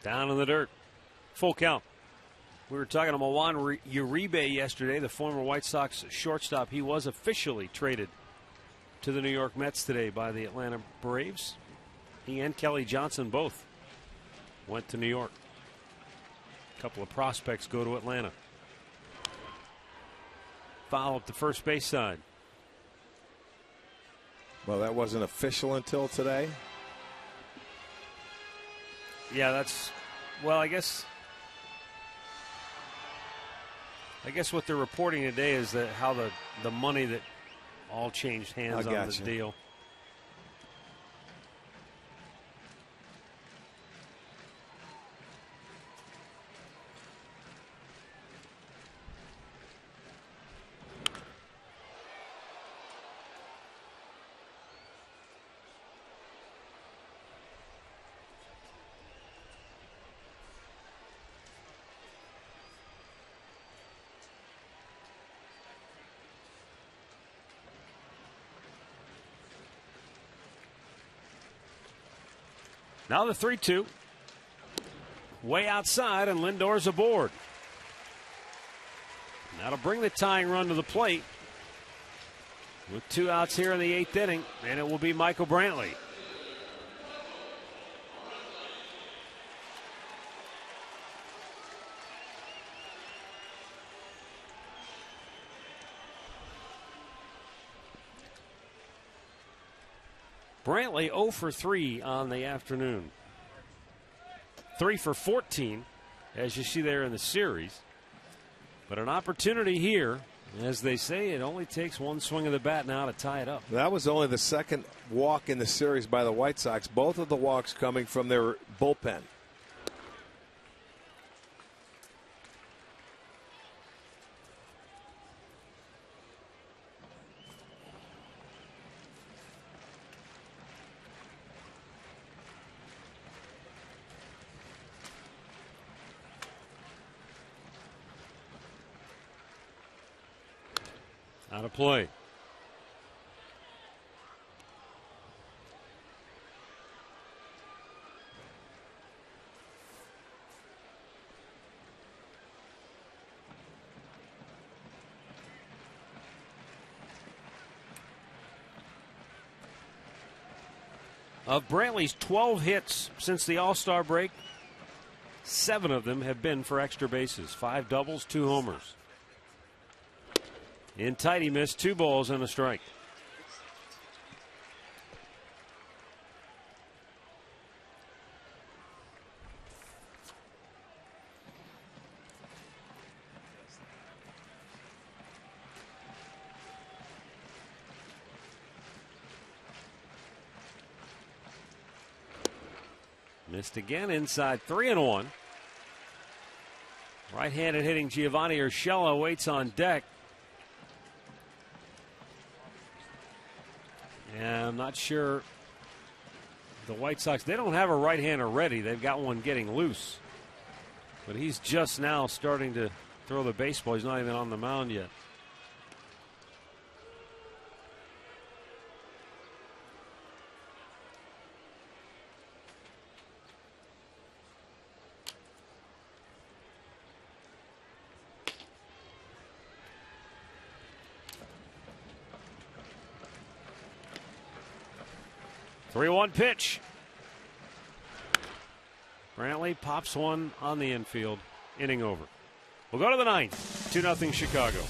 S3: Down in the dirt. Full count. We were talking to Juan Uribe yesterday, the former White Sox shortstop. He was officially traded to the New York Mets today by the Atlanta Braves. He and Kelly Johnson both went to New York. A couple of prospects go to Atlanta. Foul up the first base side.
S6: Well, that wasn't official until today.
S3: Yeah, that's, well, I guess what they're reporting today is that how the money that all changed hands on the deal. Now the 3-2. Way outside, and Lindor's aboard. That'll bring the tying run to the plate. With 2 outs here in the 8th inning, and it will be Michael Brantley. Brantley 0 for 3 on the afternoon. 3 for 14, as you see there in the series. But an opportunity here. As they say, it only takes one swing of the bat now to tie it up.
S6: That was only the second walk in the series by the White Sox. Both of the walks coming from their bullpen.
S3: Out of play. Of Brantley's 12 hits since the All-Star break, 7 of them have been for extra bases. 5 doubles, 2 homers. In tight, he missed 2 balls and a strike. Missed again inside, 3-1. Right-handed hitting Giovanni Urshela waits on deck. And I'm not sure the White Sox, they don't have a right-hander ready. They've got one getting loose. But he's just now starting to throw the baseball. He's not even on the mound yet. Three-one pitch. Brantley pops one on the infield. Inning over. We'll go to the ninth. 2-0 Chicago.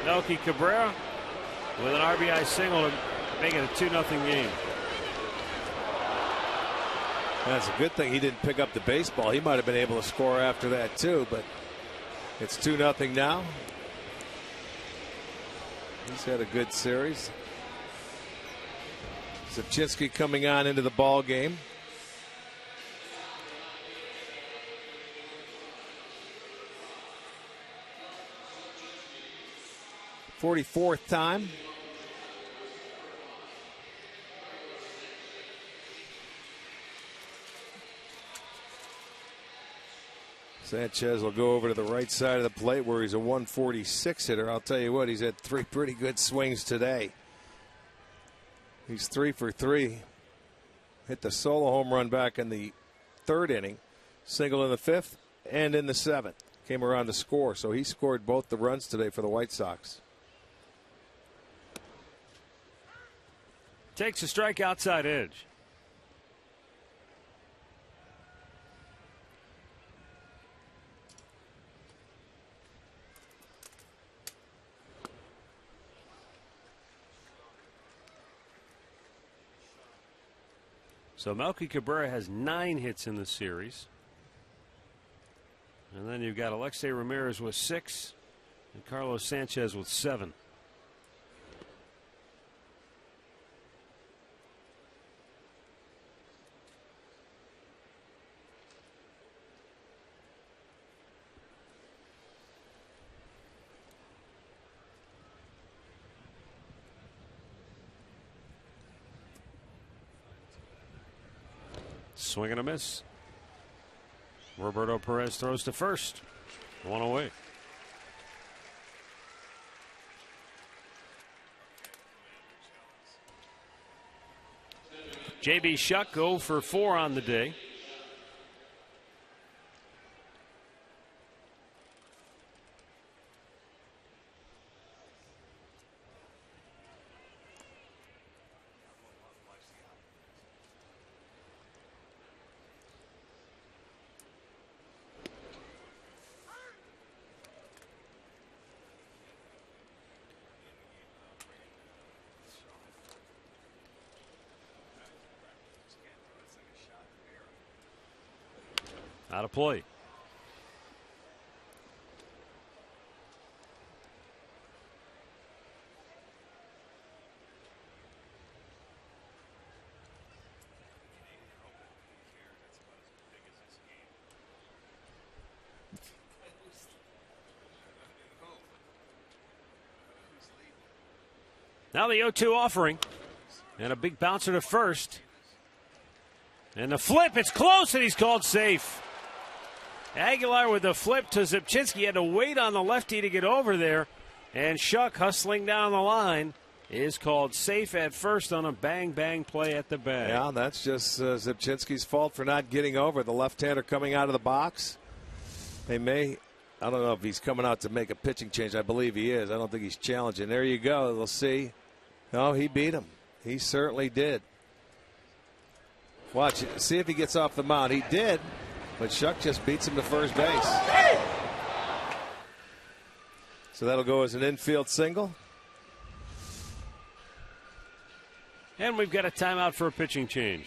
S3: Melky Cabrera with an RBI single to make it a 2-0 game.
S6: That's a good thing he didn't pick up the baseball. He might have been able to score after that too, but it's 2-0 now. He's had a good series. Zipchinski coming on into the ball game. .44th time. Sanchez will go over to the right side of the plate where he's a 146 hitter. I'll tell you what, he's had 3 pretty good swings today. He's 3 for 3. Hit the solo home run back in the 3rd inning. Single in the 5th and in the 7th. Came around to score, so he scored both the runs today for the White Sox.
S3: Takes a strike outside edge. So Melky Cabrera has 9 hits in the series. And then you've got Alexei Ramirez with 6 and Carlos Sanchez with 7. Swing and a miss. Roberto Perez throws to first. 1 away. J.B. Shuck 0 for 4 on the day.
S5: Out of play. Now the 0-2 offering. And a big bouncer to first. And the flip, it's close, and he's called safe. Aguilar with the flip to Zipchinski. Had to wait on the lefty to get over there. And Shuck hustling down the line is called safe at first on a bang-bang play at the bag.
S6: Yeah, that's just Zipchinski's fault for not getting over. The left-hander coming out of the box. They may, I don't know if he's coming out to make a pitching change. I believe he is. I don't think he's challenging. There you go. We'll see. No, he beat him. He certainly did. Watch it. See if he gets off the mound. He did, but Shuck just beats him to first base. So that'll go as an infield single.
S5: And we've got a timeout for a pitching change.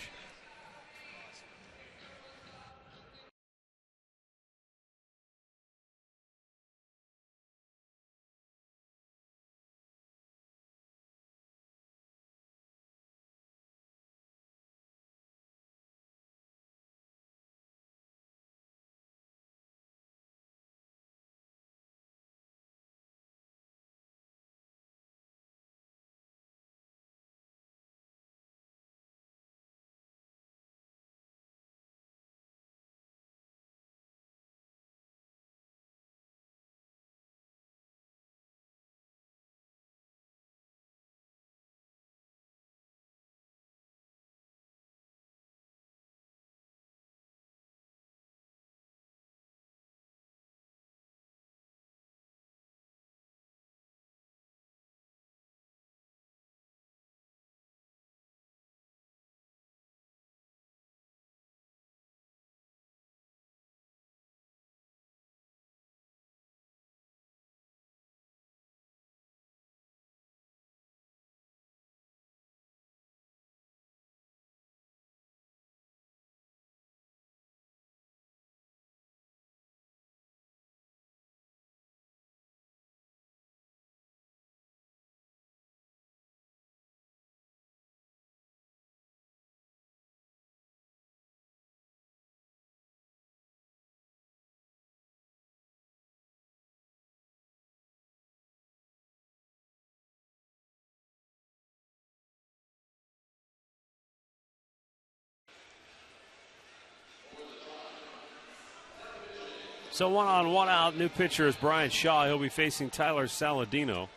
S5: So 1 on, 1 out. New pitcher is Brian Shaw. He'll be facing Tyler Saladino.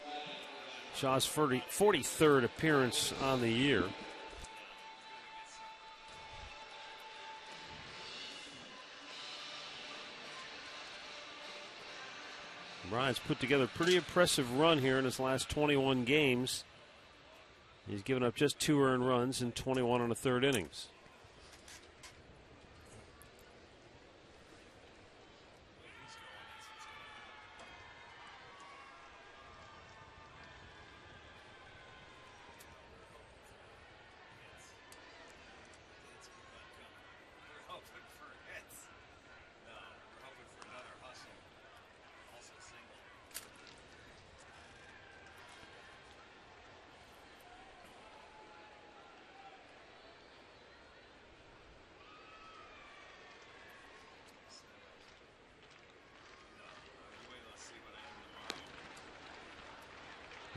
S5: Shaw's 43rd appearance on the year. Brian's put together a pretty impressive run here in his last 21 games. He's given up just 2 earned runs in 21 and a third innings.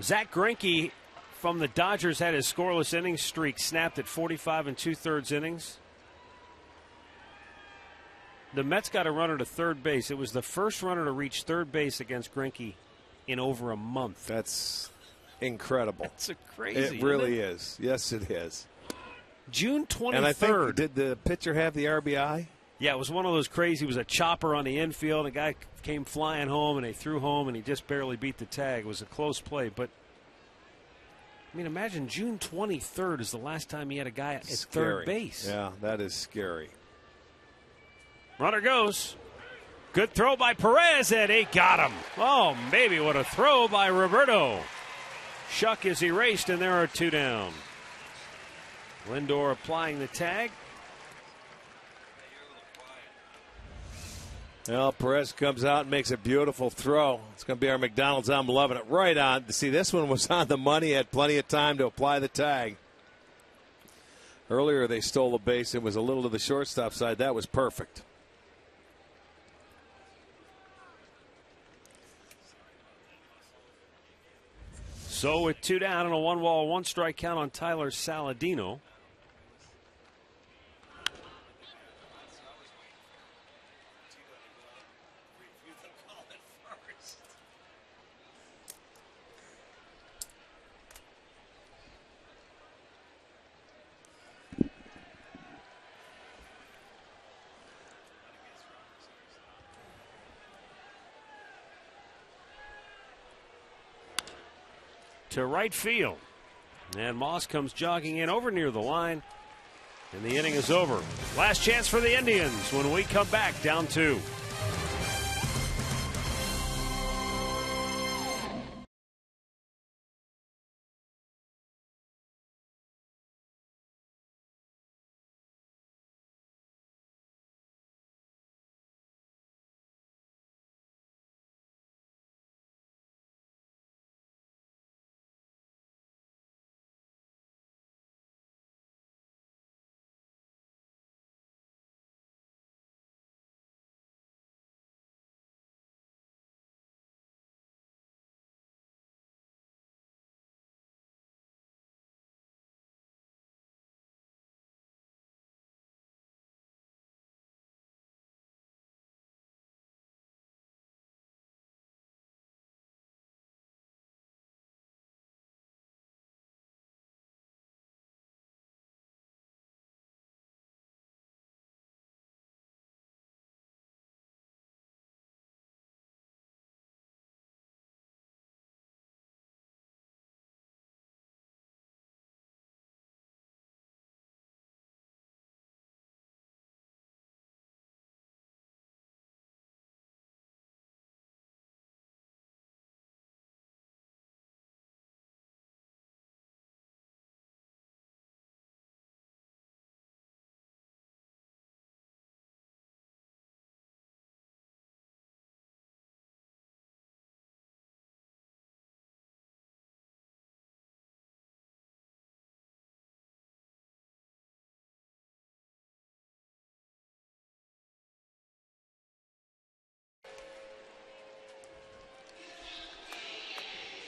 S5: Zach Greinke from the Dodgers had his scoreless innings streak snapped at 45 2/3 innings. The Mets got a runner to third base. It was the first runner to reach third base against Greinke in over a month.
S6: That's incredible.
S5: That's crazy.
S6: It really is. Yes, it is.
S5: June 23rd.
S6: And I think, did the pitcher have the RBI?
S5: Yeah, it was one of those crazy. It was a chopper on the infield. A guy came flying home, and they threw home, and he just barely beat the tag. It was a close play. But, I mean, imagine June 23rd is the last time he had a guy at third base.
S6: Yeah, that is scary.
S5: Runner goes. Good throw by Perez, and he got him. Oh, maybe what a throw by Roberto. Shuck is erased, and there are 2 down. Lindor applying the tag.
S6: Well, Perez comes out and makes a beautiful throw. It's going to be our McDonald's. I'm loving it. Right on. See, this one was on the money. Had plenty of time to apply the tag. Earlier, they stole a base. It was a little to the shortstop side. That was perfect.
S3: So with 2 down and a 1-ball, 1-strike count on Tyler Saladino. To right field. And Moss comes jogging in over near the line. And the inning is over. Last chance for the Indians when we come back down 2.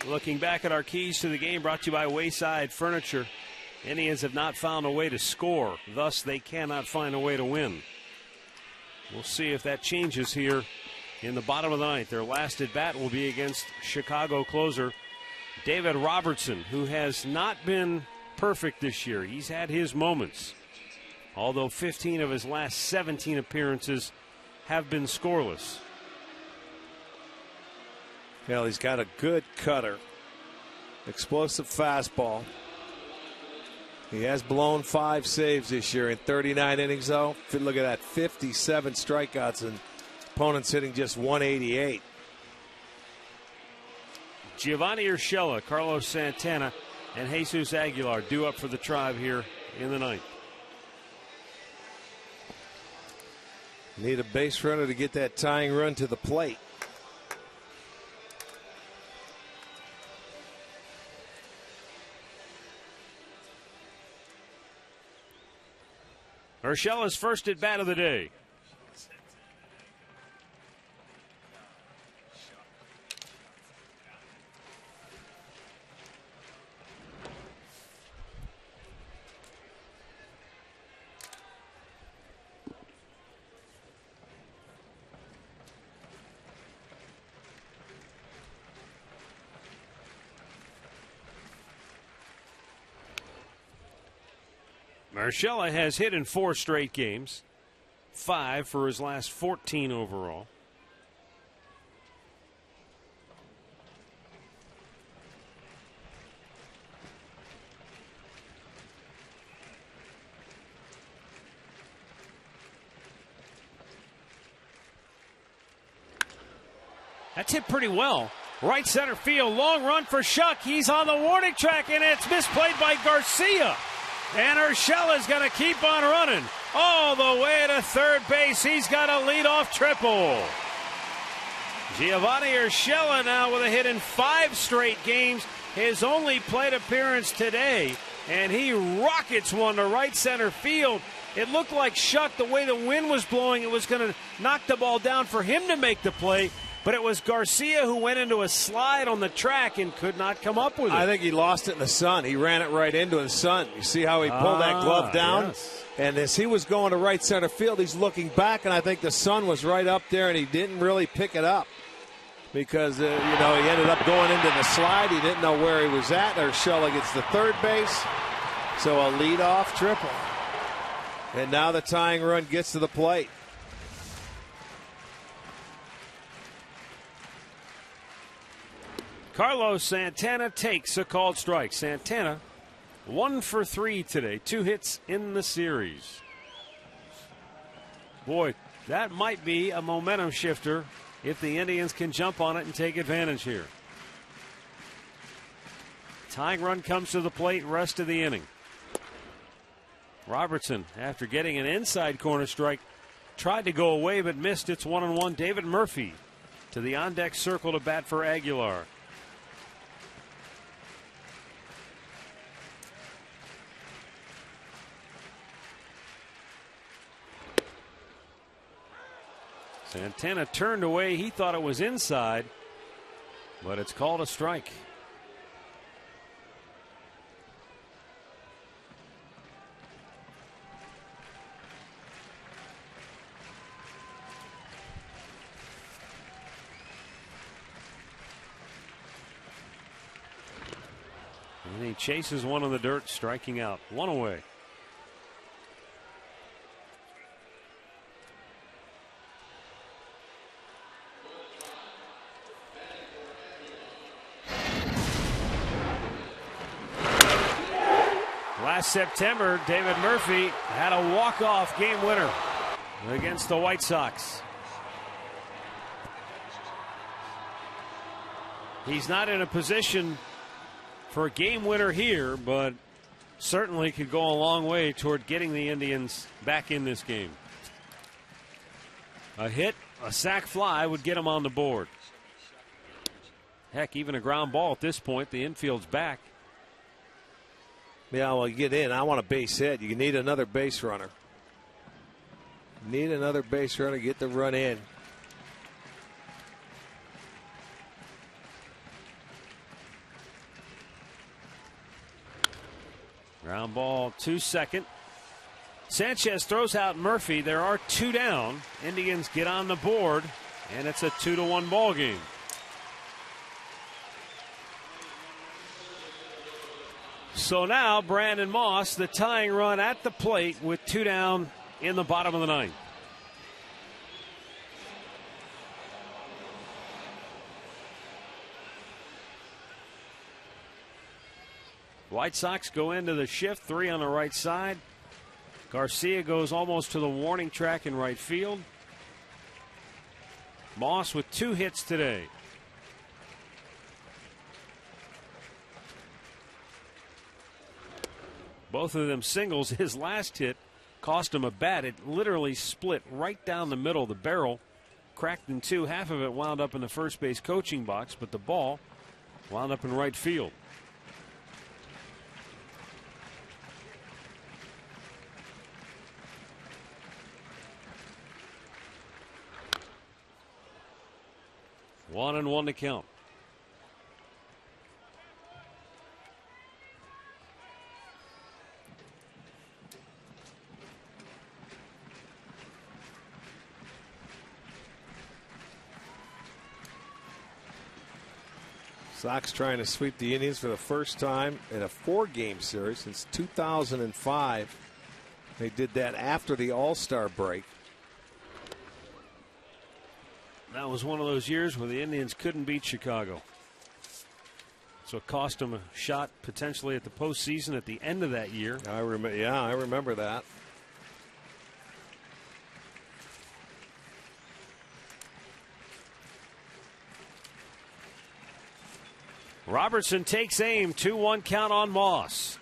S3: Looking back at our keys to the game, brought to you by Wayside Furniture. Indians have not found a way to score. Thus, they cannot find a way to win. We'll see if that changes here in the bottom of the ninth. Their last at bat will be against Chicago closer David Robertson, who has not been perfect this year. He's had his moments, although 15 of his last 17 appearances have been scoreless.
S6: Well, he's got a good cutter, explosive fastball. He has blown 5 saves this year in 39 innings, though. Look at that, 57 strikeouts, and opponents hitting just 188.
S3: Giovanni Urshela, Carlos Santana, and Jesus Aguilar due up for the Tribe here in the ninth.
S6: Need a base runner to get that tying run to the plate.
S3: Urshela's first at bat of the day. Urshela has hit in 4 straight games, 5 for his last 14 overall. That's hit pretty well. Right center field, long run for Shuck. He's on the warning track, and it's misplayed by Garcia. And Urshela's going to keep on running. all the way to third base. He's got a leadoff triple. Giovanni Urshela now with a hit in 5 straight games. His only plate appearance today, and he rockets one to right center field. It looked like Shuck, the way the wind was blowing, it was going to knock the ball down for him to make the play, but it was Garcia who went into a slide on the track and could not come up with it.
S6: I think he lost it in the sun. He ran it right into the sun. You see how he pulled that glove down?
S3: Yes.
S6: And as he was going to right center field, he's looking back, and I think the sun was right up there, and he didn't really pick it up because, he ended up going into the slide. He didn't know where he was at. Urshela gets the third base, so a leadoff triple. And now the tying run gets to the plate.
S3: Carlos Santana takes a called strike. Santana 1 for 3 today, 2 hits in the series. Boy, that might be a momentum shifter if the Indians can jump on it and take advantage here. Tying run comes to the plate, rest of the inning. Robertson, after getting an inside corner strike, tried to go away but missed. It's 1-1. David Murphy to the on-deck circle to bat for Aguilar. Santana turned away. He thought it was inside, but it's called a strike. And he chases one in the dirt, striking out. 1 away. Last September, David Murphy had a walk-off game winner against the White Sox. He's not in a position for a game winner here, but certainly could go a long way toward getting the Indians back in this game. A hit, a sac fly would get him on the board. Heck, even a ground ball at this point. The infield's back.
S6: Yeah, well, you get in. I want a base hit. You need another base runner. Need another base runner. Get the run in.
S3: Ground ball to second. Sanchez throws out Murphy. There are 2 down. Indians get on the board, and it's a 2-1 ball game. So now Brandon Moss, the tying run at the plate with 2 down in the bottom of the 9th. White Sox go into the shift, 3 on the right side. Garcia goes almost to the warning track in right field. Moss with 2 hits today. Both of them singles. His last hit cost him a bat. It literally split right down the middle of the barrel, cracked in 2. Half of it wound up in the first base coaching box, but the ball wound up in right field. One and one to count.
S6: Sox trying to sweep the Indians for the first time in a 4-game series since 2005. They did that after the All-Star break.
S3: That was one of those years where the Indians couldn't beat Chicago. So it cost them a shot potentially at the postseason at the end of that year.
S6: I remember that.
S3: Robertson takes aim, 2-1 count on Moss.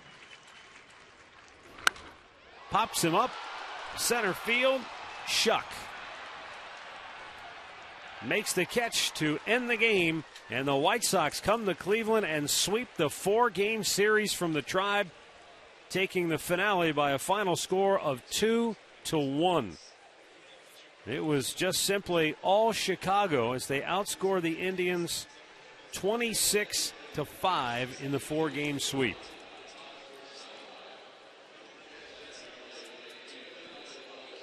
S3: Pops him up, center field. Shuck makes the catch to end the game, and the White Sox come to Cleveland and sweep the 4-game series from the Tribe, taking the finale by a final score of 2-1. It was just simply all Chicago as they outscore the Indians 26-5 in the 4-game sweep.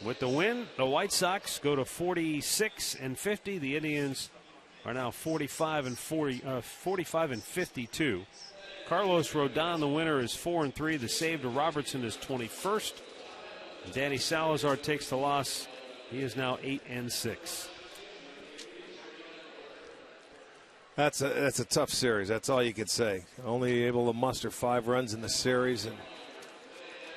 S3: With the win, the White Sox go to 46-50. The Indians are now 45-52. Carlos Rodon, the winner, is 4-3. The save to Robertson is 21st. Danny Salazar takes the loss. He is now 8-6.
S6: That's a tough series. That's all you can say. Only able to muster 5 runs in the series, and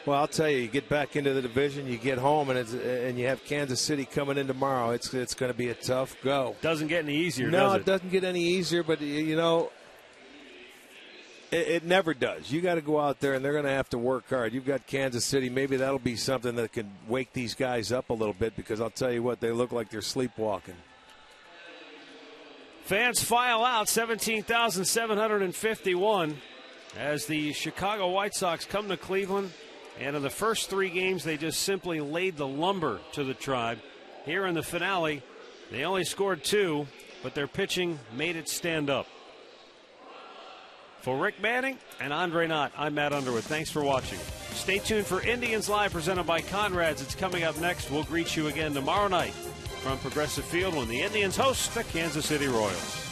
S6: well, I'll tell you, you get back into the division, you get home, and you have Kansas City coming in tomorrow. It's going to be a tough go.
S3: Doesn't get any easier,
S6: no,
S3: does it?
S6: No, it doesn't get any easier, but, you know, it never does. You got to go out there, and they're going to have to work hard. You've got Kansas City. Maybe that'll be something that can wake these guys up a little bit, because I'll tell you what, they look like they're sleepwalking.
S3: Fans file out, 17,751, as the Chicago White Sox come to Cleveland. And in the first 3 games, they just simply laid the lumber to the Tribe. Here in the finale, they only scored 2, but their pitching made it stand up. For Rick Manning and Andre Knott, I'm Matt Underwood. Thanks for watching. Stay tuned for Indians Live, presented by Conrad's. It's coming up next. We'll greet you again tomorrow night from Progressive Field when the Indians host the Kansas City Royals.